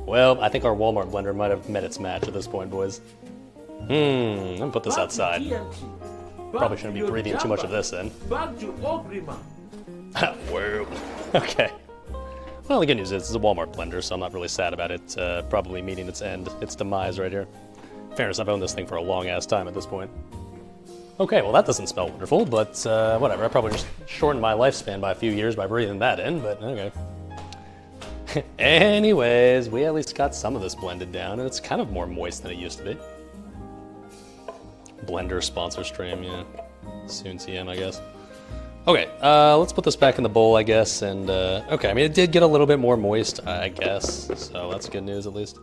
Well, I think our Walmart blender might have met its match at this point, boys. I'm gonna put this outside. Probably shouldn't be breathing too much of this in. Back to Ogre Man. Whoa. Okay. Well, the good news is it's a Walmart blender, so I'm not really sad about it probably meeting its end, its demise right here. In fairness, I've owned this thing for a long-ass time at this point. Okay, well that doesn't smell wonderful, but whatever. I probably just shortened my lifespan by a few years by breathing that in, but okay. Anyways, we at least got some of this blended down, and it's kind of more moist than it used to be. Blender sponsor stream, yeah. Soon TM, I guess. Okay, let's put this back in the bowl, I guess, and, okay, I mean, it did get a little bit more moist, I guess, so that's good news, at least.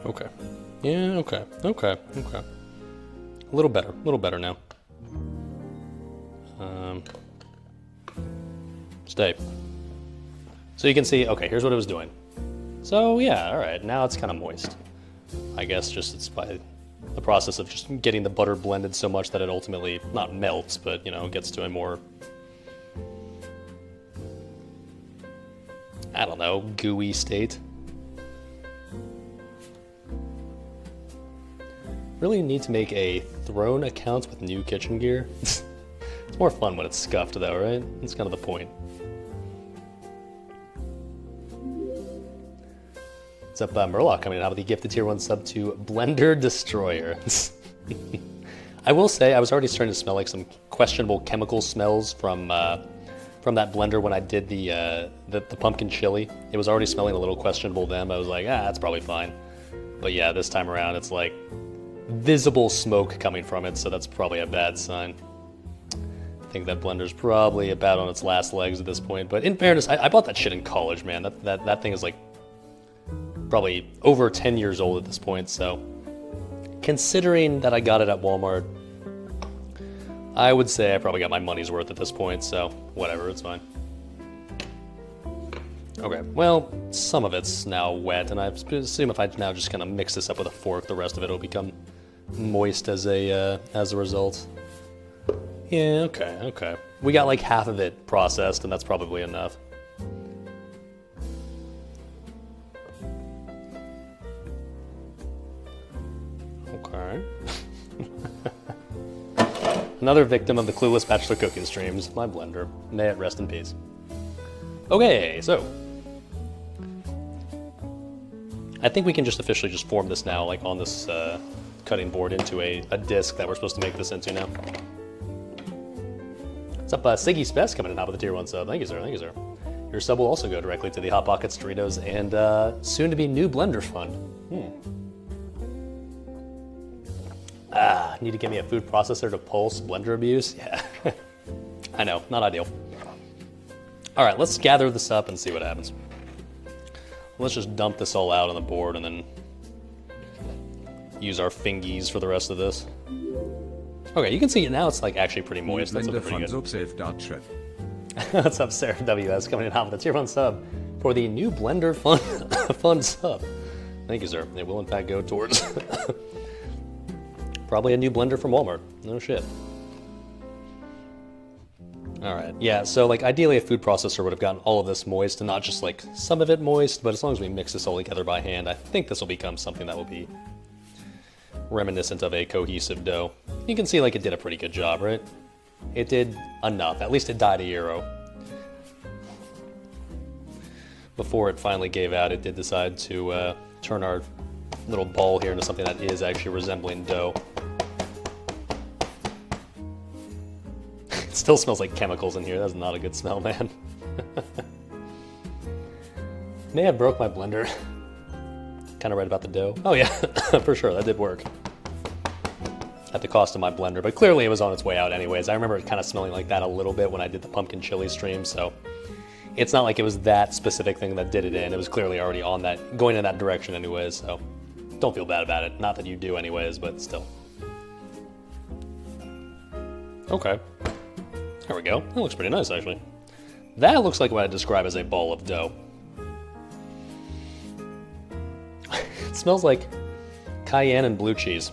Okay. Yeah, okay. A little better now. Stay. So you can see, okay, here's what it was doing. So yeah, all right, now it's kind of moist. I guess just it's by the process of just getting the butter blended so much that it ultimately, not melts, but, you know, gets to a more, I don't know, gooey state. Really need to make a Throne account with new kitchen gear. It's more fun when it's scuffed though, right? That's kind of the point. What's up, Murloc coming out with the gifted tier 1 sub to Blender Destroyer. I will say I was already starting to smell like some questionable chemical smells from that blender when I did the pumpkin chili. It was already smelling a little questionable then. I was like, that's probably fine. But yeah, this time around it's like visible smoke coming from it, so that's probably a bad sign. I think that blender's probably about on its last legs at this point. But in fairness, I bought that shit in college, man. That thing is like probably over 10 years old at this point, so considering that I got it at Walmart, I would say I probably got my money's worth at this point, so whatever, it's fine. Okay, well, some of it's now wet, and I assume if I now just kind of mix this up with a fork, the rest of it will become moist as a result. Yeah, okay. We got like half of it processed, and that's probably enough. Okay. Another victim of the Clueless Bachelor cooking streams, my blender. May it rest in peace. Okay, so I think we can just officially just form this now, like on this cutting board into a disc that we're supposed to make this into now. What's up, Siggy Spess coming in hot with the tier 1 sub. Thank you, sir. Your sub will also go directly to the Hot Pockets, Doritos, and soon-to-be new Blender Fund. Need to get me a food processor to pulse blender abuse? Yeah. I know, not ideal. All right, let's gather this up and see what happens. Let's just dump this all out on the board and then use our fingies for the rest of this. Okay, you can see now it's like actually pretty moist. That's looking pretty good. What's up, Sarah WS coming in hot with a tier 1 sub for the new Blender Fund sub. Thank you, sir. It will in fact go towards probably a new blender from Walmart. No shit. All right. Yeah, so like ideally a food processor would have gotten all of this moist and not just like some of it moist, but as long as we mix this all together by hand, I think this will become something that will be reminiscent of a cohesive dough. You can see like it did a pretty good job, right? It did enough. At least it died a euro. Before it finally gave out, it did decide to turn our little ball here into something that is actually resembling dough. It still smells like chemicals in here. That's not a good smell, man. May have broke my blender. Kind of right about the dough. Oh yeah, for sure, that did work. At the cost of my blender, but clearly it was on its way out anyways. I remember it kind of smelling like that a little bit when I did the pumpkin chili stream, so it's not like it was that specific thing that did it in. It was clearly already on that, going in that direction anyways, so don't feel bad about it. Not that you do anyways, but still. Okay. There we go. That looks pretty nice, actually. That looks like what I'd describe as a ball of dough. It smells like cayenne and blue cheese.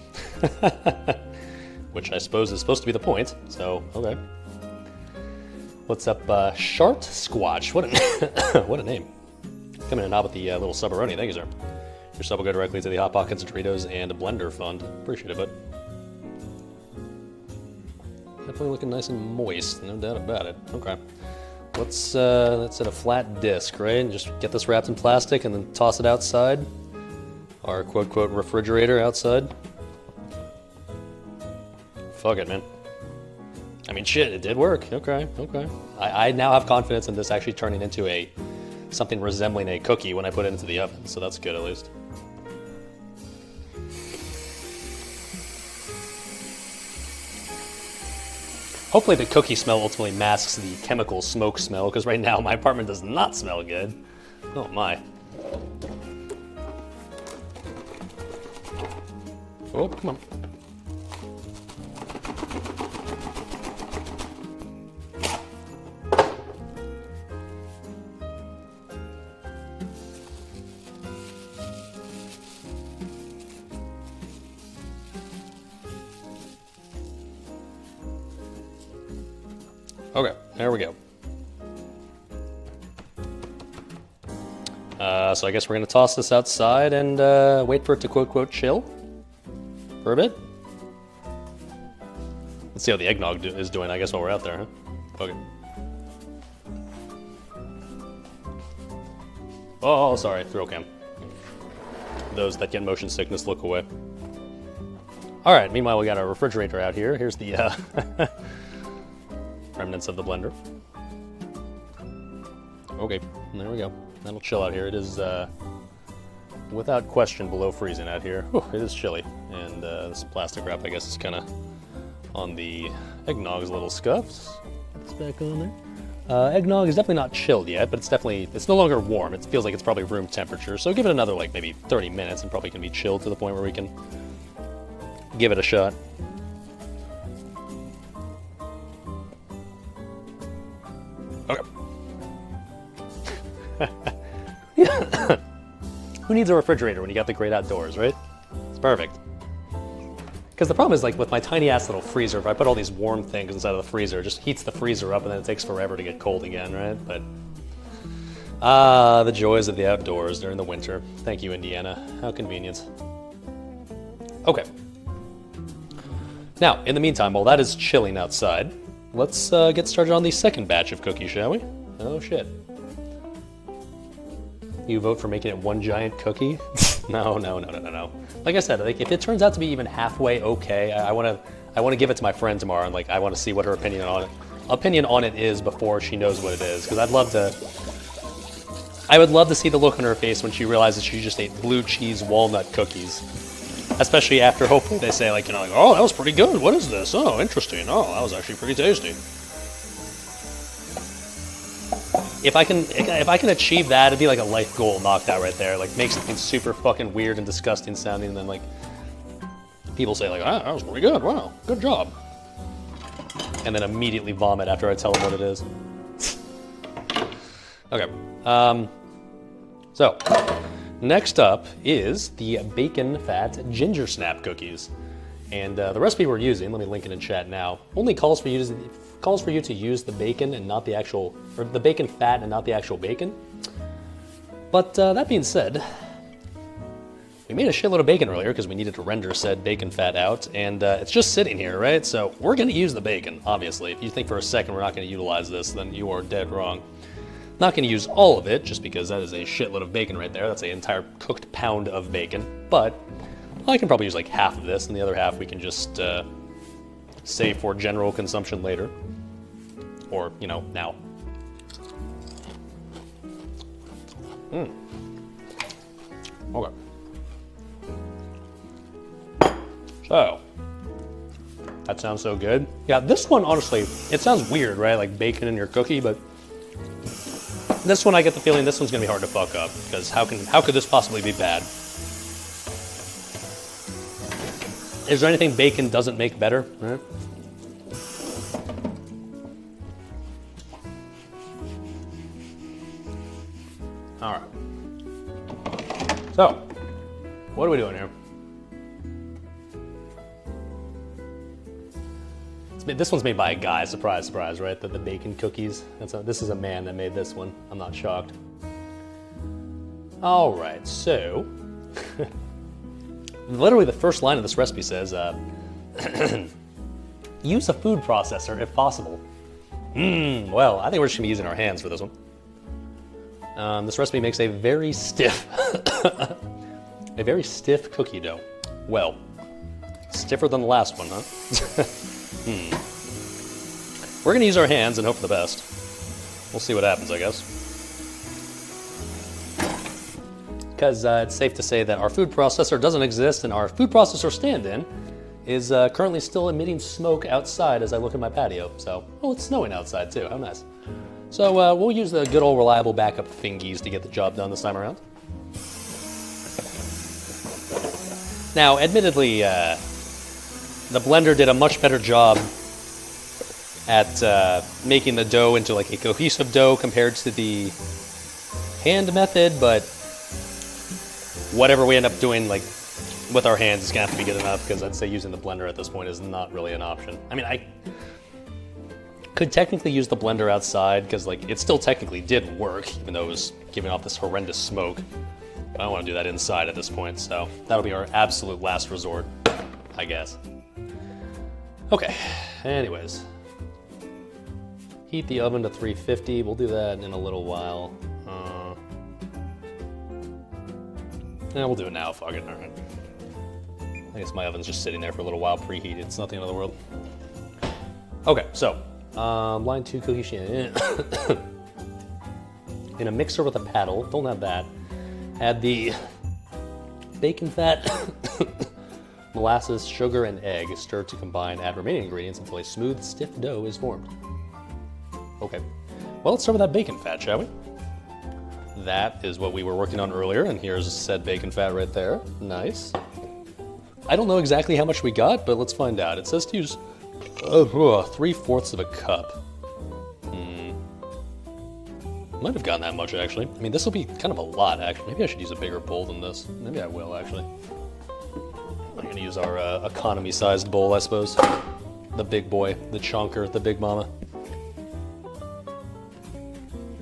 Which I suppose is supposed to be the point, so, okay. What's up, Shart Squatch? What a, what a name. Coming in hot with the little subaroni. Thank you, sir. Your sub will go directly to the Hot Pockets, Doritos, and Blender Fund. Appreciate it, bud. Definitely looking nice and moist, no doubt about it. Okay. Let's set a flat disc, right? And just get this wrapped in plastic and then toss it outside. Our quote-quote refrigerator outside. Fuck it, man. I mean, shit, it did work. Okay, okay. I now have confidence in this actually turning into something resembling a cookie when I put it into the oven, so that's good at least. Hopefully the cookie smell ultimately masks the chemical smoke smell, because right now my apartment does not smell good. Oh my. Oh, come on. Okay, there we go. So I guess we're gonna toss this outside and wait for it to quote-quote chill for a bit. Let's see how the eggnog is doing, I guess, while we're out there, huh? Okay. Oh, sorry, throw cam. Those that get motion sickness, look away. All right, meanwhile, we got our refrigerator out here. Here's the remnants of the blender. Okay, there we go. That'll chill out here. It is, without question, below freezing out here. Whew, it is chilly. And this plastic wrap, I guess, is kind of on the eggnog's little scuffs. It's back on there. Eggnog is definitely not chilled yet, but it's no longer warm. It feels like it's probably room temperature. So give it another, like, maybe 30 minutes and probably can be chilled to the point where we can give it a shot. Okay. Who needs a refrigerator when you got the great outdoors, right? It's perfect. Because the problem is, like, with my tiny ass little freezer, if I put all these warm things inside of the freezer, it just heats the freezer up and then it takes forever to get cold again, right? But, the joys of the outdoors during the winter. Thank you, Indiana. How convenient. Okay. Now, in the meantime, while that is chilling outside, let's get started on the second batch of cookies, shall we? Oh, shit. You vote for making it one giant cookie? No. Like I said, like, if it turns out to be even halfway okay, I want to give it to my friend tomorrow, and like I want to see what her opinion on it is before she knows what it is, because I would love to see the look on her face when she realizes she just ate blue cheese walnut cookies. Especially after, hopefully, they say, like, you know, like, oh, that was pretty good. What is this? Oh, interesting. Oh, that was actually pretty tasty. If I can achieve that, it'd be like a life goal knocked out right there. Like, make something super fucking weird and disgusting sounding, and then, like, people say, like, ah, that was pretty good. Wow, good job. And then immediately vomit after I tell them what it is. Okay. So, next up is the bacon fat ginger snap cookies. And the recipe we're using, let me link it in chat now, only calls for you to use the bacon and not the actual, or the bacon fat and not the actual bacon. But that being said, we made a shitload of bacon earlier because we needed to render said bacon fat out, and it's just sitting here, right? So we're gonna use the bacon, obviously. If you think for a second we're not gonna utilize this, then you are dead wrong. Not gonna use all of it, just because that is a shitload of bacon right there. That's an entire cooked pound of bacon, but I can probably use like half of this, and the other half we can just save for general consumption later. Or, you know, now. Okay. So, that sounds so good. Yeah, this one, honestly, it sounds weird, right? Like bacon in your cookie, but this one I get the feeling this one's gonna be hard to fuck up, because how could this possibly be bad? Is there anything bacon doesn't make better? Right? All right. So, what are we doing here? This one's made by a guy, surprise, surprise, right? The bacon cookies. This is a man that made this one. I'm not shocked. All right, so literally the first line of this recipe says, use a food processor if possible. Well, I think we're just gonna be using our hands for this one. This recipe makes a very stiff, cookie dough. Well, stiffer than the last one, huh? We're gonna use our hands and hope for the best. We'll see what happens, I guess. Because it's safe to say that our food processor doesn't exist, and our food processor stand-in is currently still emitting smoke outside as I look at my patio. So, oh, it's snowing outside too, how nice. So we'll use the good old reliable backup thingies to get the job done this time around. Now, admittedly, the blender did a much better job at making the dough into like a cohesive dough compared to the hand method, but whatever we end up doing like with our hands is gonna have to be good enough, because I'd say using the blender at this point is not really an option. I mean, I could technically use the blender outside because like it still technically did work, even though it was giving off this horrendous smoke. But I don't want to do that inside at this point, so that'll be our absolute last resort, I guess. Okay, anyways. Heat the oven to 350. We'll do that in a little while. Yeah, we'll do it now. Fuck it. All right. I guess my oven's just sitting there for a little while, preheated. It's nothing in the world. Okay, so line 2 cookie sheet in a mixer with a paddle. Don't have that. Add the bacon fat, molasses, sugar, and egg. Stir to combine. Add remaining ingredients until a smooth, stiff dough is formed. Okay. Well, let's start with that bacon fat, shall we? That is what we were working on earlier, and here's said bacon fat right there. Nice. I don't know exactly how much we got, but let's find out. It says to use 3/4 of a cup. Might have gotten that much, actually. I mean, this will be kind of a lot, actually. Maybe I should use a bigger bowl than this. Maybe I will, actually. I'm gonna use our economy-sized bowl, I suppose. The big boy, the chonker, the big mama.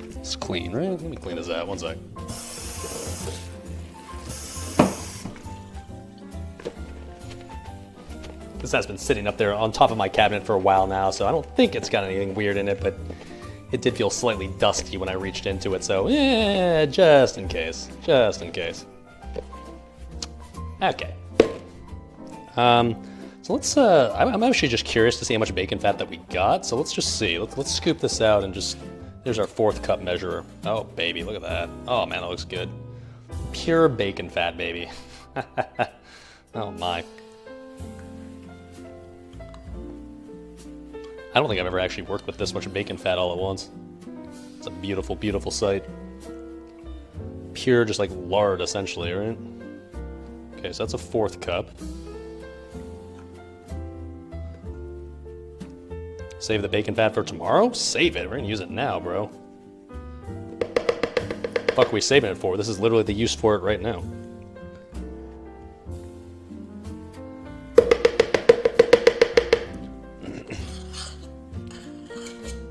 It's clean, right? Let me clean this out, one sec. This has been sitting up there on top of my cabinet for a while now, so I don't think it's got anything weird in it, but it did feel slightly dusty when I reached into it, so yeah, just in case. Just in case. Okay. So let's, I'm actually just curious to see how much bacon fat that we got, so let's just see. Let's scoop this out and just, there's our 4th cup measurer. Oh, baby, look at that. Oh, man, that looks good. Pure bacon fat, baby. Oh, my. I don't think I've ever actually worked with this much bacon fat all at once. It's a beautiful, beautiful sight. Pure, just like lard, essentially, right? Okay, so that's a 4th cup. Save the bacon fat for tomorrow? Save it. We're gonna use it now, bro. The fuck are we saving it for? This is literally the use for it right now.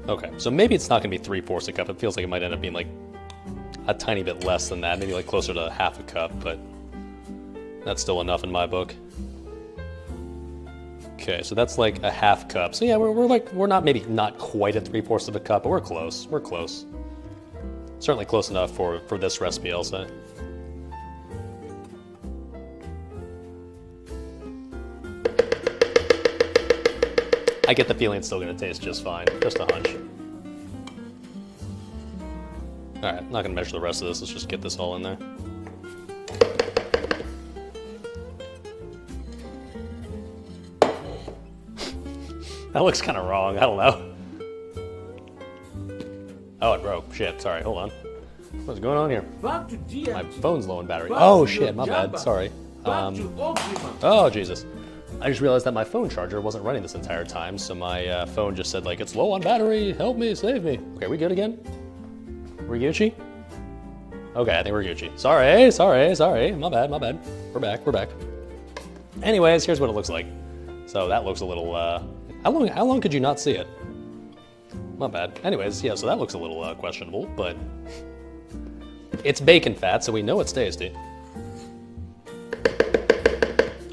Okay, so maybe it's not gonna be 3/4 a cup. It feels like it might end up being like a tiny bit less than that, maybe like closer to half a cup, but that's still enough in my book. Okay, so that's like a half cup. So yeah, we're not maybe not quite at 3/4 of a cup, but we're close. We're close. Certainly close enough for this recipe, I'll say. I get the feeling it's still gonna taste just fine. Just a hunch. All right, I'm not gonna measure the rest of this. Let's just get this all in there. That looks kind of wrong. I don't know. Oh, it broke. Shit. Sorry. Hold on. What's going on here? Back to GM. My phone's low in battery. Back Oh to shit. your My bad. Jabba. Sorry. Back to Ogriman. Oh Jesus. I just realized that my phone charger wasn't running this entire time, so my phone just said like, it's low on battery, help me, save me. Okay, we good again? We Gucci? Okay, I think we're Gucci. Sorry, my bad. We're back. Anyways, here's what it looks like. So that looks a little, how long could you not see it? My bad. Anyways, yeah, so that looks a little questionable, but it's bacon fat, so we know it's tasty.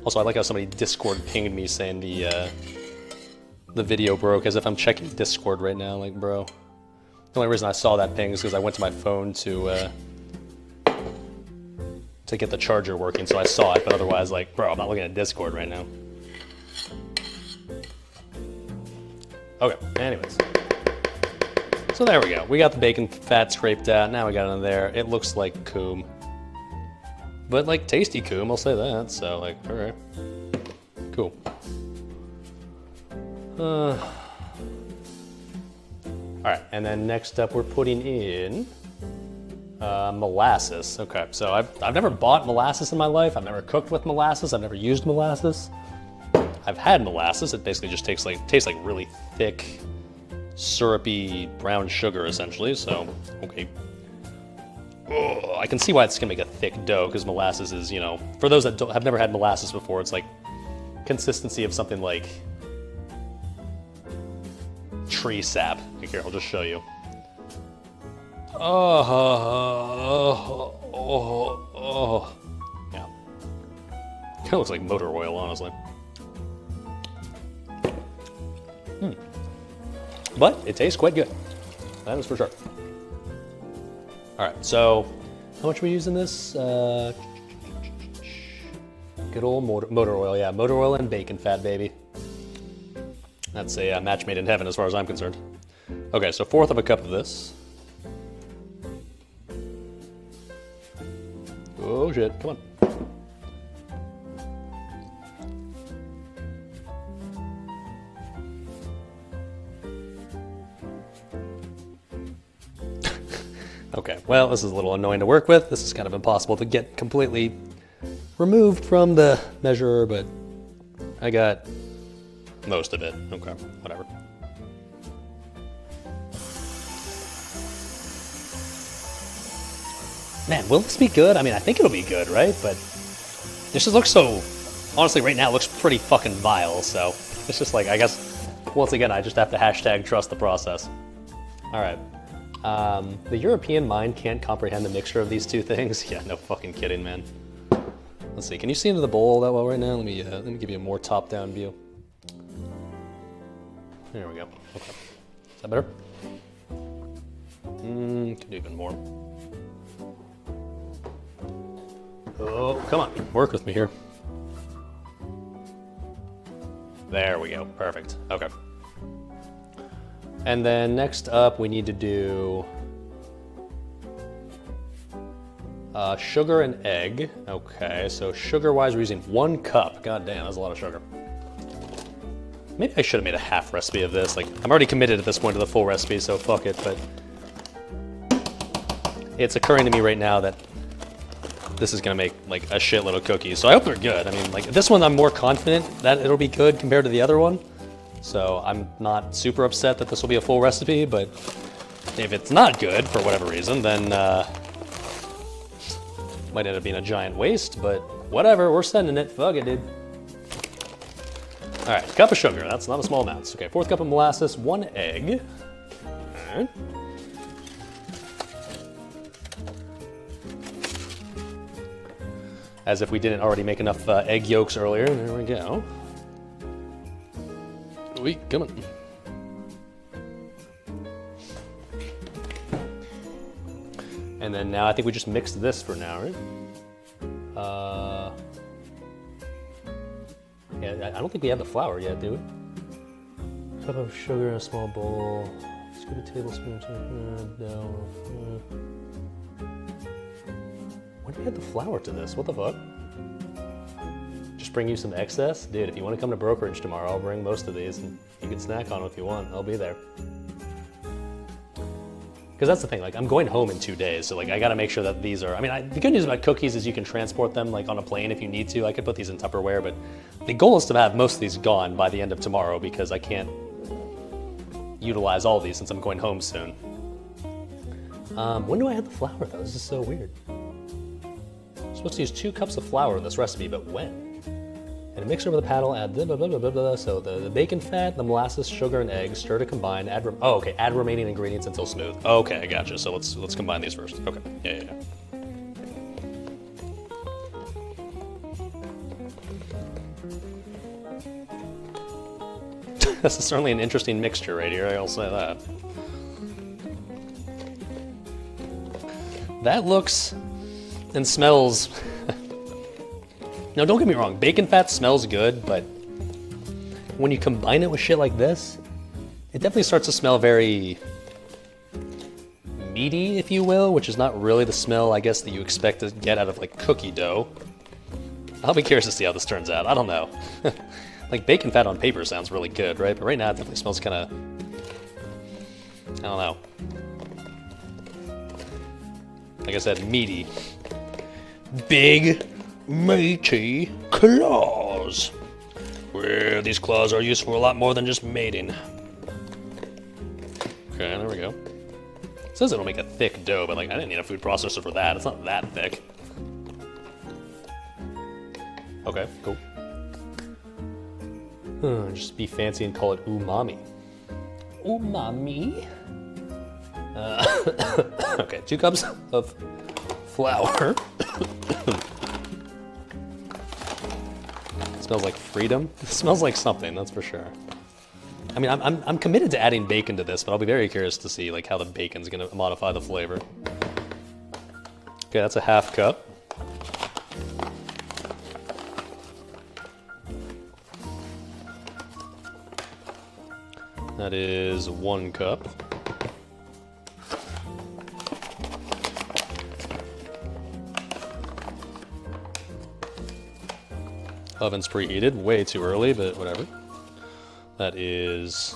Also, I like how somebody Discord pinged me saying the video broke, as if I'm checking Discord right now. Like, bro. The only reason I saw that ping is because I went to my phone to get the charger working, so I saw it. But otherwise, like, bro, I'm not looking at Discord right now. Okay. Anyways, so there we go. We got the bacon fat scraped out. Now we got it in there. It looks like coom. But like tasty coom, I'll say that. So like, all right, cool. All right, and then next up we're putting in molasses. Okay, so I've never bought molasses in my life. I've never cooked with molasses. I've never used molasses. I've had molasses. It basically just tastes like really thick, syrupy brown sugar essentially. So okay. Oh, I can see why it's gonna make a thick dough, because molasses is, you know, for those that have never had molasses before, it's like consistency of something like tree sap. Here, I'll just show you. Yeah. Kind of looks like motor oil, honestly. But it tastes quite good. That is for sure. All right, so how much are we using this? Good old motor oil, yeah. Motor oil and bacon fat, baby. That's a match made in heaven as far as I'm concerned. Okay, so 1/4 of a cup of this. Oh shit, come on. Okay, well, this is a little annoying to work with. This is kind of impossible to get completely removed from the measurer, but I got most of it. Okay, whatever. Man, will this be good? I mean, I think it'll be good, right? But this just looks so, honestly, right now it looks pretty fucking vile, so it's just like, I guess, once again, I just have to hashtag trust the process. All right. The European mind can't comprehend the mixture of these two things. Yeah, no fucking kidding, man. Let's see, can you see into the bowl that well right now? Let me give you a more top-down view. There we go. Okay. Is that better? Can do even more. Oh, come on, work with me here. There we go, perfect. Okay. And then next up, we need to do sugar and egg. Okay, so sugar-wise, we're using 1 cup. God damn, that's a lot of sugar. Maybe I should have made a half recipe of this. Like, I'm already committed at this point to the full recipe, so fuck it. But it's occurring to me right now that this is gonna make like a shitload of cookies. So I hope they're good. I mean, like this one, I'm more confident that it'll be good compared to the other one. So I'm not super upset that this will be a full recipe, but if it's not good for whatever reason, then might end up being a giant waste, but whatever, we're sending it. Fuck it, dude. All right, cup of sugar. That's not a small amount. Okay, 1/4 cup of molasses, 1 egg. right. As if we didn't already make enough egg yolks earlier. There we go. Come on. And then now I think we just mix this for now, right? Yeah, I don't think we have the flour yet, do we? Cup of sugar in a small bowl. Scoop a tablespoon of dough. When do we add the flour to this? What the fuck? Just bring you some excess? Dude, if you want to come to brokerage tomorrow, I'll bring most of these and you can snack on them if you want. I'll be there. Because that's the thing, like I'm going home in 2 days, so like I gotta make sure that these are, the good news about cookies is you can transport them like on a plane if you need to. I could put these in Tupperware, but the goal is to have most of these gone by the end of tomorrow because I can't utilize all of these since I'm going home soon. When do I add the flour though? This is so weird. I'm supposed to use 2 cups of flour in this recipe, but when? In a mixer with a paddle, add blah, blah, blah, blah, blah, blah. So the bacon fat, the molasses, sugar, and eggs, stir to combine. Add remaining ingredients until smooth. Okay, I gotcha. So let's combine these first. Okay, yeah. This is certainly an interesting mixture right here. I'll say that. That looks and smells. Now, don't get me wrong, bacon fat smells good, but when you combine it with shit like this, it definitely starts to smell very meaty, if you will, which is not really the smell, I guess, that you expect to get out of, like, cookie dough. I'll be curious to see how this turns out. I don't know. Like, bacon fat on paper sounds really good, right? But right now, it definitely smells kind of... I don't know. Like I said, meaty. Big... meaty claws. Well, these claws are used for a lot more than just mating. Okay, there we go. It says it'll make a thick dough, but like I didn't need a food processor for that. It's not that thick. Okay, cool. Just be fancy and call it umami. Umami. Okay, 2 cups of flour. Smells like freedom. It smells like something, that's for sure. I mean, I'm committed to adding bacon to this, but I'll be very curious to see like how the bacon's gonna modify the flavor. Okay, that's a 1/2 cup. That is 1 cup. Oven's preheated, way too early, but whatever. That is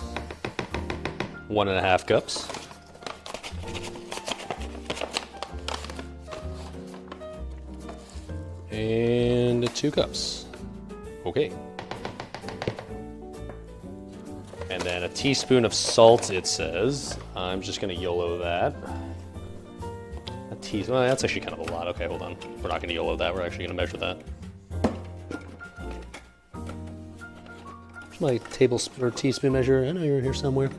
1.5 cups. And 2 cups. Okay. And then a teaspoon of salt, it says. I'm just gonna YOLO that. A teaspoon, well, that's actually kind of a lot. Okay, hold on. We're not gonna YOLO that, we're actually gonna measure that. My tablespoon or teaspoon measure. I know you're here somewhere.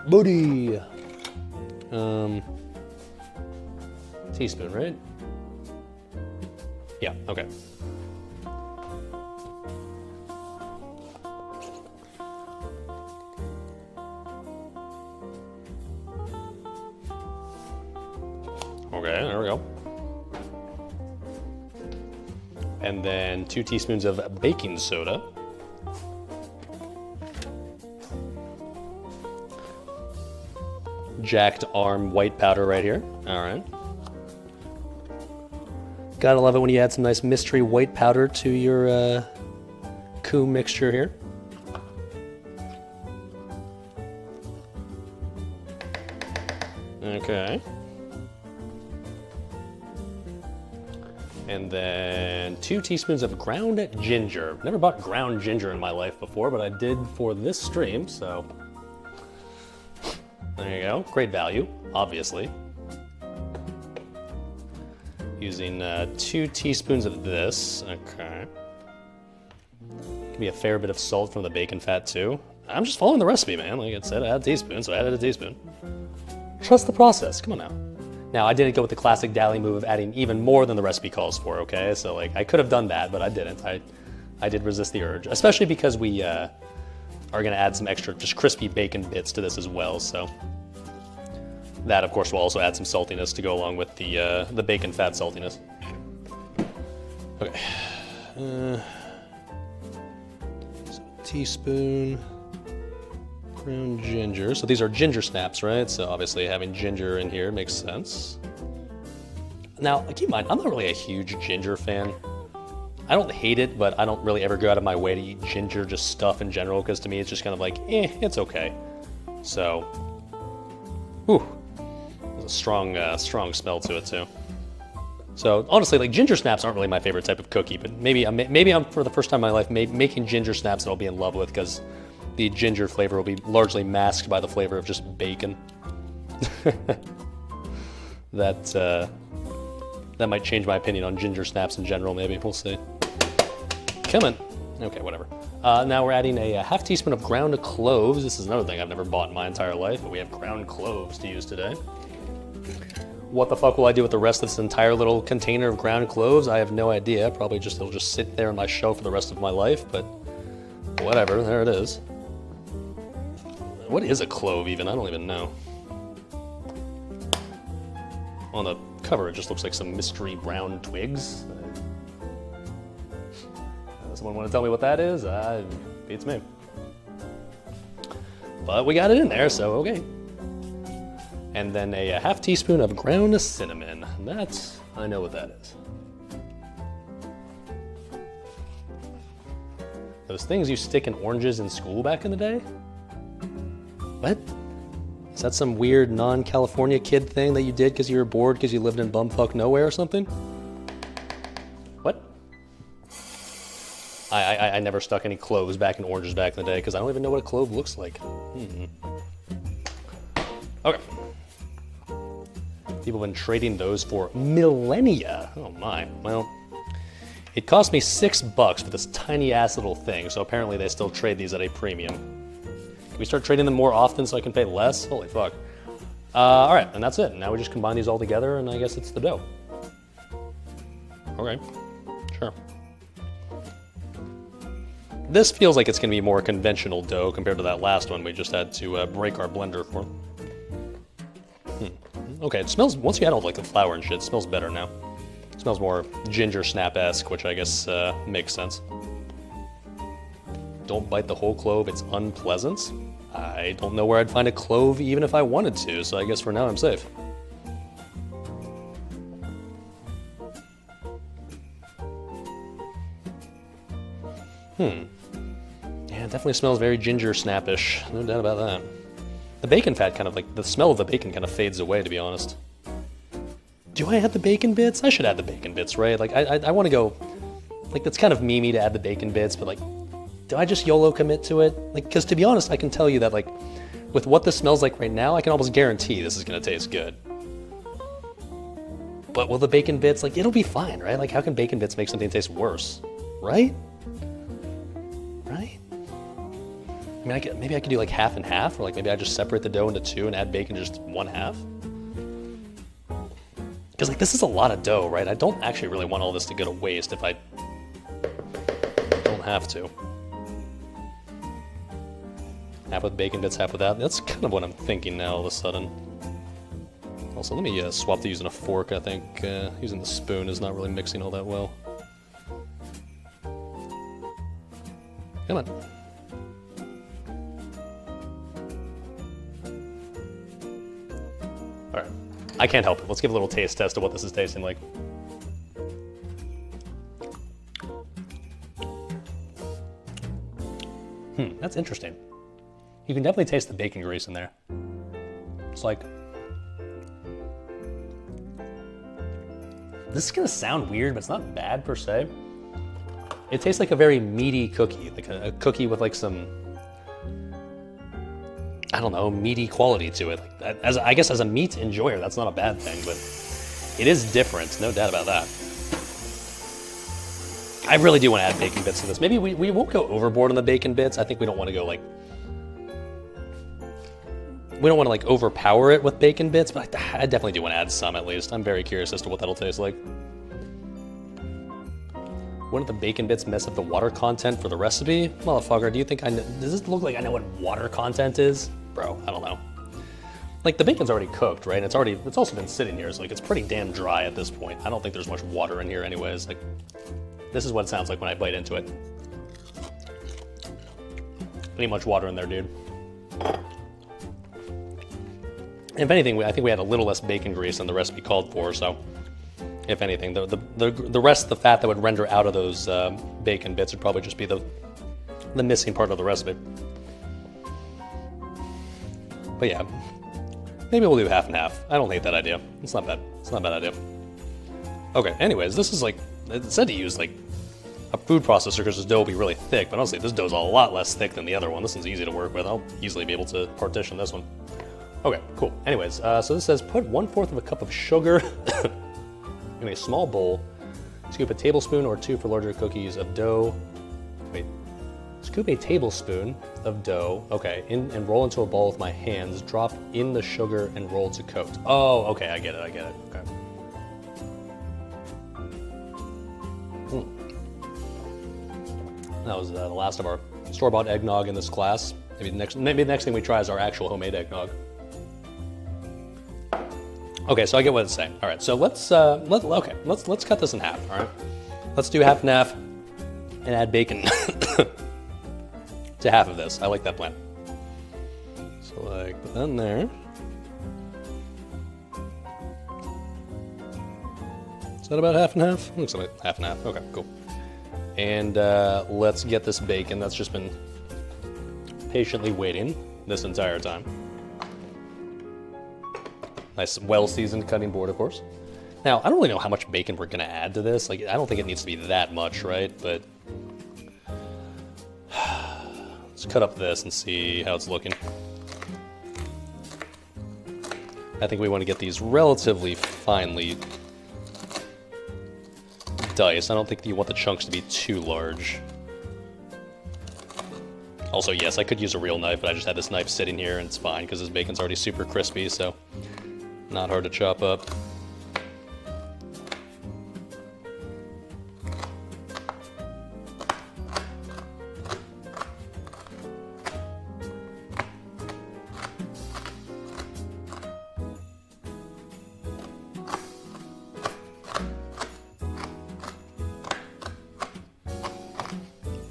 Buddy. Teaspoon, right? Yeah, okay. Okay, there we go. And then 2 teaspoons of baking soda. Jacked arm white powder right here. All right. Gotta love it when you add some nice mystery white powder to your coup mixture here. Okay. And then 2 teaspoons of ground ginger. Never bought ground ginger in my life before, but I did for this stream, so. There you go, great value, obviously. Using 2 teaspoons of this, okay. Could be a fair bit of salt from the bacon fat too. I'm just following the recipe, man. Like it said, add a teaspoon, so I added a teaspoon. Trust the process. Come on now. Now, I didn't go with the classic Dali move of adding even more than the recipe calls for, okay? So, like, I could have done that, but I didn't. I did resist the urge, especially because we are going to add some extra just crispy bacon bits to this as well, so. That, of course, will also add some saltiness to go along with the bacon fat saltiness. Okay. So a teaspoon ground ginger. So these are ginger snaps, right? So obviously having ginger in here makes sense. Now, keep in mind, I'm not really a huge ginger fan. I don't hate it, but I don't really ever go out of my way to eat ginger, just stuff in general, because to me it's just kind of like, it's okay. So, whew, there's a strong smell to it too. So honestly, like ginger snaps aren't really my favorite type of cookie, but maybe I'm for the first time in my life making ginger snaps that I'll be in love with, because the ginger flavor will be largely masked by the flavor of just bacon. That might change my opinion on ginger snaps in general, maybe. We'll see. Come on. Okay, whatever. Now we're adding a half teaspoon of ground cloves. This is another thing I've never bought in my entire life, but we have ground cloves to use today. What the fuck will I do with the rest of this entire little container of ground cloves? I have no idea. Probably it'll just sit there on my shelf for the rest of my life, but whatever, there it is. What is a clove even? I don't even know. On the cover, it just looks like some mystery brown twigs. Someone want to tell me what that is? Beats me. But we got it in there, so okay. And then a half teaspoon of ground cinnamon. I know what that is. Those things you stick in oranges in school back in the day? What? Is that some weird non-California kid thing that you did because you were bored because you lived in bumfuck nowhere or something? What? I never stuck any cloves back in oranges back in the day because I don't even know what a clove looks like. Okay. People have been trading those for millennia. Oh my. Well, it cost me $6 for this tiny ass little thing, so apparently they still trade these at a premium. Can we start trading them more often so I can pay less? Holy fuck. All right, and that's it. Now we just combine these all together, and I guess it's the dough. Okay, sure. This feels like it's gonna be more conventional dough compared to that last one we just had to break our blender for. Okay, it smells, once you add all like the flour and shit, it smells better now. It smells more ginger snap-esque, which I guess makes sense. Don't bite the whole clove, it's unpleasant. I don't know where I'd find a clove even if I wanted to, so I guess for now I'm safe. Yeah, it definitely smells very ginger snappish, no doubt about that. The bacon fat kind of like, the smell of the bacon kind of fades away, to be honest. Do I add the bacon bits? I should add the bacon bits, right? Like, I want to go, like, that's kind of memey to add the bacon bits, but like, do I just YOLO commit to it? Like, because to be honest, I can tell you that, like, with what this smells like right now, I can almost guarantee this is going to taste good. But will the bacon bits, like, it'll be fine, right? Like, how can bacon bits make something taste worse? Right? Right? I mean, maybe I could do like half and half, or like maybe I just separate the dough into two and add bacon just one half. Because like this is a lot of dough, right? I don't actually really want all this to go to waste if I don't have to. Half with bacon bits, half with that. That's kind of what I'm thinking now all of a sudden. Also, let me swap to using a fork. I think using the spoon is not really mixing all that well. Come on. All right, I can't help it. Let's give a little taste test of what this is tasting like. That's interesting. You can definitely taste the bacon grease in there. It's like, this is gonna sound weird, but it's not bad per se. It tastes like a very meaty cookie, like a cookie with like some, I don't know, meaty quality to it. Like, I guess as a meat enjoyer, that's not a bad thing, but it is different, no doubt about that. I really do want to add bacon bits to this. Maybe we won't go overboard on the bacon bits. I think we don't want to go like we don't want to like overpower it with bacon bits, but I definitely do want to add some at least. I'm very curious as to what that'll taste like. Wouldn't the bacon bits mess up the water content for the recipe? Motherfucker, do you think I know? Does this look like I know what water content is? Bro, I don't know. Like the bacon's already cooked, right? It's also been sitting here, so like it's pretty damn dry at this point. I don't think there's much water in here anyways. Like, this is what it sounds like when I bite into it. Pretty much water in there, dude. If anything, I think we had a little less bacon grease than the recipe called for, so if anything, the rest of the fat that would render out of those bacon bits would probably just be the missing part of the recipe. But yeah, maybe we'll do half and half. I don't hate that idea. It's not bad. It's not a bad idea. Okay, anyways, this is like, it said to use like a food processor because this dough will be really thick, but honestly, this dough's a lot less thick than the other one. This one's easy to work with. I'll easily be able to partition this one. Okay, cool. Anyways, so this says put 1/4 of a cup of sugar in a small bowl. Scoop a tablespoon or 2 for larger cookies of dough. Wait. Scoop a tablespoon of dough, okay, and roll into a ball with my hands. Drop in the sugar and roll to coat. Oh, okay, I get it, okay. That was the last of our store-bought eggnog in this class. Maybe the next thing we try is our actual homemade eggnog. Okay, so I get what it's saying. All right, so let's cut this in half. All right, let's do half and half, and add bacon to half of this. I like that plan. So like put that in there. Is that about half and half? Looks like half and half. Okay, cool. And let's get this bacon that's just been patiently waiting this entire time. Nice, well-seasoned cutting board, of course. Now, I don't really know how much bacon we're gonna add to this. Like, I don't think it needs to be that much, right? But let's cut up this and see how it's looking. I think we want to get these relatively finely diced. I don't think you want the chunks to be too large. Also, yes, I could use a real knife, but I just had this knife sitting here and it's fine because this bacon's already super crispy, so not hard to chop up.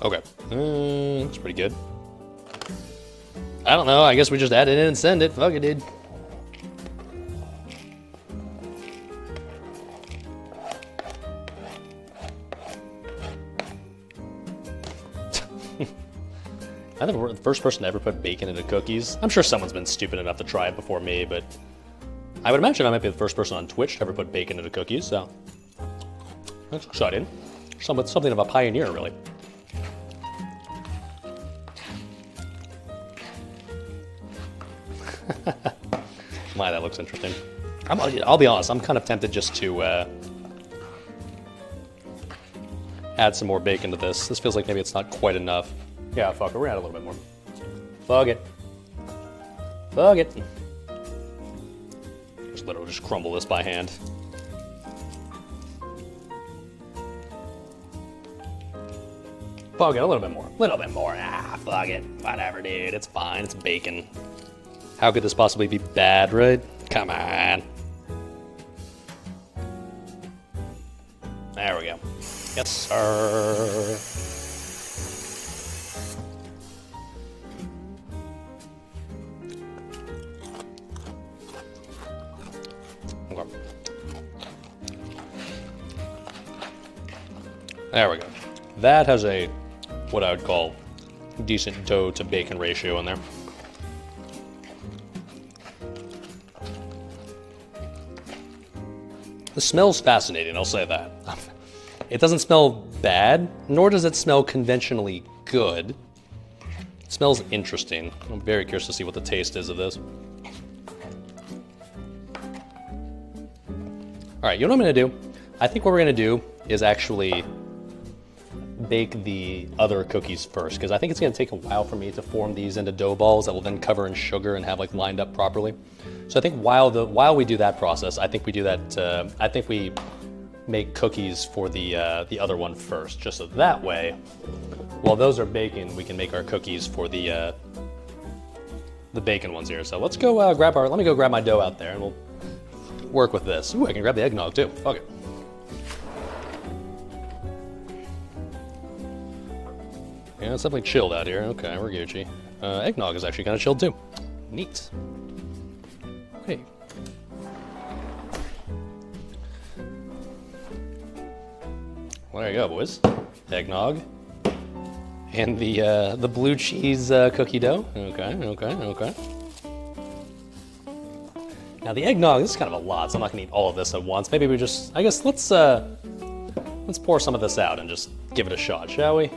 Okay, looks pretty good. I don't know, I guess we just add it in and send it. Fuck it, dude. I'm the first person to ever put bacon into cookies. I'm sure someone's been stupid enough to try it before me, but I would imagine I might be the first person on Twitch to ever put bacon into cookies, so that's exciting. Something of a pioneer, really. My, that looks interesting. I'll be honest, I'm kind of tempted just to add some more bacon to this. This feels like maybe it's not quite enough. Yeah, fuck it, we're gonna add a little bit more. Fuck it. Fuck it. Just literally just crumble this by hand. Fuck it, a little bit more. Little bit more. Ah, fuck it. Whatever, dude. It's fine. It's bacon. How could this possibly be bad, right? Come on. There we go. Yes, sir. Okay. There we go. That has a, what I would call, decent dough to bacon ratio in there. The smell's fascinating, I'll say that. It doesn't smell bad, nor does it smell conventionally good. It smells interesting. I'm very curious to see what the taste is of this. All right, you know what I'm gonna do? I think what we're gonna do is actually bake the other cookies first because I think it's gonna take a while for me to form these into dough balls that will then cover in sugar and have like lined up properly. So I think while we do that process, I think we do that. I think we make cookies for the other one first, just so that way, while those are baking, we can make our cookies for the bacon ones here. So let's go let me go grab my dough out there and we'll work with this. Ooh, I can grab the eggnog too. Fuck it. Yeah, it's definitely chilled out here. Okay, we're Gucci. Eggnog is actually kind of chilled too. Neat. Okay. Well, there you go, boys. Eggnog. And the blue cheese cookie dough. Okay. Now the eggnog, this is kind of a lot, so I'm not gonna eat all of this at once. Maybe we just, I guess let's pour some of this out and just give it a shot, shall we?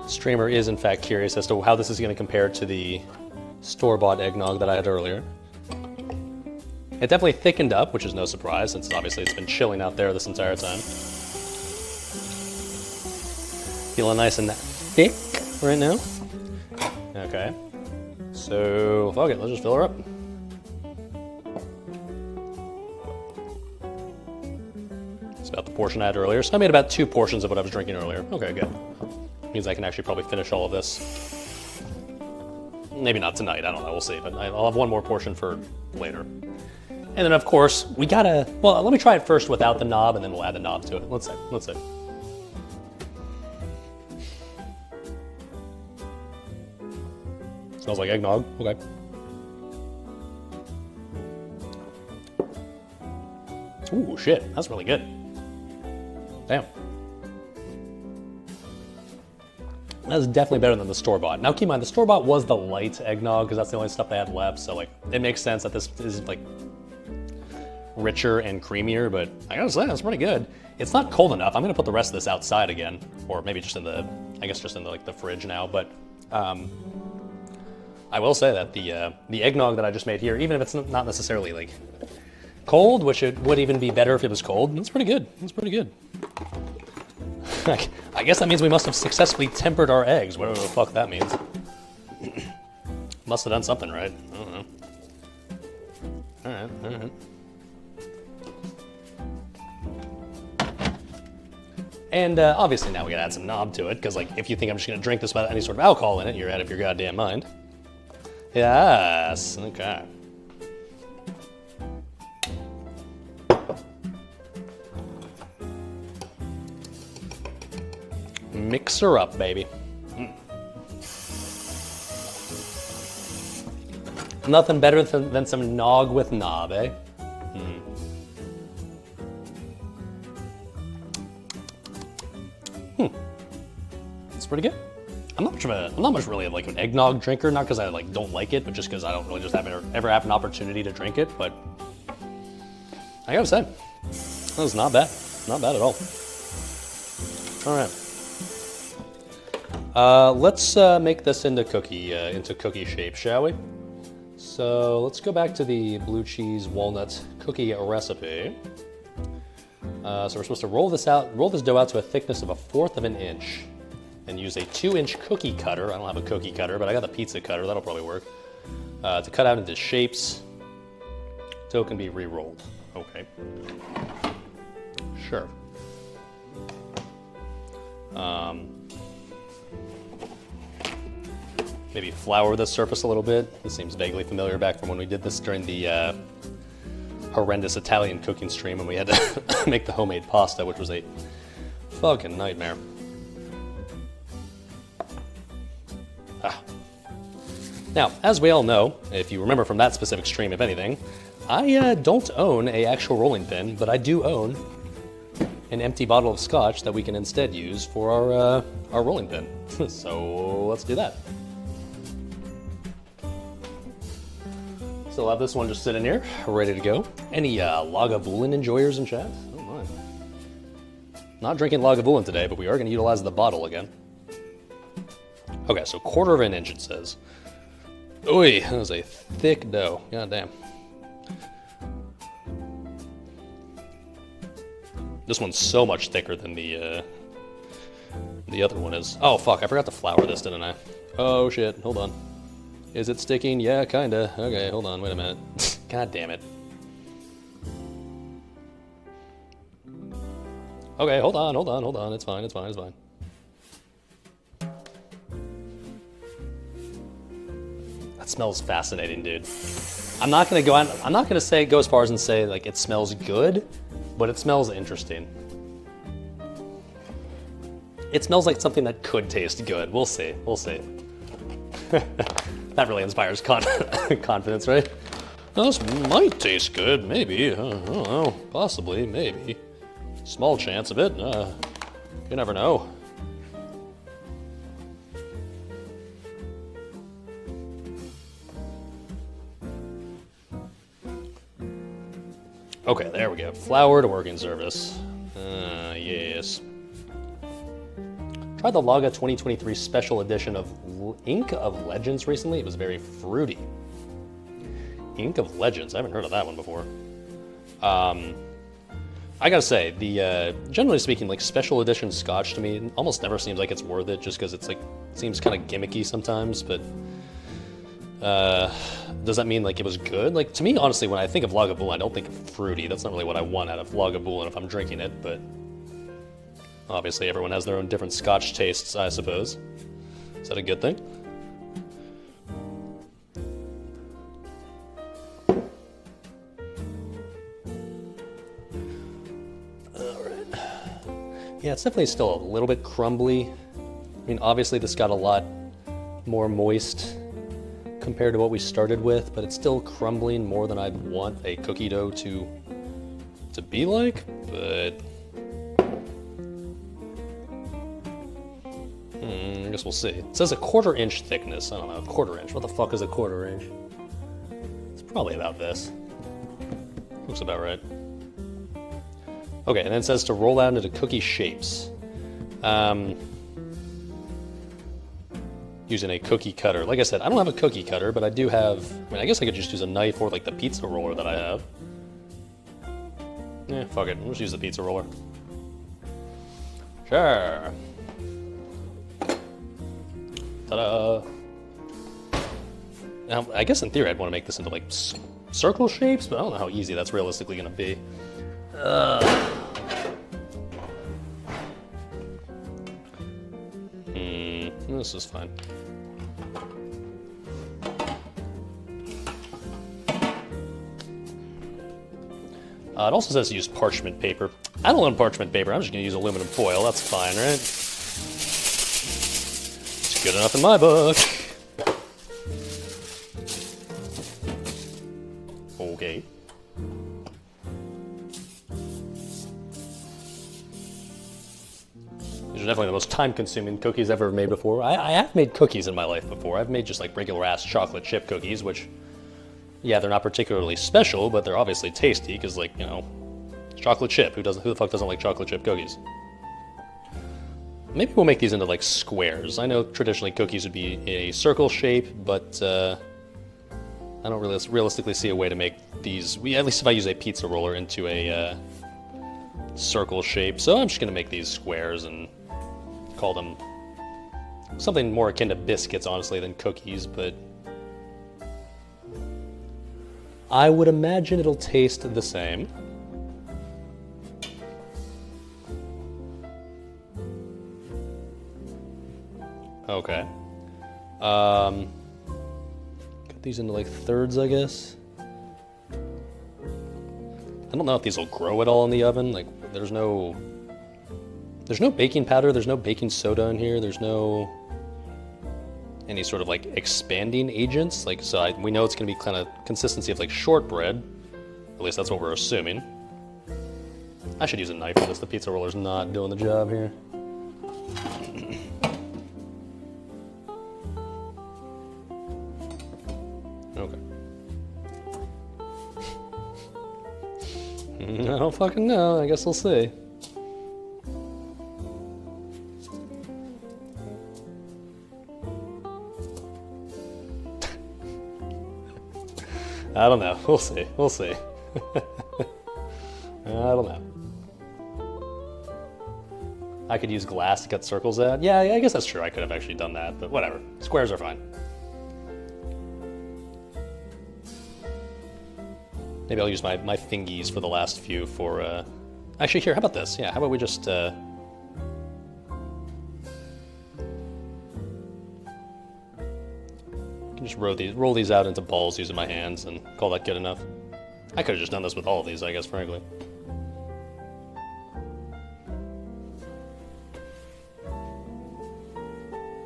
Streamer is in fact curious as to how this is gonna compare to the store-bought eggnog that I had earlier. It definitely thickened up, which is no surprise, since obviously it's been chilling out there this entire time. Feeling nice and thick right now. Okay. So, fuck it, let's just fill her up. It's about the portion I had earlier. So I made about 2 portions of what I was drinking earlier. Okay, good. Means I can actually probably finish all of this. Maybe not tonight, I don't know, we'll see. But I'll have 1 more portion for later. And then of course, we gotta, well, let me try it first without the knob and then we'll add the knob to it. Let's see. Smells like eggnog, okay. Ooh, shit, that's really good. Damn. That's definitely better than the store-bought. Now keep in mind, the store-bought was the light eggnog because that's the only stuff they had left, so like, it makes sense that this is like richer and creamier, but I gotta say, that's pretty good. It's not cold enough. I'm gonna put the rest of this outside again, or maybe just in the, I guess just in the, like the fridge now, but I will say that the eggnog that I just made here, even if it's not necessarily like cold, which it would even be better if it was cold, that's pretty good. That's pretty good. I guess that means we must have successfully tempered our eggs, whatever the fuck that means. Must have done something right. I don't know. Alright. And obviously now we gotta add some knob to it, because like if you think I'm just gonna drink this without any sort of alcohol in it, you're out of your goddamn mind. Yes, okay. Mix her up, baby. Nothing better than some nog with knob, eh? It's pretty good. I'm not much really of like an eggnog drinker, not because I like don't like it, but just because I don't really just ever have an opportunity to drink it. But I gotta say, that was not bad. Not bad at all. All right. Let's make this into cookie shape, shall we? So let's go back to the blue cheese walnut cookie recipe. So we're supposed to roll this dough out to a thickness of 1/4 of an inch. And use a 2-inch cookie cutter. I don't have a cookie cutter, but I got the pizza cutter. That'll probably work. To cut out into shapes. Dough can be re-rolled. Okay. Sure. Maybe flour the surface a little bit. This seems vaguely familiar back from when we did this during the horrendous Italian cooking stream when we had to make the homemade pasta, which was a fucking nightmare. Now, as we all know, if you remember from that specific stream, if anything, I don't own a actual rolling pin, but I do own an empty bottle of scotch that we can instead use for our rolling pin. So let's do that. Still have this one just sitting here, ready to go. Any Lagavulin enjoyers in chat? Oh my. Not drinking Lagavulin today, but we are going to utilize the bottle again. Okay, so 1/4 of an inch it says. Oy, that was a thick dough. God damn. This one's so much thicker than the other one is. Oh fuck, I forgot to flour this, didn't I? Oh shit, hold on. Is it sticking? Yeah, kinda. Okay, hold on, wait a minute. God damn it. Okay, hold on. It's fine. That smells fascinating, dude. I'm not gonna go as far as and say like it smells good, but it smells interesting. It smells like something that could taste good. We'll see. That really inspires confidence, right? Well, this might taste good, maybe. I don't know. Possibly, maybe. Small chance of it. You never know. Okay, there we go. Flour to working service. Yes. Tried the Laga 2023 special edition of Ink of Legends recently. It was very fruity. Ink of Legends. I haven't heard of that one before. I gotta say, the generally speaking, like special edition Scotch to me almost never seems like it's worth it, just because it's like seems kind of gimmicky sometimes. But does that mean like it was good? Like to me, honestly, when I think of Lagavulin, I don't think of fruity. That's not really what I want out of Lagavulin if I'm drinking it. But obviously, everyone has their own different Scotch tastes, I suppose. Is that a good thing? Yeah, it's definitely still a little bit crumbly. I mean, obviously this got a lot more moist compared to what we started with, but it's still crumbling more than I'd want a cookie dough to be like, but I guess we'll see. It says a 1/4 inch thickness. I don't know, 1/4 inch. What the fuck is a 1/4 inch? It's probably about this. Looks about right. Okay, and then it says to roll out into cookie shapes. Using a cookie cutter. Like I said, I don't have a cookie cutter, but I do have, I mean, I guess I could just use a knife or like the pizza roller that I have. Yeah, fuck it, we'll just use the pizza roller. Sure. Ta-da! Now, I guess in theory I'd want to make this into like circle shapes, but I don't know how easy that's realistically going to be. This is fine. It also says to use parchment paper. I don't want parchment paper, I'm just going to use aluminum foil. That's fine, right? It's good enough in my book. Okay. These are definitely the most time-consuming cookies I've ever made before. I have made cookies in my life before. I've made just like regular-ass chocolate chip cookies, which, yeah, they're not particularly special, but they're obviously tasty because, like, you know, chocolate chip. Who the fuck doesn't like chocolate chip cookies? Maybe we'll make these into like squares. I know traditionally cookies would be a circle shape, but I don't really realistically see a way to make these. At least if I use a pizza roller, into a circle shape. So I'm just gonna make these squares and call them something more akin to biscuits, honestly, than cookies, but I would imagine it'll taste the same. Okay. Cut these into like thirds, I guess. I don't know if these will grow at all in the oven. Like, there's no baking powder, there's no baking soda in here, there's no any sort of like expanding agents. Like, so we know it's gonna be kind of consistency of like shortbread. At least that's what we're assuming. I should use a knife for this. The pizza roller's not doing the job here. Okay. I don't fucking know. I guess we'll see. I don't know. We'll see. We'll see. I don't know. I could use glass to cut circles out. Yeah, I guess that's true. I could have actually done that, but whatever. Squares are fine. Maybe I'll use my fingies for the last few for, Actually, here, how about this? Yeah, how about we just, can just roll these out into balls using my hands and call that good enough. I could have just done this with all of these, I guess, frankly.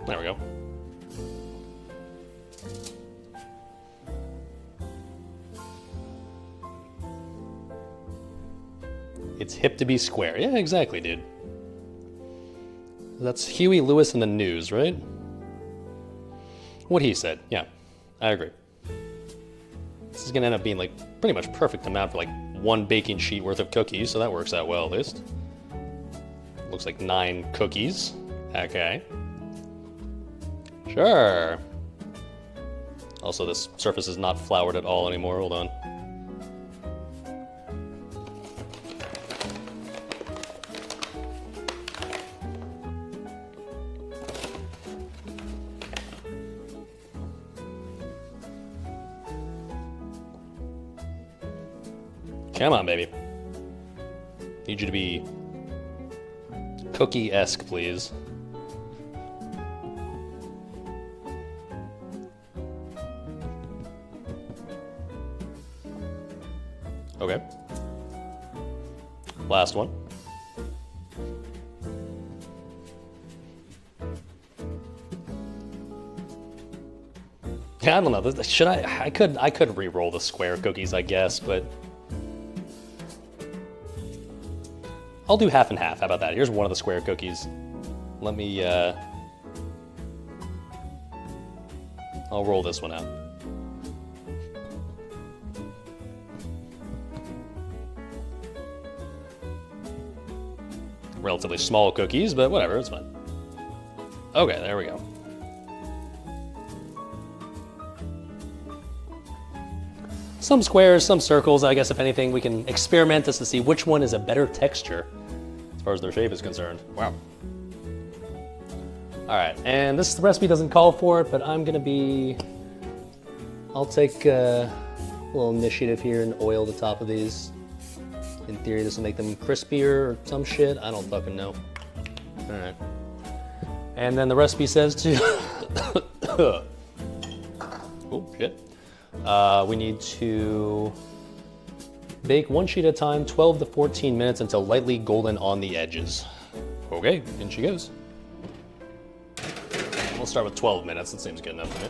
There we go. It's hip to be square. Yeah, exactly, dude. That's Huey Lewis in the News, right? What he said. Yeah, I agree. This is gonna end up being like pretty much perfect amount for like 1 baking sheet worth of cookies, so that works out well at least. Looks like 9 cookies. Okay. Sure. Also, this surface is not floured at all anymore. Hold on. Come on, baby. Need you to be cookie-esque, please. Okay. Last one. Yeah, I don't know. Should I could re-roll the square cookies, I guess, but I'll do half and half. How about that? Here's one of the square cookies. Let me, I'll roll this one out. Relatively small cookies, but whatever, it's fine. Okay, there we go. Some squares, some circles. I guess if anything, we can experiment just to see which one is a better texture as far as their shape is concerned. Wow. All right, and this recipe doesn't call for it, but I'm gonna be, I'll take a little initiative here and oil the top of these. In theory, this will make them crispier or some shit. I don't fucking know. All right. And then the recipe says to, oh shit. We need to bake 1 sheet at a time, 12 to 14 minutes until lightly golden on the edges. Okay, in she goes. We'll start with 12 minutes. That seems good enough to me.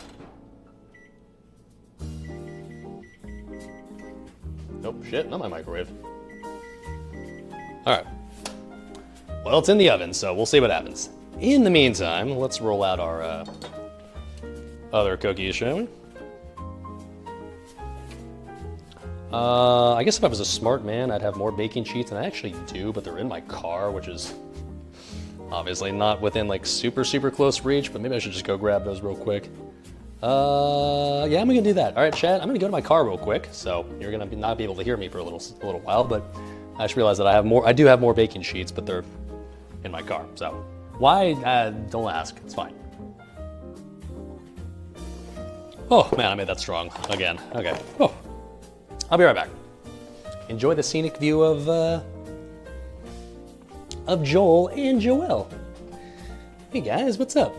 Oh shit, not my microwave. All right. Well, it's in the oven, so we'll see what happens. In the meantime, let's roll out our other cookies, shall we? I guess if I was a smart man, I'd have more baking sheets, and I actually do, but they're in my car, which is obviously not within like super close reach, but maybe I should just go grab those real quick. Yeah, I'm gonna do that. All right, Chad, I'm gonna go to my car real quick, so you're gonna not be able to hear me for a little while, but I just realized that I do have more baking sheets, but they're in my car, so why? Don't ask, it's fine. Oh man, I made that strong again. Okay. Oh. I'll be right back. Enjoy the scenic view of Joel and Joelle. Hey guys, what's up?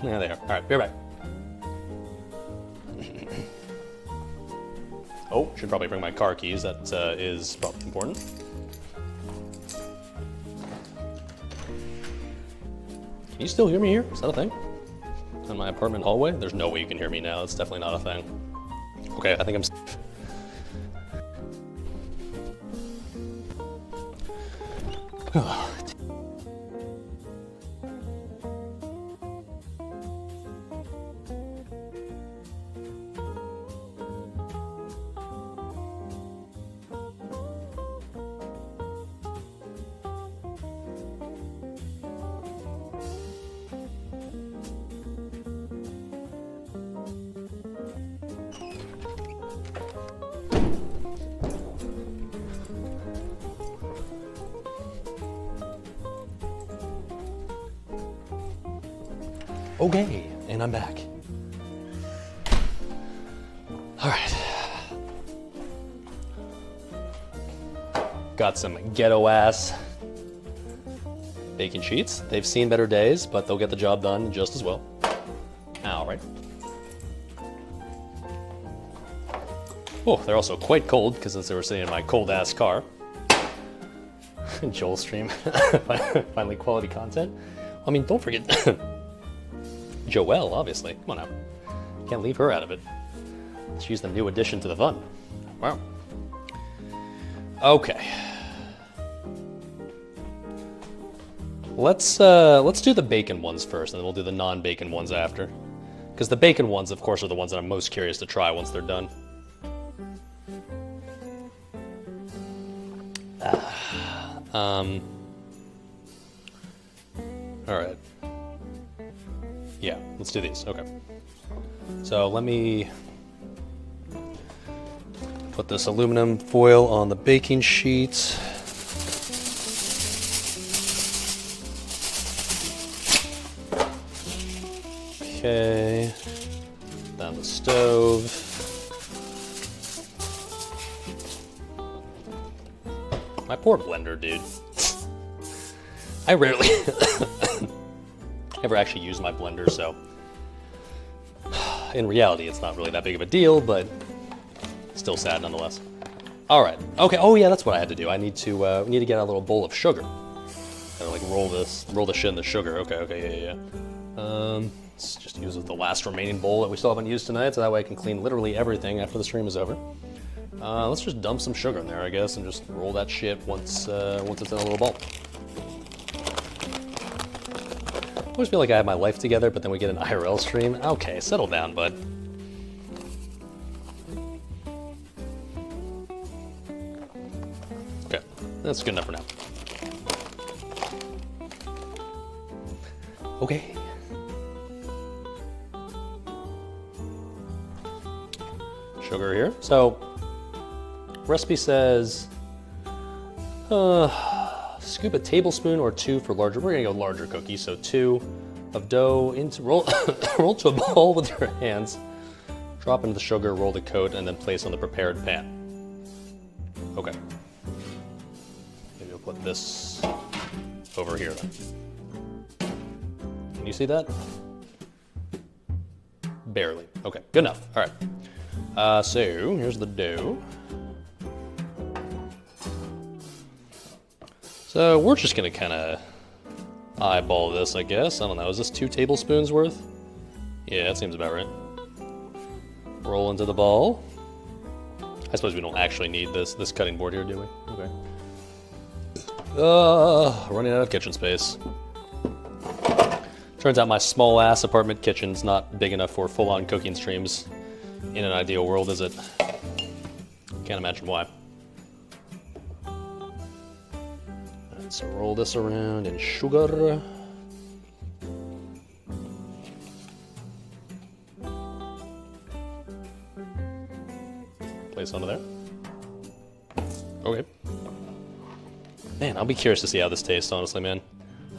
There they are. All right, be right back. Oh, should probably bring my car keys. That is probably important. Can you still hear me here? Is that a thing? In my apartment hallway? There's no way you can hear me now. It's definitely not a thing. Okay, I think I'm safe. Okay, and I'm back. All right. Got some ghetto ass baking sheets. They've seen better days, but they'll get the job done just as well. All right. Oh, they're also quite cold because since they were sitting in my cold ass car. Joel stream, finally quality content. I mean, don't forget Joelle, obviously. Come on out. Can't leave her out of it. She's the new addition to the fun. Wow. Okay. Let's do the bacon ones first, and then we'll do the non-bacon ones after. Because the bacon ones, of course, are the ones that I'm most curious to try once they're done. All right. Yeah, let's do these. Okay. So let me put this aluminum foil on the baking sheet. Okay. Down the stove. My poor blender, dude. I rarely ever actually use my blender, so in reality, it's not really that big of a deal, but still sad nonetheless. All right. Okay. Oh yeah, that's what I had to do. I need to we need to get a little bowl of sugar. Gotta like roll the shit in the sugar. Okay. Yeah. Let's just use the last remaining bowl that we still haven't used tonight, so that way I can clean literally everything after the stream is over. Let's just dump some sugar in there, I guess, and just roll that shit once it's in a little bowl. I always feel like I have my life together, but then we get an IRL stream. Okay, settle down, bud. Okay, that's good enough for now. Okay. Sugar here. So, recipe says, scoop a tablespoon or 2 for larger. We're gonna go larger cookies, so 2 of dough into roll to a ball with your hands. Drop into the sugar, roll the coat, and then place on the prepared pan. Okay. Maybe we'll put this over here then. Can you see that? Barely. Okay, good enough. All right. So here's the dough. So we're just gonna kind of eyeball this, I guess. I don't know. Is this 2 tablespoons worth? Yeah, that seems about right. Roll into the ball. I suppose we don't actually need this cutting board here, do we? Okay. Running out of kitchen space. Turns out my small ass apartment kitchen's not big enough for full-on cooking streams. In an ideal world, is it? Can't imagine why. Alright, so roll this around in sugar. Place onto there. Okay. Man, I'll be curious to see how this tastes, honestly, man.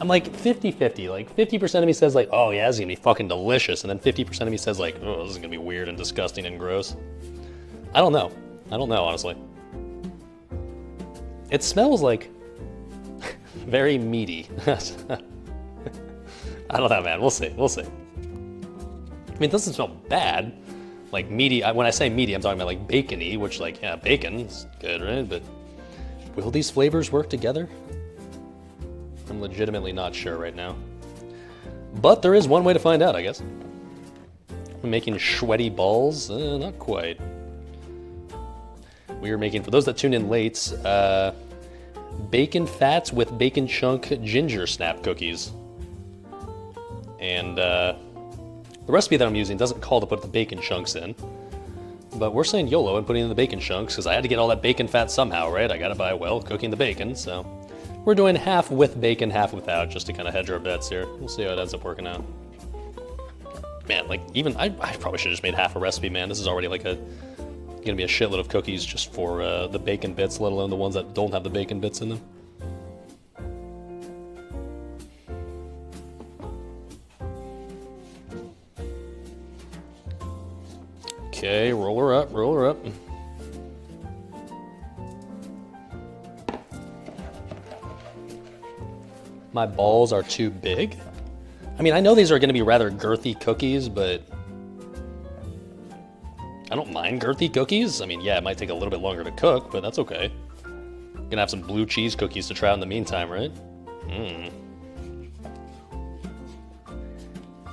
I'm like 50-50. Like 50% of me says like, oh yeah, this is gonna be fucking delicious, and then 50% of me says like, oh, this is gonna be weird and disgusting and gross. I don't know, honestly. It smells like very meaty. I don't know, man. We'll see. I mean, it doesn't smell bad. Like meaty. When I say meaty, I'm talking about like bacony, which like, yeah, bacon is good, right? But will these flavors work together? I'm legitimately not sure right now. But there is one way to find out, I guess. I'm making sweaty balls? Not quite. We are making, for those that tune in late, bacon fats with bacon chunk ginger snap cookies. And the recipe that I'm using doesn't call to put the bacon chunks in. But we're saying YOLO and putting in the bacon chunks because I had to get all that bacon fat somehow, right? I gotta buy, well, cooking the bacon, so. We're doing half with bacon, half without, just to kind of hedge our bets here. We'll see how it ends up working out. Man, like, even, I probably should have just made half a recipe, man. This is already like gonna be a shitload of cookies just for the bacon bits, let alone the ones that don't have the bacon bits in them. Okay, roll her up, roll her up. My balls are too big? I mean, I know these are going to be rather girthy cookies, but I don't mind girthy cookies. I mean, yeah, it might take a little bit longer to cook, but that's okay. Gonna have some blue cheese cookies to try out in the meantime, right?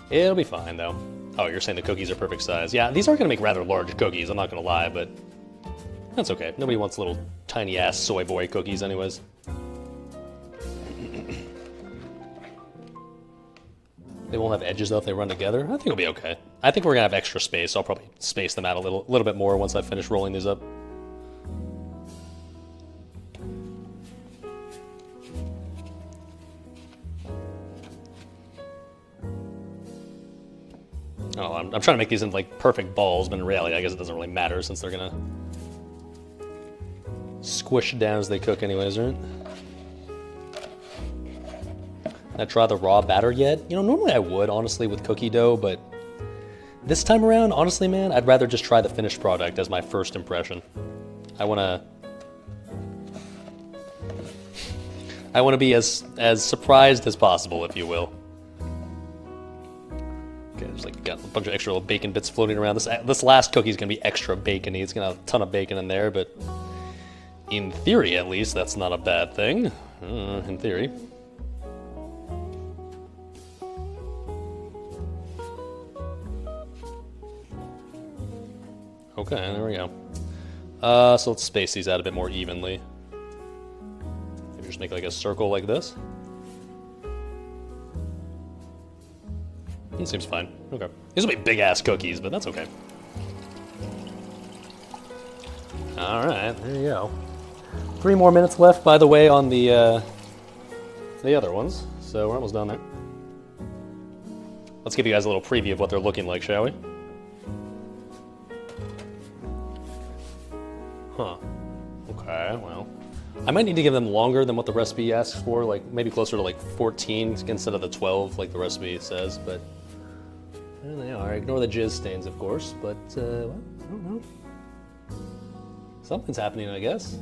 It'll be fine, though. Oh, you're saying the cookies are perfect size. Yeah, these are gonna make rather large cookies, I'm not gonna lie, but that's okay. Nobody wants little tiny-ass soy boy cookies anyways. They won't have edges, though, if they run together. I think it'll be okay. I think we're gonna have extra space, so I'll probably space them out a little bit more once I finish rolling these up. Oh, I'm trying to make these into like perfect balls, but in reality, I guess it doesn't really matter since they're gonna squish down as they cook anyways, right? Did I try the raw batter yet? You know, normally I would, honestly, with cookie dough, but this time around, honestly, man, I'd rather just try the finished product as my first impression. I wanna be as surprised as possible, if you will. Okay, there's like got a bunch of extra little bacon bits floating around. This last cookie is gonna be extra bacony. It's gonna have a ton of bacon in there, but in theory, at least, that's not a bad thing. In theory. Okay, there we go. So let's space these out a bit more evenly. Maybe just make like a circle like this. It seems fine. Okay. These will be big ass cookies, but that's okay. Alright, there you go. 3 more minutes left, by the way, on the other ones. So we're almost done there. Let's give you guys a little preview of what they're looking like, shall we? Huh. Okay, well. I might need to give them longer than what the recipe asks for, like maybe closer to like 14 instead of the 12 like the recipe says, but there they are. Ignore the jizz stains, of course, but well, I don't know. Something's happening, I guess.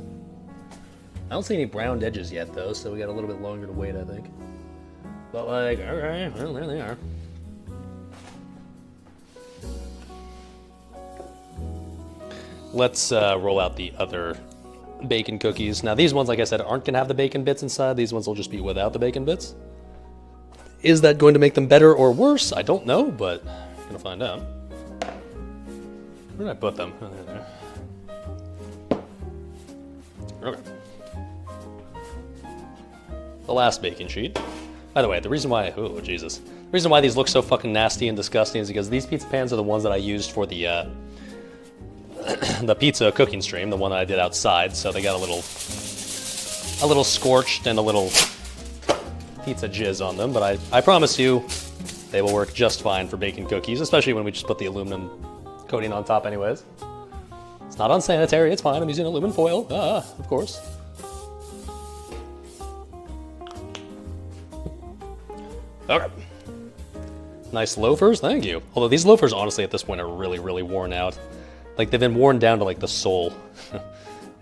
I don't see any browned edges yet, though, so we got a little bit longer to wait, I think. But like, alright, well, there they are. Let's roll out the other bacon cookies. Now these ones, like I said, aren't gonna have the bacon bits inside. These ones will just be without the bacon bits. Is that going to make them better or worse? I don't know, but I'm gonna find out. Where did I put them? Oh, there. Okay. The last baking sheet. By the way, the reason why, oh Jesus, the reason why these look so fucking nasty and disgusting is because these pizza pans are the ones that I used for the the pizza cooking stream, the one that I did outside, so they got a little scorched and a little pizza jizz on them, but I promise you they will work just fine for baking cookies, especially when we just put the aluminum coating on top anyways. It's not unsanitary, it's fine, I'm using aluminum foil, of course. Okay. Nice loafers, thank you. Although these loafers, honestly, at this point are really, really worn out. Like, they've been worn down to, like, the sole.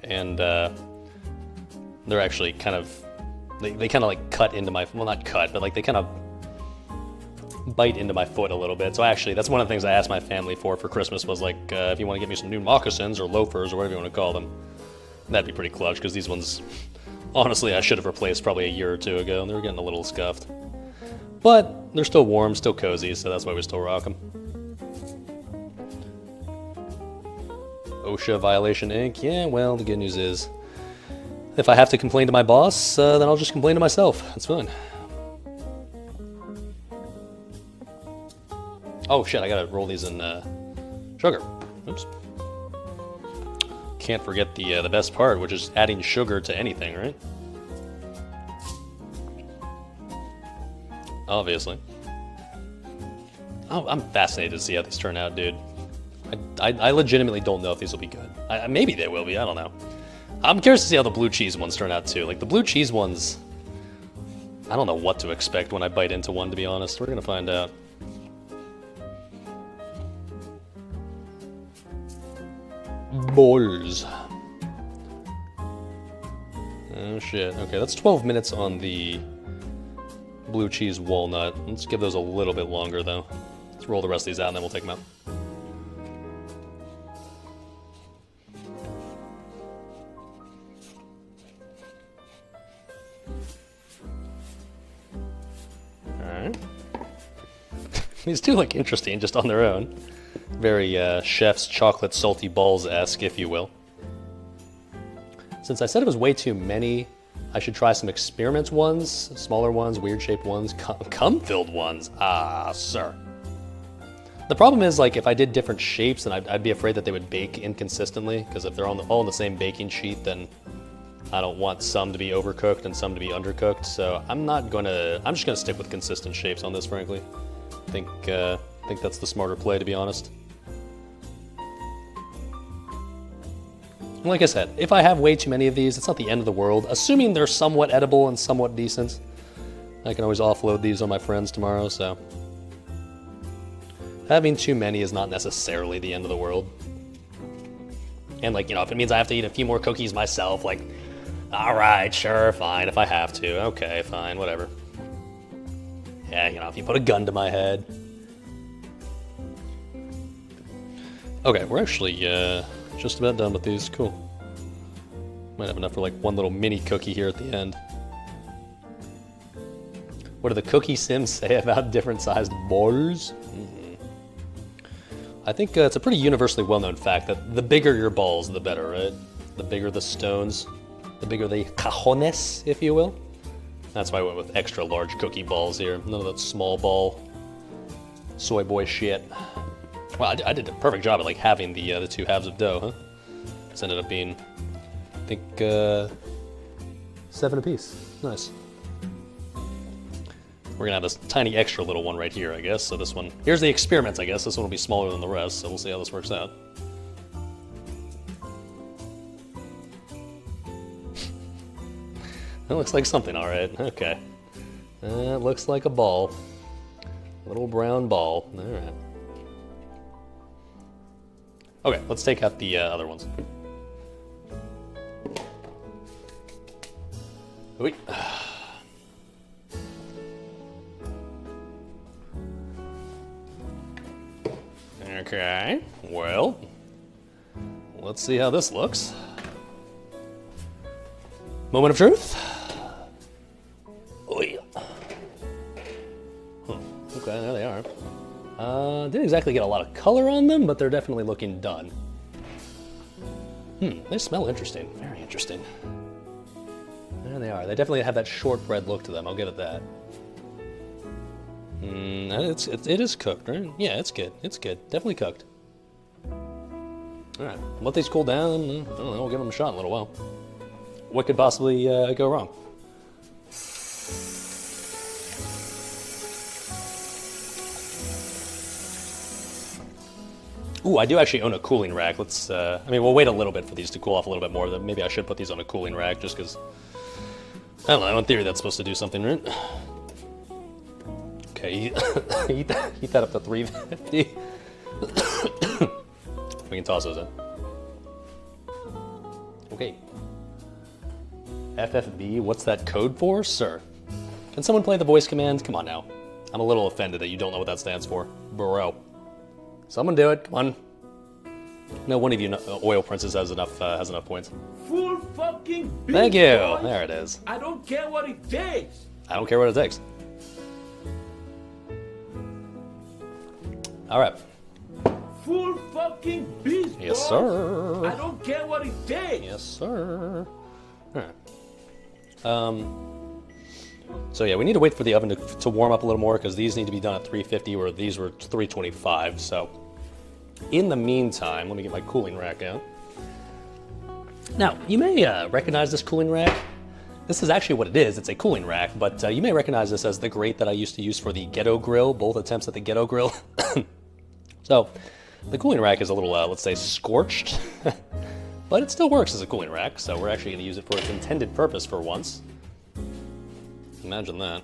And, they're actually kind of... They kind of, like, cut into my... Well, not cut, but, like, they kind of bite into my foot a little bit. So, actually, that's one of the things I asked my family for Christmas was, like, if you want to get me some new moccasins or loafers or whatever you want to call them. That'd be pretty clutch, because these ones... Honestly, I should have replaced probably a year or two ago, and they were getting a little scuffed. But they're still warm, still cozy, so that's why we still rock them. OSHA violation Inc. Yeah, well, the good news is, if I have to complain to my boss, then I'll just complain to myself. That's fine. Oh shit, I gotta roll these in sugar. Oops. Can't forget the best part, which is adding sugar to anything, right? Obviously. Oh, I'm fascinated to see how these turn out, dude. I legitimately don't know if these will be good. Maybe they will be, I don't know. I'm curious to see how the blue cheese ones turn out, too. Like, the blue cheese ones... I don't know what to expect when I bite into one, to be honest. We're gonna find out. balls. Oh shit. Okay, that's 12 minutes on the blue cheese walnut. Let's give those a little bit longer though. Let's roll the rest of these out and then we'll take them out. Alright. These do look interesting just on their own. Very chef's chocolate salty balls-esque, if you will. Since I said it was way too many, I should try some experiment ones, smaller ones, weird-shaped ones, cum-filled ones. Ah, sir. The problem is, like, if I did different shapes, then I'd be afraid that they would bake inconsistently, because if they're all on the same baking sheet, then I don't want some to be overcooked and some to be undercooked. So I'm just gonna stick with consistent shapes on this, frankly. I think that's the smarter play, to be honest. Like I said, if I have way too many of these, it's not the end of the world. Assuming they're somewhat edible and somewhat decent, I can always offload these on my friends tomorrow, so. Having too many is not necessarily the end of the world. And like, you know, if it means I have to eat a few more cookies myself, like, all right, sure, fine, if I have to. Okay, fine, whatever. Yeah, you know, if you put a gun to my head. Okay, we're actually, just about done with these. Cool. Might have enough for like one little mini cookie here at the end. What do the cookie sims say about different sized balls? I think it's a pretty universally well-known fact that the bigger your balls, the better, right? The bigger the stones, the bigger the cajones, if you will. That's why I went with extra large cookie balls here. None of that small ball soy boy shit. Well, I did a perfect job at like having the two halves of dough, huh? This ended up being, I think, 7 apiece. Nice. We're gonna have this tiny extra little one right here, I guess. So this one, here's the experiments, I guess. This one will be smaller than the rest, so we'll see how this works out. That looks like something, all right. Okay. That looks like a ball. Little brown ball. All right. Okay, let's take out the other ones. Wait. Okay, well, let's see how this looks. Moment of truth. Oy. Huh. Okay, there they are. Didn't exactly get a lot of color on them, but they're definitely looking done. They smell interesting. Very interesting. There they are. They definitely have that shortbread look to them. I'll give it that. It is cooked, right? Yeah, it's good. It's good. Definitely cooked. All right, let these cool down. I don't know. We'll give them a shot in a little while. What could possibly go wrong? Ooh, I do actually own a cooling rack. Let's, I mean, we'll wait a little bit for these to cool off a little bit more. Maybe I should put these on a cooling rack just because, I don't know, in theory that's supposed to do something, right? Okay, heat that up to 350. We can toss those in. Okay. FFB, what's that code for, sir? Can someone play the voice command? Come on now. I'm a little offended that you don't know what that stands for. Bro. Someone do it, come on. No, one of you oil princess has enough points. Full fucking beef, Thank you. boys. There it is. I don't care what it takes. I don't care what it takes. All right. Full fucking beef, Yes, boys. sir. I don't care what it takes. Yes, sir. All right. So yeah, we need to wait for the oven to warm up a little more because these need to be done at 350 where these were 325. So in the meantime, let me get my cooling rack out. Now, you may recognize this cooling rack. This is actually what it is. It's a cooling rack, but you may recognize this as the grate that I used to use for the ghetto grill, both attempts at the ghetto grill. So the cooling rack is a little, let's say, scorched, but it still works as a cooling rack. So we're actually gonna use it for its intended purpose for once. Imagine that.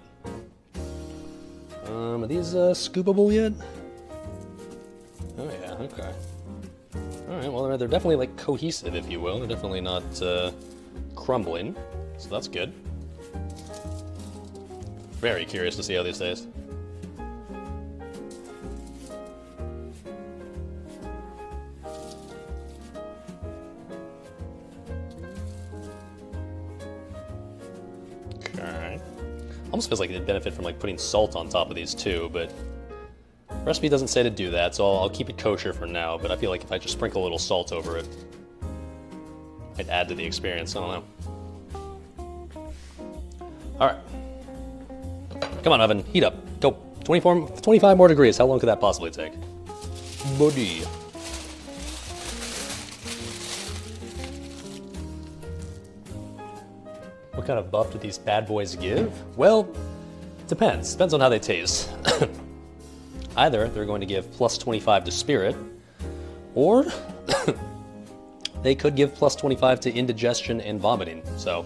Are these scoopable yet? Oh yeah, okay. All right, well, they're definitely like cohesive, if you will. They're definitely not crumbling, so that's good. Very curious to see how these taste. Okay. Almost feels like it'd benefit from like putting salt on top of these too, but the recipe doesn't say to do that, so I'll keep it kosher for now, but I feel like if I just sprinkle a little salt over it, it'd add to the experience. I don't know. All right. Come on, oven, heat up. Go. 25 more degrees. How long could that possibly take? Buddy. What kind of buff do these bad boys give? Well, depends. Depends on how they taste. Either they're going to give plus 25 to spirit, or they could give plus 25 to indigestion and vomiting. So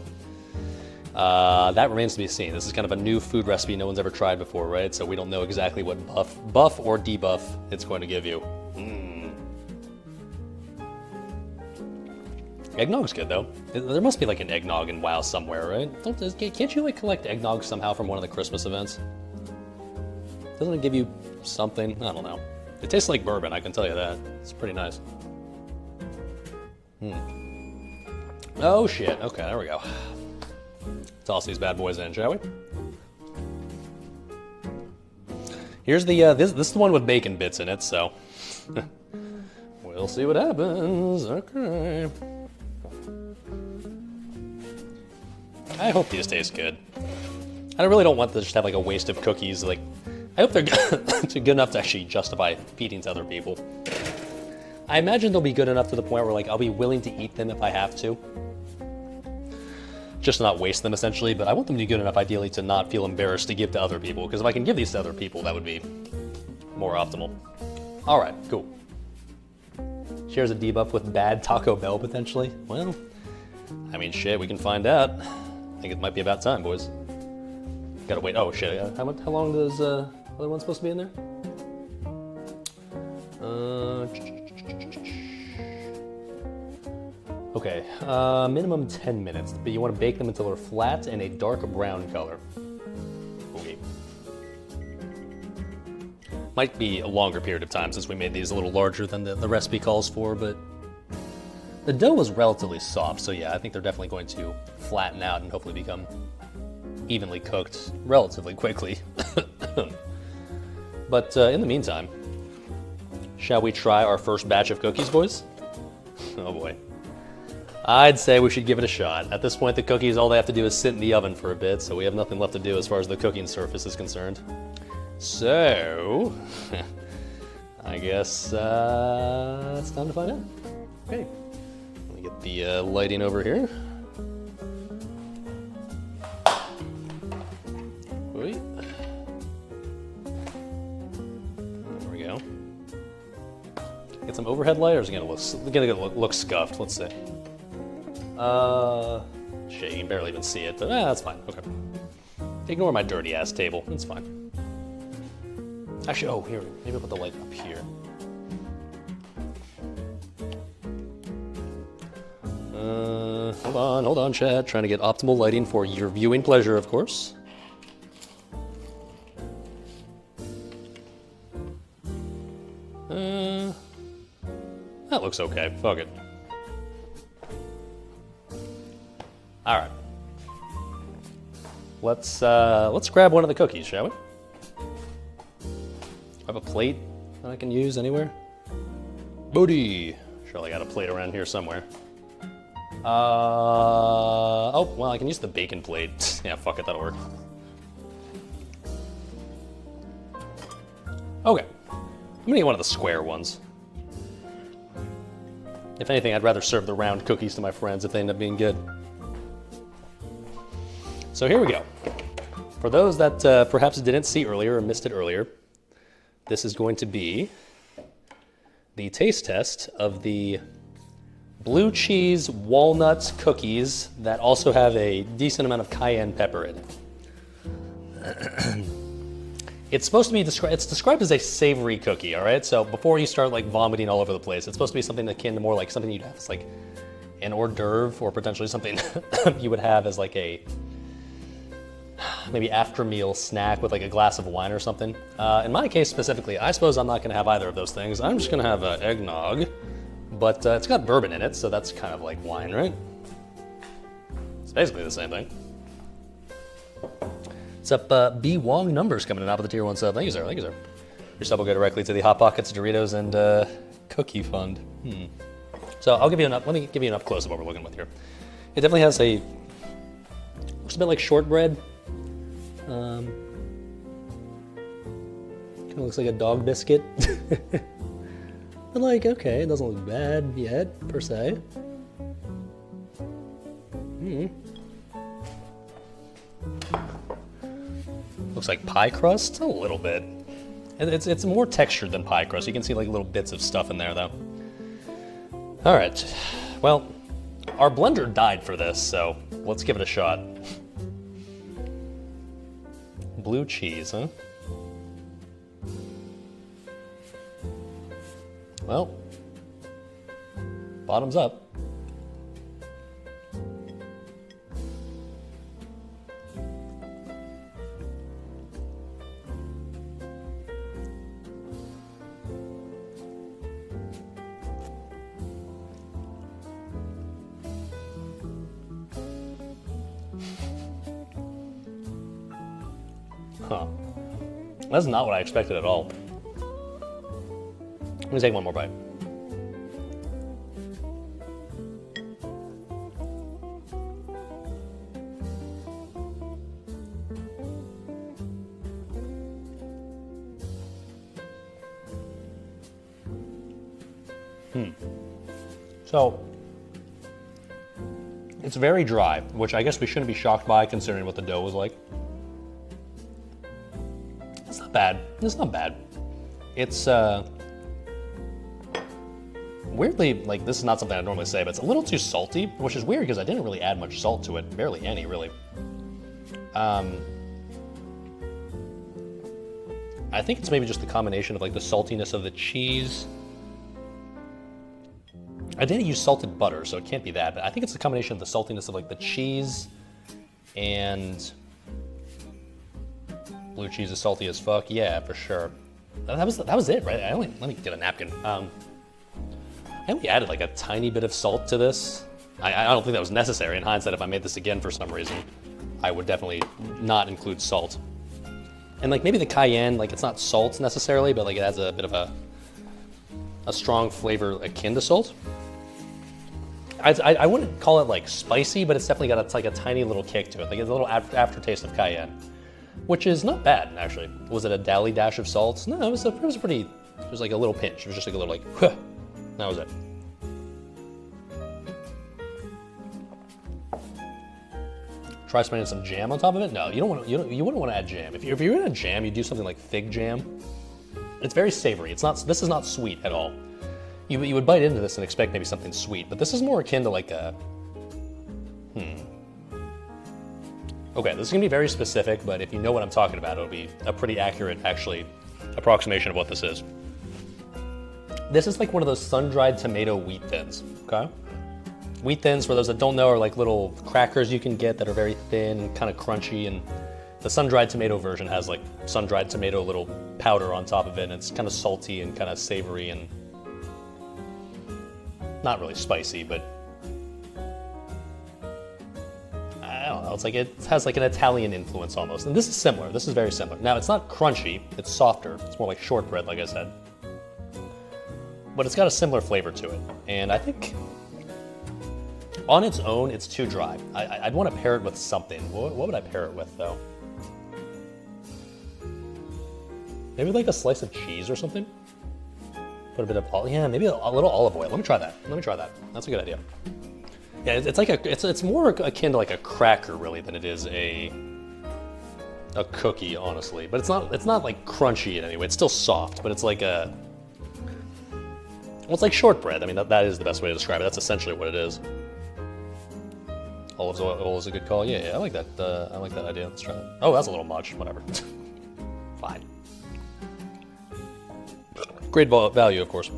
that remains to be seen. This is kind of a new food recipe no one's ever tried before, right? So we don't know exactly what buff or debuff it's going to give you. Eggnog's good though. There must be like an eggnog in WoW somewhere, right? Can't you like collect eggnog somehow from one of the Christmas events? Doesn't it give you something? I don't know. It tastes like bourbon, I can tell you that. It's pretty nice. Oh shit, okay, there we go. Toss these bad boys in, shall we? Here's the, this is the one with bacon bits in it, so. We'll see what happens, okay. I hope these taste good. I really don't want to just have like a waste of cookies, like, I hope they're good enough to actually justify feeding to other people. I imagine they'll be good enough to the point where like I'll be willing to eat them if I have to. Just to not waste them essentially, but I want them to be good enough ideally to not feel embarrassed to give to other people, because if I can give these to other people, that would be more optimal. All right, cool. Shares a debuff with bad Taco Bell potentially? Well, I mean shit, we can find out. I think it might be about time, boys. Gotta wait. Oh shit! How long does other one supposed to be in there? Okay, minimum 10 minutes, but you want to bake them until they're flat and a dark brown color. Okay. Might be a longer period of time since we made these a little larger than the recipe calls for, but the dough was relatively soft, so yeah, I think they're definitely going to flatten out and hopefully become evenly cooked relatively quickly. But in the meantime, shall we try our first batch of cookies, boys? Oh boy. I'd say we should give it a shot. At this point, the cookies, all they have to do is sit in the oven for a bit, so we have nothing left to do as far as the cooking surface is concerned. So, I guess it's time to find out. Okay, let me get the lighting over here. Wait. There we go. Get some overhead light, or is it gonna look scuffed? Let's see. Shit, you can barely even see it, but that's fine. Okay. Ignore my dirty ass table. It's fine. Actually, oh, here, maybe I'll put the light up here. Hold on, chat. Trying to get optimal lighting for your viewing pleasure, of course. That looks okay. Fuck it. All right. Let's grab one of the cookies, shall we? I have a plate that I can use anywhere. Booty. Surely got a plate around here somewhere. Oh, well, I can use the bacon plate. Yeah, fuck it, that'll work. Okay. I'm gonna get one of the square ones. If anything, I'd rather serve the round cookies to my friends if they end up being good. So here we go. For those that perhaps didn't see earlier or missed it earlier, this is going to be the taste test of the blue cheese walnut cookies that also have a decent amount of cayenne pepper in it. It's supposed to be it's described as a savory cookie, all right? So before you start like vomiting all over the place, it's supposed to be something akin to more like something you'd have as like an hors d'oeuvre, or potentially something you would have as like a maybe after meal snack with like a glass of wine or something. In my case specifically, I suppose I'm not gonna have either of those things. I'm just gonna have eggnog, but it's got bourbon in it, so that's kind of like wine, right? It's basically the same thing. What's up, B. Wong Numbers coming in top of the tier 1 sub. Thank you, sir. Thank you, sir. Your sub will go directly to the Hot Pockets, Doritos, and Cookie Fund. So I'll give you let me give you an up close of what we're looking with here. It definitely has looks a bit like shortbread. Kind of looks like a dog biscuit. But like, okay, it doesn't look bad yet, per se. Looks like pie crust, a little bit. It's more textured than pie crust. You can see like little bits of stuff in there though. All right, well, our blender died for this, so let's give it a shot. Blue cheese, huh? Well, bottoms up. Huh. That's not what I expected at all. Let me take one more bite. So, it's very dry, which I guess we shouldn't be shocked by considering what the dough was like. It's not bad. It's not bad. It's, weirdly, like, this is not something I'd normally say, but it's a little too salty, which is weird because I didn't really add much salt to it. Barely any, really. I think it's maybe just the combination of, like, the saltiness of the cheese. I didn't use salted butter, so it can't be that, but I think it's a combination of the saltiness of, like, the cheese and blue cheese is salty as fuck. Yeah, for sure. That was it, right? Let me get a napkin. I only added like a tiny bit of salt to this. I don't think that was necessary. In hindsight, if I made this again for some reason, I would definitely not include salt. And like maybe the cayenne, like it's not salt necessarily, but like it has a bit of a strong flavor akin to salt. I wouldn't call it like spicy, but it's definitely got like a tiny little kick to it. Like it's a little aftertaste of cayenne, which is not bad actually. Was it a Dali dash of salt? No, it was pretty. It was like a little pinch. It was just like a little like. Huh. That was it. Try spreading some jam on top of it. No, you wouldn't want to add jam. If you're gonna jam, you do something like fig jam. It's very savory. This is not sweet at all. You would bite into this and expect maybe something sweet, but this is more akin to like a. Okay, this is gonna be very specific, but if you know what I'm talking about, it'll be a pretty accurate, actually, approximation of what this is. This is like one of those sun-dried tomato wheat thins, okay? Wheat thins, for those that don't know, are like little crackers you can get that are very thin and kind of crunchy, and the sun-dried tomato version has like sun-dried tomato little powder on top of it, and it's kind of salty and kind of savory and not really spicy, but I don't know, it's like it has like an Italian influence almost, and this is similar. This is very similar. Now, it's not crunchy, it's softer. It's more like shortbread, like I said. But it's got a similar flavor to it. And I think on its own, it's too dry. I'd want to pair it with something. What would I pair it with, though? Maybe like a slice of cheese or something? Put a bit of, yeah, maybe a little olive oil. Let me try that. That's a good idea. Yeah, it's like it's more akin to like a cracker, really, than it is a cookie, honestly. But it's not like crunchy in any way. It's still soft, but it's like a, well, it's like shortbread. I mean, that is the best way to describe it. That's essentially what it is. Olive oil is a good call. Yeah, I like that. I like that idea. Let's try that. Oh, that's a little much. Whatever. Fine. Great value, of course.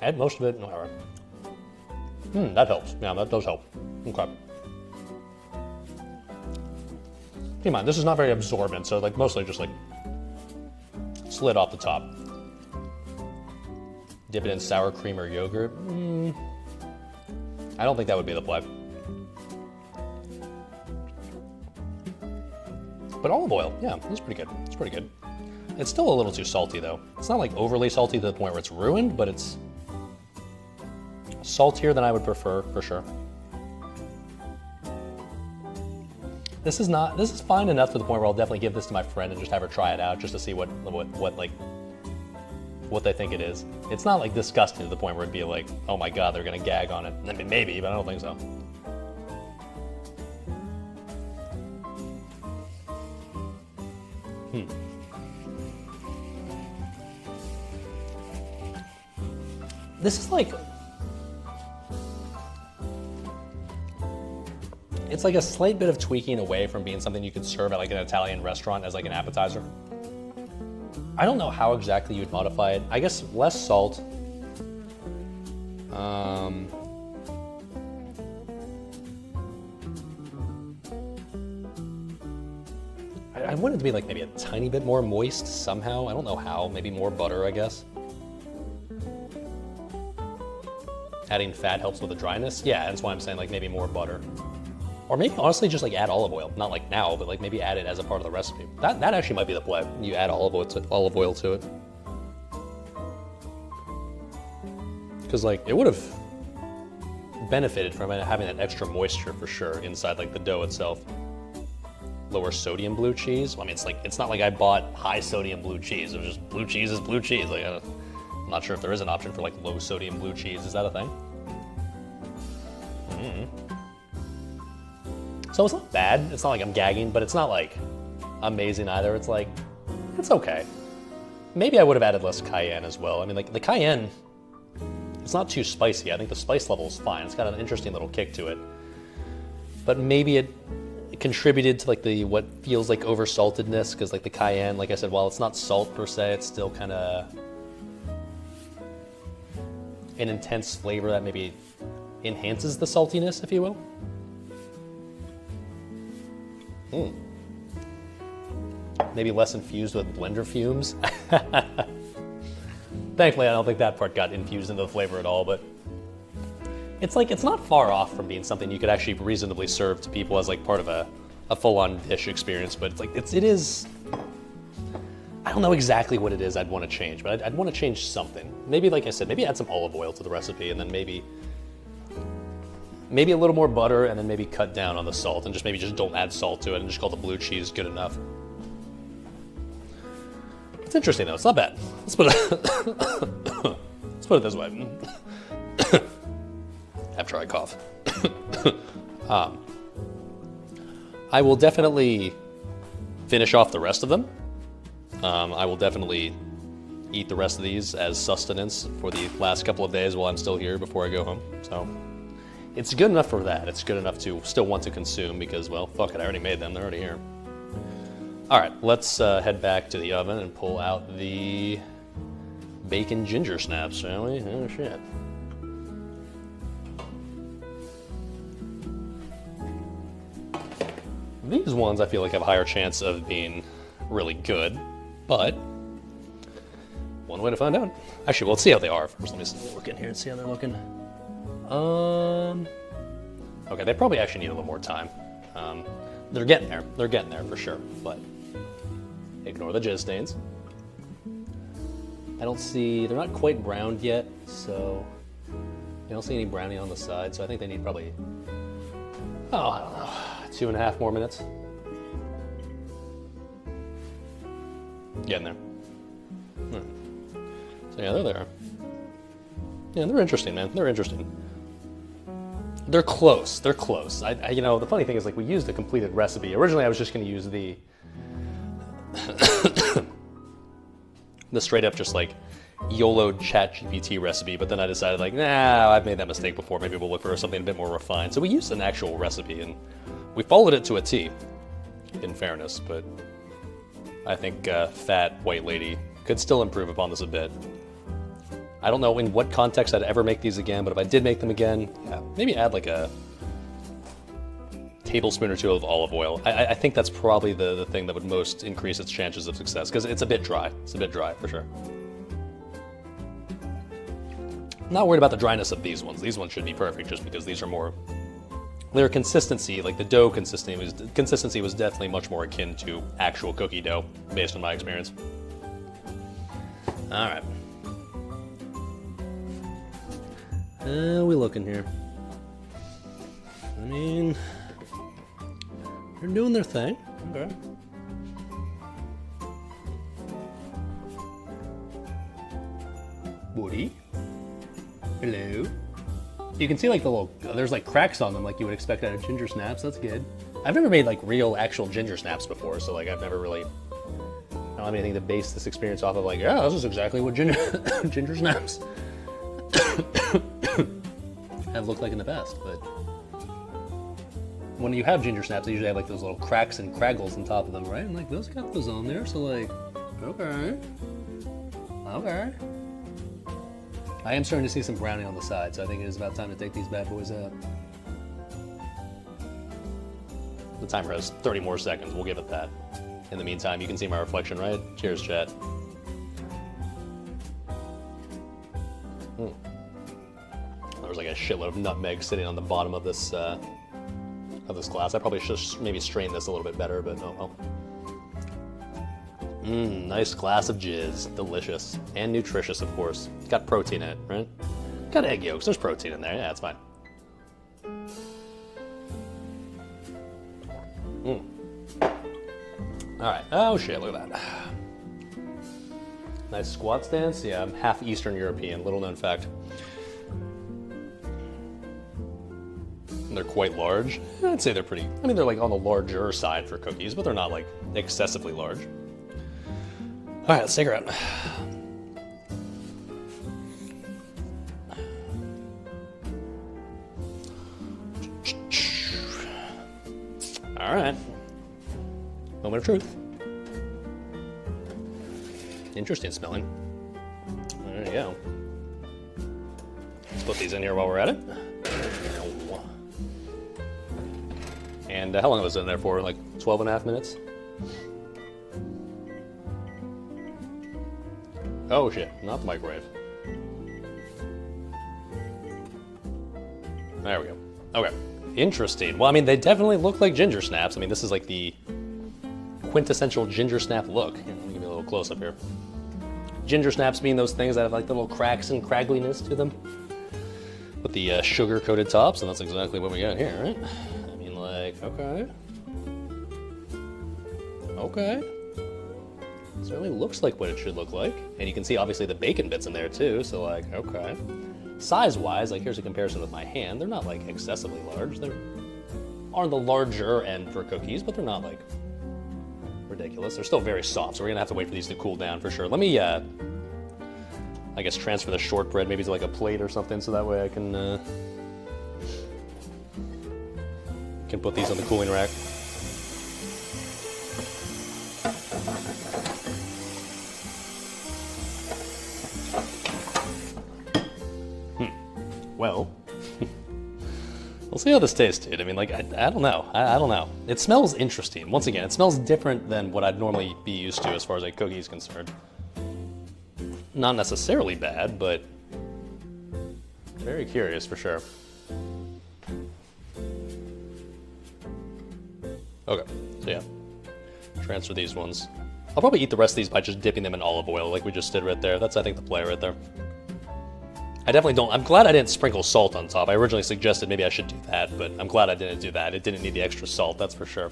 Add most of it. All right. That helps. Yeah, that does help. Okay. Keep in mind, this is not very absorbent, so like mostly just like slid off the top. Dip it in sour cream or yogurt. I don't think that would be the play. But olive oil, yeah, it's pretty good. It's pretty good. It's still a little too salty though. It's not like overly salty to the point where it's ruined, but it's saltier than I would prefer, for sure. This is fine enough to the point where I'll definitely give this to my friend and just have her try it out just to see what they think it is. It's not like disgusting to the point where it'd be like, oh my god, they're gonna gag on it. I mean, maybe, but I don't think so. This is like, it's like a slight bit of tweaking away from being something you could serve at like an Italian restaurant as like an appetizer. I don't know how exactly you'd modify it. I guess less salt. I want it to be like maybe a tiny bit more moist somehow. I don't know how. Maybe more butter, I guess. Adding fat helps with the dryness. Yeah, that's why I'm saying like maybe more butter. Or maybe honestly just like add olive oil. Not like now, but like maybe add it as a part of the recipe. That actually might be the play. You add olive oil to it. Because like it would have benefited from it having that extra moisture for sure inside like the dough itself. Lower sodium blue cheese. I mean, it's not like I bought high sodium blue cheese. It was just blue cheese is blue cheese. Like I'm not sure if there is an option for like low sodium blue cheese. Is that a thing? So it's not bad. It's not like I'm gagging, but it's not like amazing either. It's like, it's okay. Maybe I would have added less cayenne as well. I mean, like the cayenne, it's not too spicy. I think the spice level is fine. It's got an interesting little kick to it. But maybe it contributed to like the what feels like oversaltedness, because like the cayenne, like I said, while it's not salt per se, it's still kind of an intense flavor that maybe enhances the saltiness, if you will. Maybe less infused with blender fumes. Thankfully, I don't think that part got infused into the flavor at all, but it's like, it's not far off from being something you could actually reasonably serve to people as like part of a full-on dish experience, but it's like, it is, I don't know exactly what it is I'd want to change, but I'd want to change something. Maybe, like I said, maybe add some olive oil to the recipe, and then maybe a little more butter, and then maybe cut down on the salt, and just maybe just don't add salt to it, and just call the blue cheese good enough. It's interesting though, it's not bad. Let's put it this way. After I cough. I will definitely finish off the rest of them. I will definitely eat the rest of these as sustenance for the last couple of days while I'm still here before I go home. So it's good enough for that. It's good enough to still want to consume because, well, fuck it, I already made them. They're already here. All right, let's head back to the oven and pull out the bacon ginger snaps, shall we? Oh, shit. These ones I feel like have a higher chance of being really good, but one way to find out. Actually, well, let's see how they are first. Let me look in here and see how they're looking. Okay, they probably actually need a little more time. They're getting there. They're getting there for sure, but ignore the jizz stains. I don't see, they're not quite browned yet, so I don't see any browning on the side, so I think they need probably, oh, I don't know, 2.5 more minutes. Getting there. All right. So yeah, there they are. Yeah, they're interesting, man. They're interesting. They're close. They're close. I you know, the funny thing is, like, we used a completed recipe. Originally, I was just going to use the the straight up just like YOLO ChatGPT recipe, but then I decided like, nah, I've made that mistake before. Maybe we'll look for something a bit more refined. So we used an actual recipe, and We followed it to a T, in fairness, but I think fat white lady could still improve upon this a bit. I don't know in what context I'd ever make these again, but if I did make them again, yeah, maybe add like a tablespoon or two of olive oil. I think that's probably the thing that would most increase its chances of success, because it's a bit dry. It's a bit dry, for sure. I'm not worried about the dryness of these ones. These ones should be perfect, just because these are more... Their consistency, like the dough consistency was definitely much more akin to actual cookie dough, based on my experience. All right. How are we looking here? I mean, they're doing their thing. Okay. Woody? Hello? You can see like the little, there's like cracks on them like you would expect out of ginger snaps. That's good. I've never made like real actual ginger snaps before, so like I've never really, I don't have anything to base this experience off of, like, yeah, this is exactly what ginger snaps have looked like in the past. But when you have ginger snaps, they usually have like those little cracks and craggles on top of them, right? And like those got those on there, so like, okay. I am starting to see some browning on the side, so I think it is about time to take these bad boys out. The timer has 30 more seconds, we'll give it that. In the meantime, you can see my reflection, right? Cheers, chat. There's like a shitload of nutmeg sitting on the bottom of this glass. I probably should maybe strain this a little bit better, but oh well. Nice glass of jizz. Delicious. And nutritious, of course. It's got protein in it, right? Got egg yolks. There's protein in there. Yeah, it's fine. Alright. Oh, shit. Look at that. Nice squat stance. Yeah, I'm half Eastern European. Little known fact. And they're quite large. I'd say they're pretty... I mean, they're like on the larger side for cookies, but they're not like excessively large. All right, let's take her out. All right. Moment of truth. Interesting smelling. There you go. Let's put these in here while we're at it. And how long was it in there for? Like 12 and a half minutes? Oh shit, not the microwave. There we go. Okay, interesting. Well, I mean, they definitely look like ginger snaps. I mean, this is like the quintessential ginger snap look. Here, let me give you a little close up here. Ginger snaps being those things that have like the little cracks and craggliness to them with the sugar-coated tops, and that's exactly what we got here, right? I mean, like, okay. Okay. Certainly looks like what it should look like. And you can see obviously the bacon bits in there too, so like, okay. Size-wise, like here's a comparison with my hand. They're not like excessively large. They're on the larger end for cookies, but they're not like ridiculous. They're still very soft, so we're gonna have to wait for these to cool down for sure. Let me, I guess transfer the shortbread maybe to like a plate or something, so that way I can put these on the cooling rack. Well, we'll see how this tastes, dude. I mean, like, I don't know. I don't know. It smells interesting. Once again, it smells different than what I'd normally be used to as far as like cookies concerned. Not necessarily bad, but very curious for sure. Okay, so yeah, transfer these ones. I'll probably eat the rest of these by just dipping them in olive oil like we just did right there. That's, I think, the play right there. I definitely don't. I'm glad I didn't sprinkle salt on top. I originally suggested maybe I should do that, but I'm glad I didn't do that. It didn't need the extra salt, that's for sure.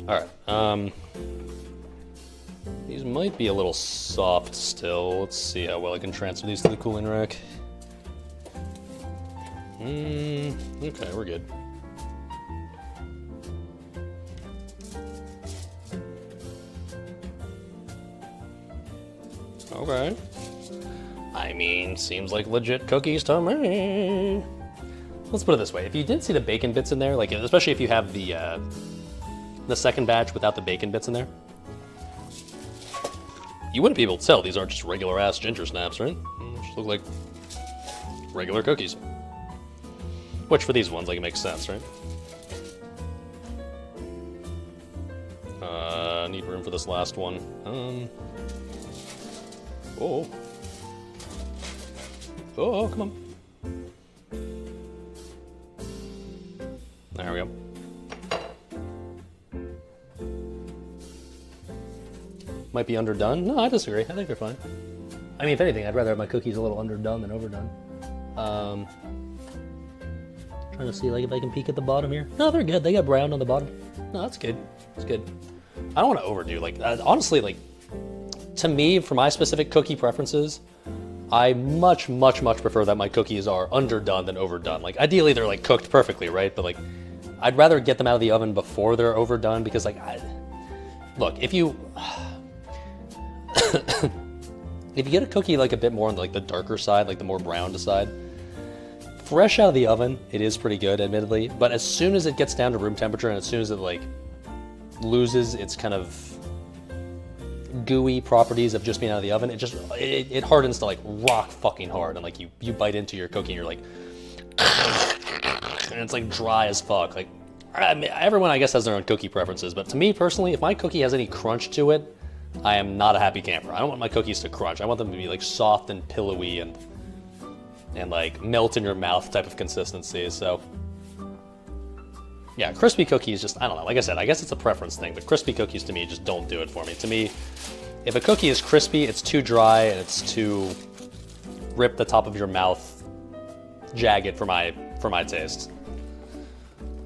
All right. These might be a little soft still. Let's see how well I can transfer these to the cooling rack. Okay, we're good. Okay. I mean, seems like legit cookies to me. let's put it this way. If you didn't see the bacon bits in there, like especially if you have the second batch without the bacon bits in there, you wouldn't be able to tell these aren't just regular ass ginger snaps, right? They just look like regular cookies. Which for these ones, like, it makes sense, right? Need room for this last one. Oh. Oh, come on. There we go. Might be underdone. No, I disagree. I think they're fine. I mean, if anything, I'd rather have my cookies a little underdone than overdone. Trying to see like if I can peek at the bottom here. No, they're good. They got brown on the bottom. No, that's good. That's good. I don't want to overdo. Like, honestly, like, to me, for my specific cookie preferences, I much prefer that my cookies are underdone than overdone. Like, ideally, they're like cooked perfectly, right? But like, I'd rather get them out of the oven before they're overdone because, like, look, if you if you get a cookie like a bit more on like the darker side, like the more browned side, fresh out of the oven, it is pretty good, admittedly. But as soon as it gets down to room temperature and as soon as it like loses its kind of gooey properties of just being out of the oven, it hardens to like rock fucking hard, and like you bite into your cookie and you're like, and it's like dry as fuck. Like, I mean, everyone I guess has their own cookie preferences, but to me personally, if my cookie has any crunch to it, I am not a happy camper. I don't want my cookies to crunch. I want them to be like soft and pillowy and like melt in your mouth type of consistency. So yeah, crispy cookies just, I don't know. Like I said, I guess it's a preference thing, but crispy cookies to me just don't do it for me. To me, if a cookie is crispy, it's too dry and it's too rip the top of your mouth jagged for my taste.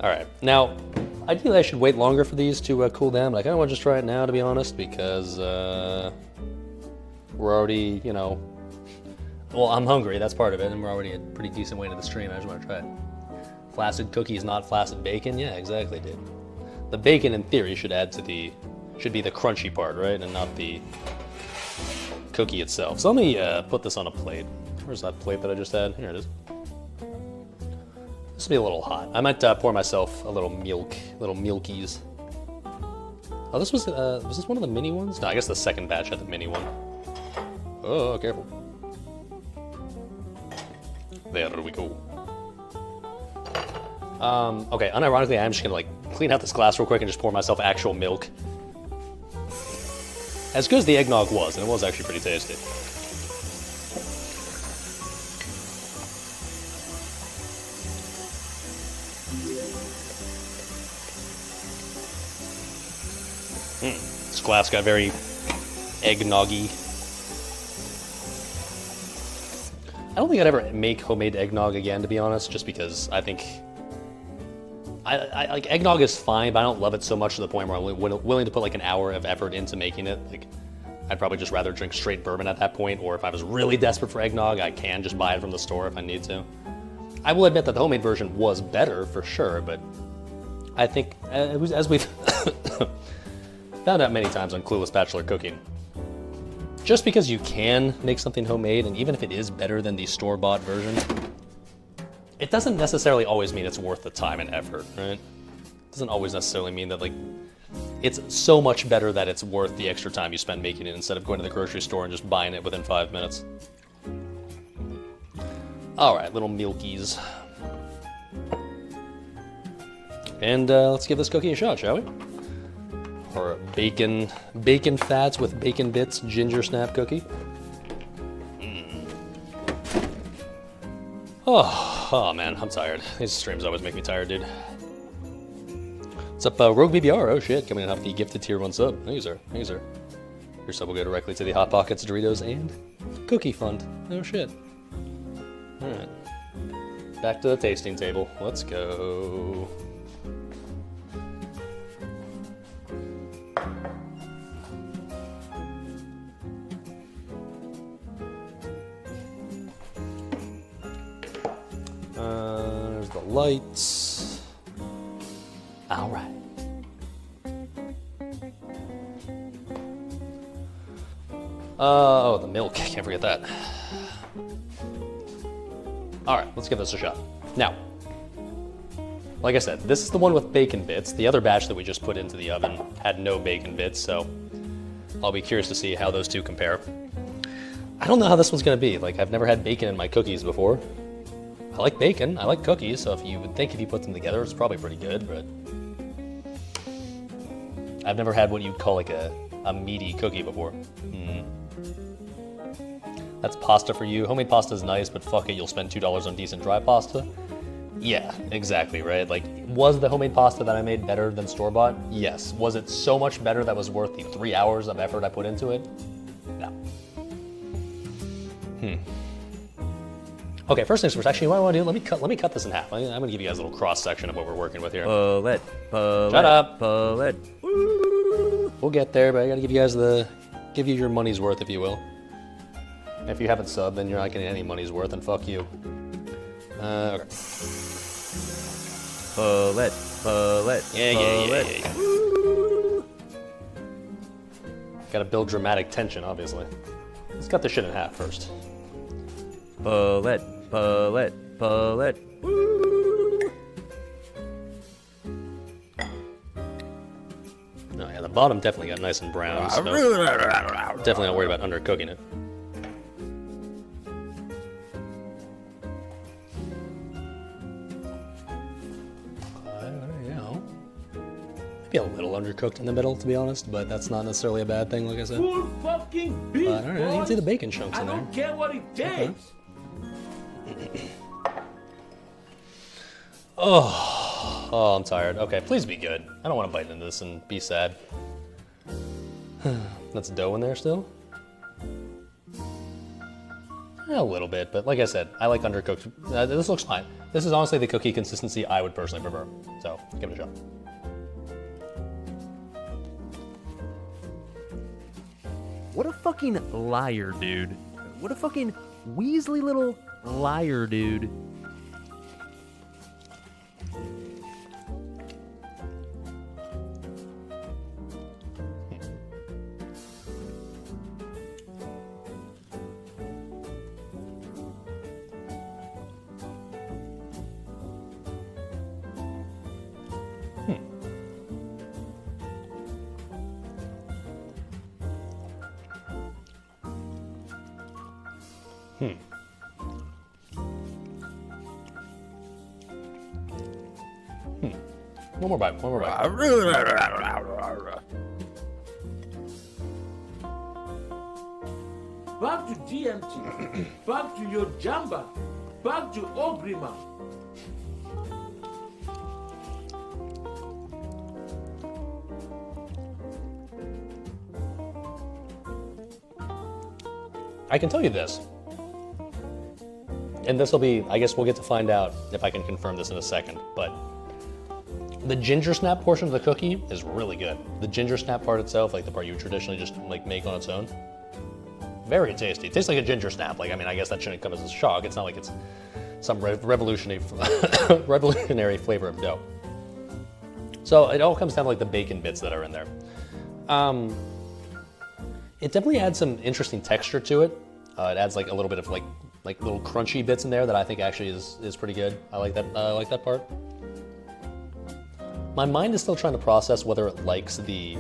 All right, now ideally I should wait longer for these to cool down, but I kind of want to just try it now, to be honest, because we're already, you know, well, I'm hungry, that's part of it, and we're already a pretty decent way into the stream. I just want to try it. Flaccid cookies, not flaccid bacon? Yeah, exactly, dude. The bacon, in theory, should be the crunchy part, right? And not the cookie itself. So let me put this on a plate. Where's that plate that I just had? Here it is. This will be a little hot. I might pour myself a little milk, little milkies. Oh, was this one of the mini ones? No, I guess the second batch had the mini one. Oh, careful. There we go. Okay, unironically, I'm just gonna like clean out this glass real quick and just pour myself actual milk. As good as the eggnog was, and it was actually pretty tasty. This glass got very eggnoggy. I don't think I'd ever make homemade eggnog again, to be honest, just because I think I like eggnog is fine, but I don't love it so much to the point where I'm willing to put like an hour of effort into making it. Like, I'd probably just rather drink straight bourbon at that point, or if I was really desperate for eggnog, I can just buy it from the store if I need to. I will admit that the homemade version was better for sure, but I think as we've found out many times on Clueless Bachelor Cooking, just because you can make something homemade, and even if it is better than the store-bought version, it doesn't necessarily always mean it's worth the time and effort, right? It doesn't always necessarily mean that, like, it's so much better that it's worth the extra time you spend making it instead of going to the grocery store and just buying it within 5 minutes. All right, little milkies. And let's give this cookie a shot, shall we? Or bacon fats with bacon bits ginger snap cookie. Oh man, I'm tired. These streams always make me tired, dude. What's up, Rogue BBR? Oh shit, coming in off the gifted tier 1 sub. Thank you, sir. Thank you, sir. Your sub will go directly to the Hot Pockets, Doritos, and Cookie Fund. Oh shit. Alright. Back to the tasting table. Let's go. There's the lights. All right. Oh, the milk. Can't forget that. All right, let's give this a shot. Now, Like I said, this is the one with bacon bits. The other batch that we just put into the oven had no bacon bits, so I'll be curious to see how those two compare. I don't know how this one's gonna be. Like, I've never had bacon in my cookies before. I like bacon, I like cookies, so if you would think if you put them together, it's probably pretty good, but I've never had what you'd call like a meaty cookie before. That's pasta for you. Homemade pasta is nice, but fuck it, you'll spend $2 on decent dry pasta. Yeah, exactly, right? Like, was the homemade pasta that I made better than store-bought? Yes. Was it so much better that was worth the 3 hours of effort I put into it? No. Okay, first things first. Actually, what I want to do, let me cut this in half. I'm gonna give you guys a little cross section of what we're working with here. Shut up. We'll get there, but I gotta give you your money's worth, if you will. If you haven't subbed, then you're not getting any money's worth, and fuck you. Okay. Yeah. Gotta build dramatic tension, obviously. Let's cut this shit in half first. Bullet. Oh yeah, the bottom definitely got nice and brown, so definitely not worried about undercooking it. Maybe a little undercooked in the middle, to be honest, but that's not necessarily a bad thing, like I said. Full fucking beast, All right, you can see the bacon chunks I in there. don't care what it takes. Oh, I'm tired. Okay, please be good. I don't want to bite into this and be sad. That's dough in there still? A little bit, but like I said, I like undercooked. This looks fine. This is honestly the cookie consistency I would personally prefer. So, give it a shot. What a fucking liar, dude. What a fucking Weasley little liar, dude. One more bite. Back to DMT. Back to your jamba. Back to Ogrima. I can tell you this. And this will be, I guess we'll get to find out if I can confirm this in a second, but the ginger snap portion of the cookie is really good. The ginger snap part itself, like the part you would traditionally just like make on its own, very tasty. It tastes like a ginger snap. Like, I mean, I guess that shouldn't come as a shock. It's not like it's some revolutionary flavor of dough. So it all comes down to like the bacon bits that are in there. It definitely adds some interesting texture to it. It adds like a little bit of like little crunchy bits in there that I think actually is pretty good. I like that. I like that part. My mind is still trying to process whether it likes the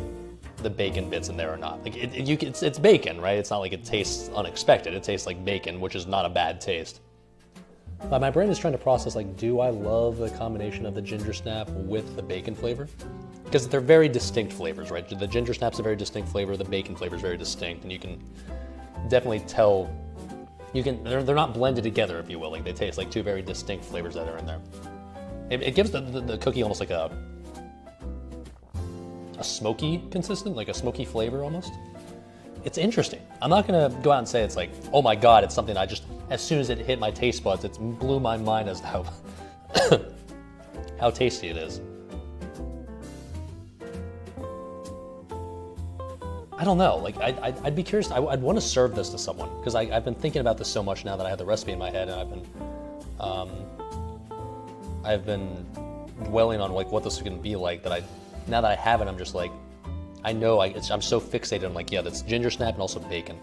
bacon bits in there or not. Like it's bacon, right? It's not like it tastes unexpected. It tastes like bacon, which is not a bad taste. But my brain is trying to process like, do I love the combination of the ginger snap with the bacon flavor? Because they're very distinct flavors, right? The ginger snap's a very distinct flavor. The bacon flavor is very distinct, and you can definitely tell. They're not blended together, if you will. Like they taste like two very distinct flavors that are in there. It gives the cookie almost like a smoky like a smoky flavor almost. It's interesting. I'm not gonna go out and say it's like, oh my god, it's something I just, as soon as it hit my taste buds, it blew my mind as to how tasty it is. I don't know, like I'd be curious, I'd want to serve this to someone, because I've been thinking about this so much now that I have the recipe in my head, and I've been dwelling on like what this is gonna be like, that now that I have it, I'm just like, I know I'm so fixated. I'm like, yeah, that's ginger snap and also bacon.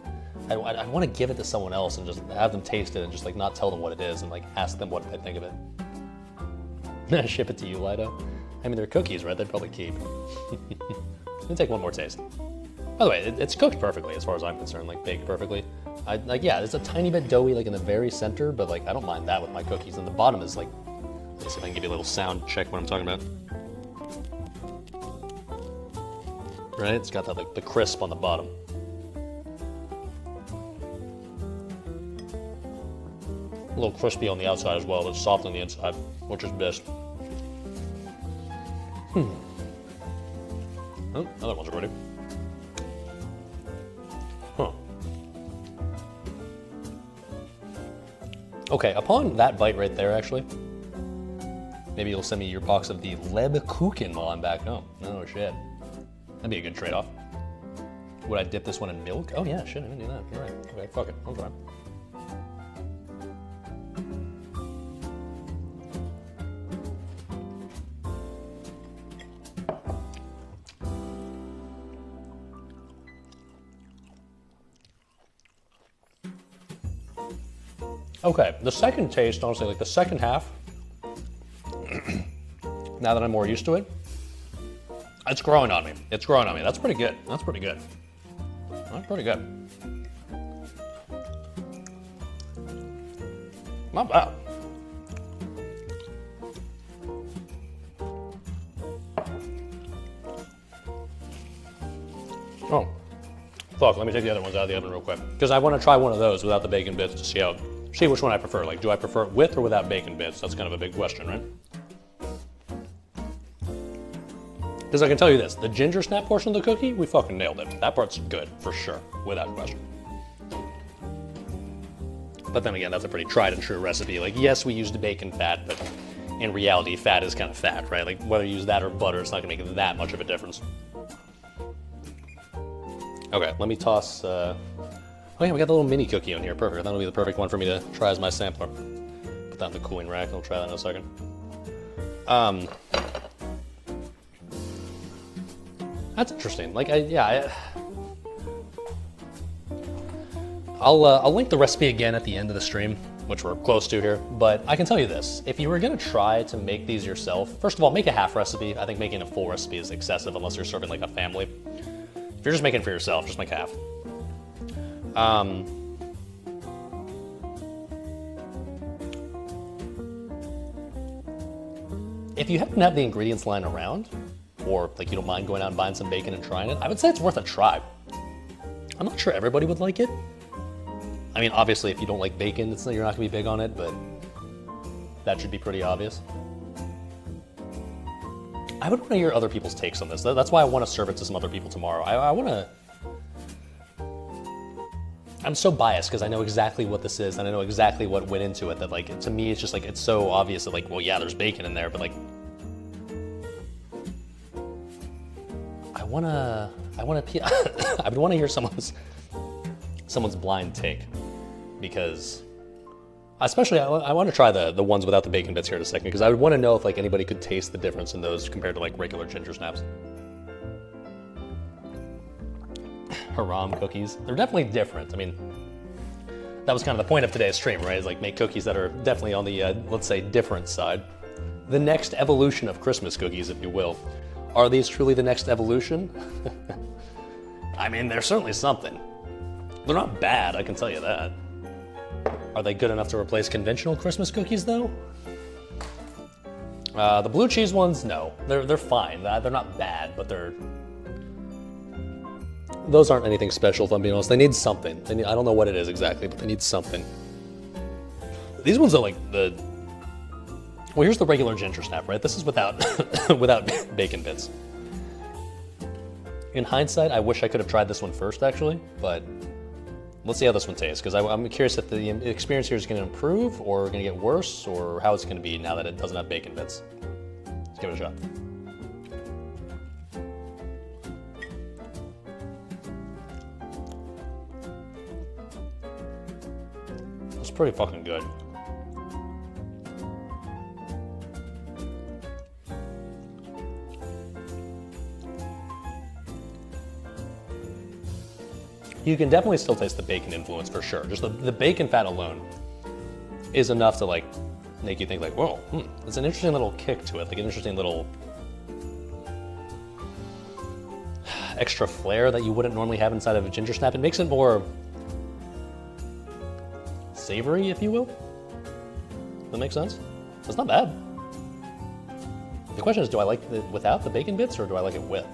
I want to give it to someone else and just have them taste it and just like not tell them what it is and like ask them what they think of it. Ship it to you, Lido. I mean, they're cookies, right? They'd probably keep. Let me take one more taste. By the way, it's cooked perfectly as far as I'm concerned, like baked perfectly. Yeah, it's a tiny bit doughy, like in the very center, but like I don't mind that with my cookies. And the bottom is like, let's see if I can give you a little sound check what I'm talking about. Right? It's got that like the crisp on the bottom. A little crispy on the outside as well, but soft on the inside, which is best. Oh, another one's ready. Huh. Okay, upon that bite right there, actually, maybe you'll send me your box of the Lebkuchen while I'm back home. Oh, shit. That'd be a good trade-off. Would I dip this one in milk? Oh, yeah, shit, I didn't do that. You're right. Okay, fuck it. I'm fine. Okay, the second taste, honestly, like the second half, now that I'm more used to it, it's growing on me. It's growing on me. That's pretty good. That's pretty good. That's pretty good. Not bad. Oh, fuck, let me take the other ones out of the oven real quick. Because I want to try one of those without the bacon bits to see which one I prefer. Like, do I prefer it with or without bacon bits? That's kind of a big question, right? Because I can tell you this, the ginger snap portion of the cookie, we fucking nailed it. That part's good, for sure, without question. But then again, that's a pretty tried and true recipe. Like, yes, we used bacon fat, but in reality, fat is kind of fat, right? Like, whether you use that or butter, it's not gonna make that much of a difference. Okay, let me toss, oh yeah, we got the little mini cookie on here, perfect. That'll be the perfect one for me to try as my sampler. Put that in the cooling rack, I'll try that in a second. That's interesting. Like, I'll link the recipe again at the end of the stream, which we're close to here. But I can tell you this: if you were gonna try to make these yourself, first of all, make a half recipe. I think making a full recipe is excessive unless you're serving like a family. If you're just making it for yourself, just make half. If you happen to have the ingredients lying around, or like you don't mind going out and buying some bacon and trying it, I would say it's worth a try. I'm not sure everybody would like it. I mean, obviously, if you don't like bacon, you're not gonna be big on it, but that should be pretty obvious. I would want to hear other people's takes on this. That's why I want to serve it to some other people tomorrow. I want to... I'm so biased because I know exactly what this is and I know exactly what went into it, that like, to me, it's just like, it's so obvious that like, well, yeah, there's bacon in there, but like, I would want to hear someone's blind take, because especially I want to try the ones without the bacon bits here in a second, because I would want to know if like anybody could taste the difference in those compared to like regular ginger snaps. Haram cookies, they're definitely different. I mean, that was kind of the point of today's stream, right? Is like make cookies that are definitely on the let's say different side. The next evolution of Christmas cookies, if you will. Are these truly the next evolution? I mean, they're certainly something. They're not bad, I can tell you that. Are they good enough to replace conventional Christmas cookies, though? The blue cheese ones, no. They're fine. They're not bad, but those aren't anything special, if I'm being honest. They need something. I don't know what it is exactly, but they need something. These ones are like well, here's the regular ginger snap, right? This is without without bacon bits. In hindsight, I wish I could have tried this one first, actually, but let's see how this one tastes, because I'm curious if the experience here is going to improve or going to get worse, or how it's going to be now that it doesn't have bacon bits. Let's give it a shot. It's pretty fucking good. You can definitely still taste the bacon influence for sure. Just the bacon fat alone is enough to like make you think like, whoa, it's an interesting little kick to it, like an interesting little extra flair that you wouldn't normally have inside of a ginger snap. It makes it more savory, if you will. Does that make sense? It's not bad. The question is, do I like it without the bacon bits or do I like it with?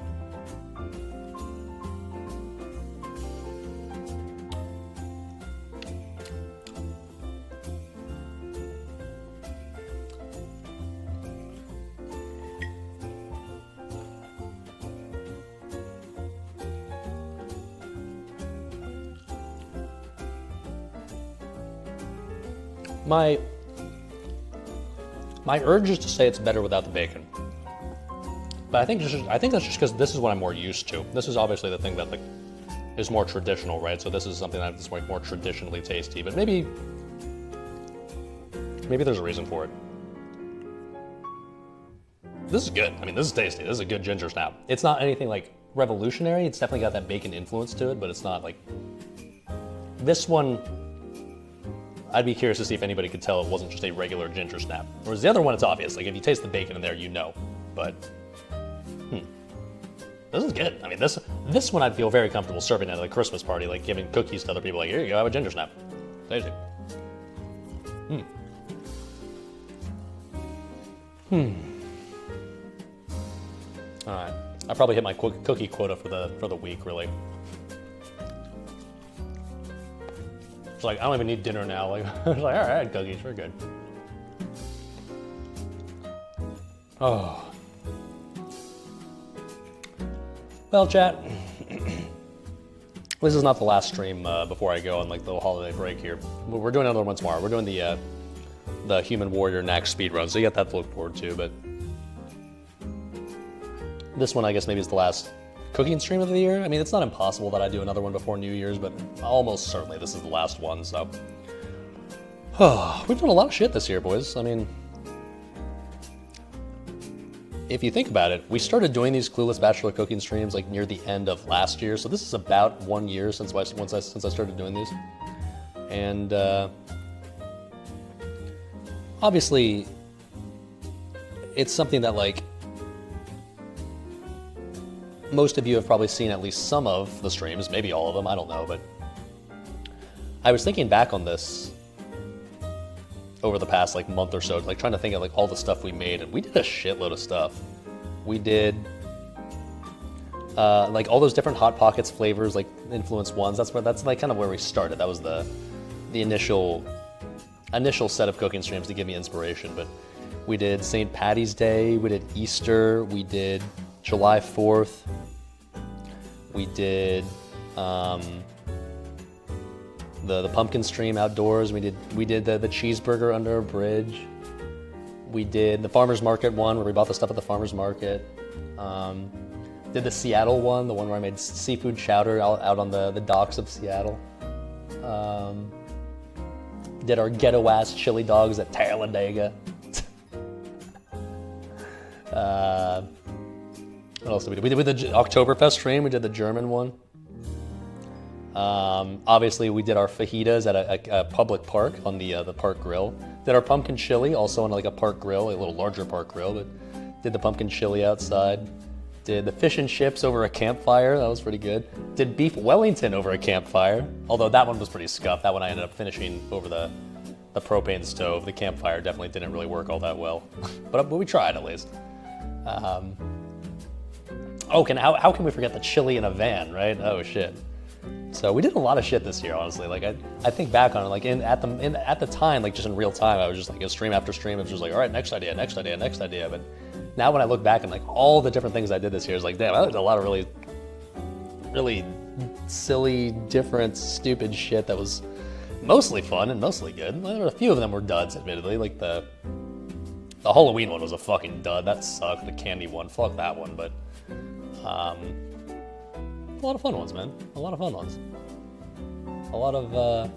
My urge is to say it's better without the bacon, but I think that's just because this is what I'm more used to. This is obviously the thing that like is more traditional, right? So this is something that's like more traditionally tasty. But maybe there's a reason for it. This is good. I mean, this is tasty. This is a good ginger snap. It's not anything like revolutionary. It's definitely got that bacon influence to it, but it's not like this one. I'd be curious to see if anybody could tell it wasn't just a regular ginger snap. Whereas the other one, it's obvious. Like if you taste the bacon in there, you know. But this is good. I mean, this one I'd feel very comfortable serving at a Christmas party, like giving cookies to other people. Like, here you go, have a ginger snap. Tasty. All right, I probably hit my cookie quota for the week, really. It's like, I don't even need dinner now. Like, I was like, all right, cookies, we're good. Oh. Well, chat, this is not the last stream before I go on like the holiday break here. We're doing another one tomorrow. We're doing the Human Warrior Nax speedrun, so you got that to look forward to, but this one I guess maybe is the last cooking stream of the year. I mean, it's not impossible that I do another one before New Year's, but almost certainly this is the last one, so. We've done a lot of shit this year, boys. I mean, if you think about it, we started doing these Clueless Bachelor cooking streams like near the end of last year, so this is about 1 year since I started doing these. And obviously, it's something that like, most of you have probably seen at least some of the streams, maybe all of them, I don't know, but I was thinking back on this over the past like month or so, like trying to think of like all the stuff we made, and we did a shitload of stuff. We did like all those different Hot Pockets flavors, like influence ones. That's like kind of where we started. That was the initial set of cooking streams to give me inspiration. But we did St. Patty's Day, we did Easter, we did July 4th, we did the pumpkin stream outdoors. We did the cheeseburger under a bridge. We did the farmer's market one where we bought the stuff at the farmer's market. Did the Seattle one, the one where I made seafood chowder out on the docks of Seattle. Did our ghetto ass chili dogs at Talladega. What else did we do? We did the Oktoberfest stream. We did the German one. Obviously, we did our fajitas at a public park on the park grill. Did our pumpkin chili also on like a park grill, a little larger park grill. But did the pumpkin chili outside. Did the fish and chips over a campfire. That was pretty good. Did beef Wellington over a campfire. Although that one was pretty scuffed. That one I ended up finishing over the propane stove. The campfire definitely didn't really work all that well. but we tried at least. How can we forget the chili in a van, right? Oh shit. So we did a lot of shit this year, honestly. Like I think back on it, like at the time, like just in real time, I was just like stream after stream. It was just like, all right, next idea. But now when I look back and like all the different things I did this year, it's like, damn, I did a lot of really, really silly, different, stupid shit that was mostly fun and mostly good. A few of them were duds, admittedly. Like the Halloween one was a fucking dud. That sucked. The candy one, fuck that one. But a lot of fun ones, man. A lot of fun ones. A lot of the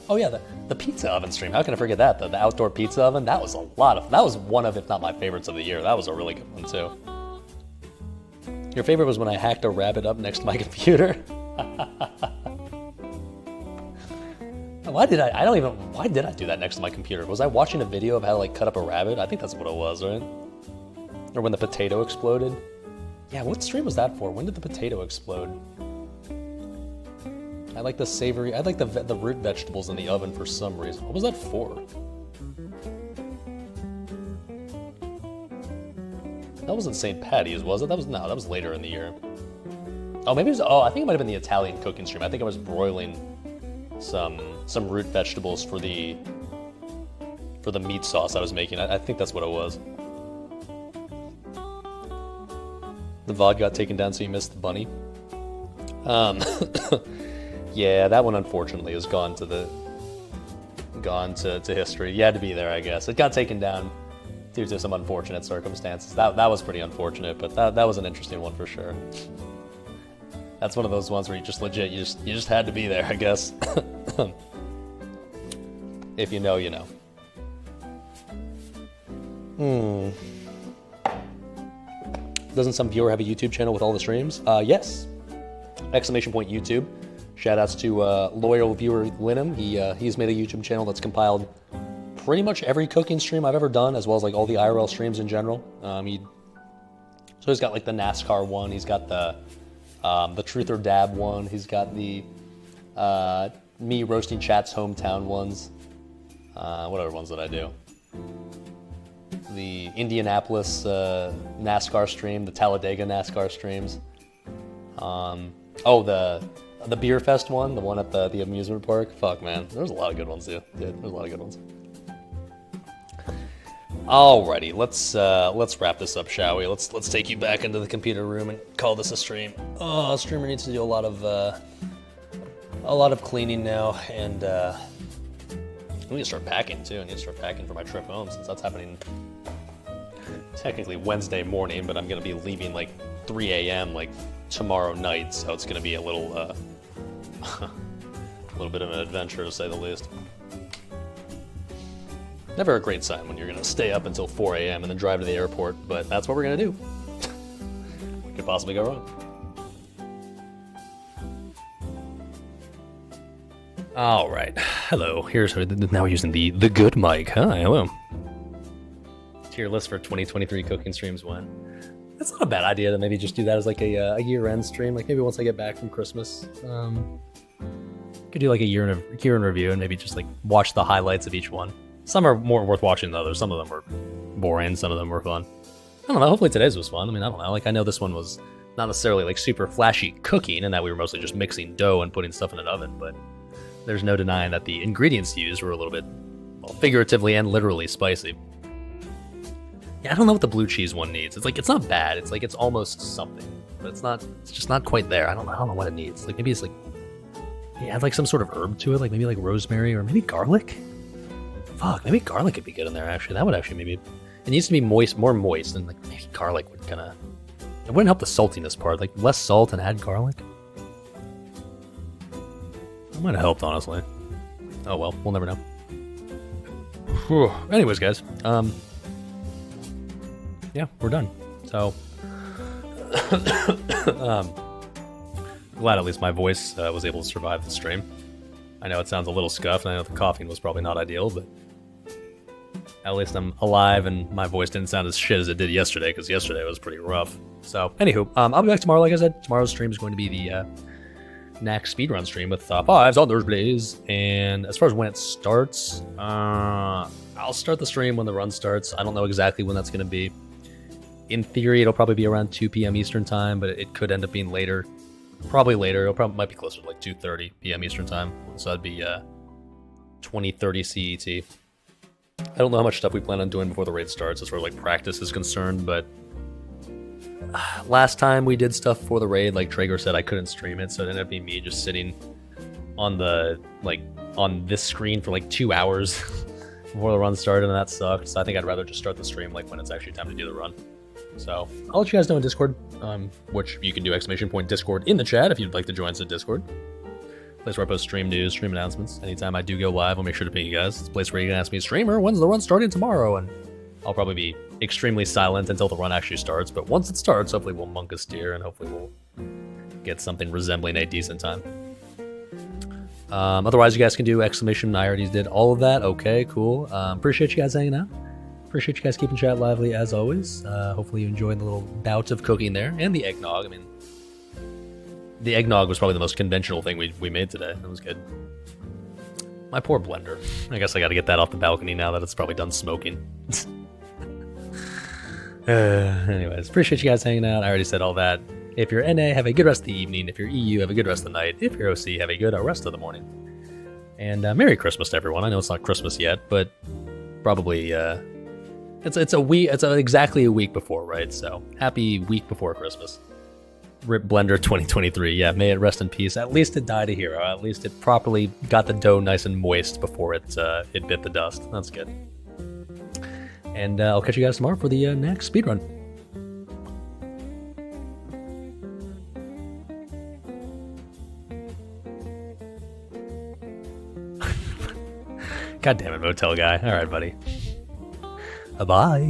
pizza oven stream. How can I forget that? The outdoor pizza oven. That was one of, if not my favorites of the year. That was a really good one too. Your favorite was when I hacked a rabbit up next to my computer. That Why did I do that next to my computer? Was I watching a video of how to like cut up a rabbit? I think that's what it was, right? Or when the potato exploded. Yeah, what stream was that for? When did the potato explode? I like the savory, I like the root vegetables in the oven for some reason. What was that for? That wasn't St. Patty's, was it? That was later in the year. Oh, maybe it was, I think it might have been the Italian cooking stream. I think I was broiling some root vegetables for the meat sauce I was making. I think that's what it was. The VOD got taken down, so you missed the bunny. Yeah, that one unfortunately has gone to history. You had to be there, I guess. It got taken down due to some unfortunate circumstances. That was pretty unfortunate, but that was an interesting one for sure. That's one of those ones where you just legit, you just had to be there, I guess. If you know, you know. Doesn't some viewer have a YouTube channel with all the streams? Yes. Exclamation point YouTube. Shoutouts to loyal viewer Linham. He's made a YouTube channel that's compiled pretty much every cooking stream I've ever done, as well as like all the IRL streams in general. So he's got like the NASCAR one. He's got the Truth or Dab one. He's got the me roasting chat's hometown ones. What other ones did I do? The Indianapolis NASCAR stream, the Talladega NASCAR streams. The Beer Fest one, the one at the amusement park. Fuck, man, there's a lot of good ones, dude. There's a lot of good ones. Alrighty, let's wrap this up, shall we? Let's take you back into the computer room and call this a stream. Oh, streamer needs to do a lot of cleaning now, and I need to start packing too. I need to start packing for my trip home, since that's happening technically Wednesday morning, but I'm gonna be leaving like 3 a.m. like tomorrow night, so it's gonna be a little bit of an adventure to say the least. Never a great sign when you're gonna stay up until 4 a.m. and then drive to the airport, but that's what we're gonna do. What could possibly go wrong? All right, hello. Now we're using the good mic. Hi, hello. Tier list for 2023 cooking streams when? That's not a bad idea to maybe just do that as like a year-end stream. Like maybe once I get back from Christmas, could do like a year in review and maybe just like watch the highlights of each one. Some are more worth watching than others. Some of them were boring. Some of them were fun. I don't know. Hopefully today's was fun. I mean, I don't know. Like I know this one was not necessarily like super flashy cooking, and that we were mostly just mixing dough and putting stuff in an oven, but there's no denying that the ingredients used were a little bit, well, figuratively and literally spicy. Yeah, I don't know what the blue cheese one needs. It's like, it's not bad. It's like, it's almost something, but it's just not quite there. I don't know what it needs. Like maybe it's like, add like some sort of herb to it, like maybe like rosemary or maybe garlic. Fuck, maybe garlic could be good in there actually. That would actually maybe, it needs to be moist, more moist, and like maybe garlic would kind of, it wouldn't help the saltiness part. Like less salt and add garlic. That might have helped, honestly. Oh well, we'll never know. Whew. Anyways, guys, yeah, we're done. So, glad at least my voice was able to survive the stream. I know it sounds a little scuffed, and I know the coughing was probably not ideal, but at least I'm alive, and my voice didn't sound as shit as it did yesterday, because yesterday was pretty rough. So, anywho, I'll be back tomorrow, like I said. Tomorrow's stream is going to be the next speedrun stream with fives on Thursdays, and as far as when it starts, I'll start the stream when the run starts. I don't know exactly when that's going to be. In theory, it'll probably be around 2 p.m. Eastern time, but it could end up being later. Probably later. It might be closer to like 2:30 p.m. Eastern time, so that'd be 20:30 CET. I don't know how much stuff we plan on doing before the raid starts as far as like practice is concerned, but last time we did stuff for the raid, like Traeger said, I couldn't stream it, so it ended up being me just sitting on on this screen for like 2 hours before the run started, and that sucked. So I think I'd rather just start the stream like when it's actually time to do the run. So I'll let you guys know in Discord, which you can do !Discord in the chat if you'd like to join us at Discord. Place where I post stream news, stream announcements. Anytime I do go live, I'll make sure to ping you guys. It's a place where you can ask me, streamer, when's the run starting tomorrow? And I'll probably be extremely silent until the run actually starts. But once it starts, hopefully we'll monk a steer, and hopefully we'll get something resembling a decent time. Otherwise, you guys can do exclamation. I already did all of that. Okay, cool. Appreciate you guys hanging out. Appreciate you guys keeping chat lively as always. Hopefully you enjoyed the little bout of cooking there and the eggnog. I mean, the eggnog was probably the most conventional thing we made today. That was good. My poor blender. I guess I got to get that off the balcony now that it's probably done smoking. Anyways, appreciate you guys hanging out. I already said all that. If you're NA, have a good rest of the evening. If you're EU, have a good rest of the night. If you're OC, have a good rest of the morning. And Merry Christmas to everyone. I know it's not Christmas yet, but probably it's a week. It's exactly a week before, right? So happy week before Christmas. Rip Blender 2023. Yeah, may it rest in peace. At least it died a hero. At least it properly got the dough nice and moist before it bit the dust. That's good. And I'll catch you guys tomorrow for the next speedrun. God damn it, Motel Guy. All right, buddy. Bye.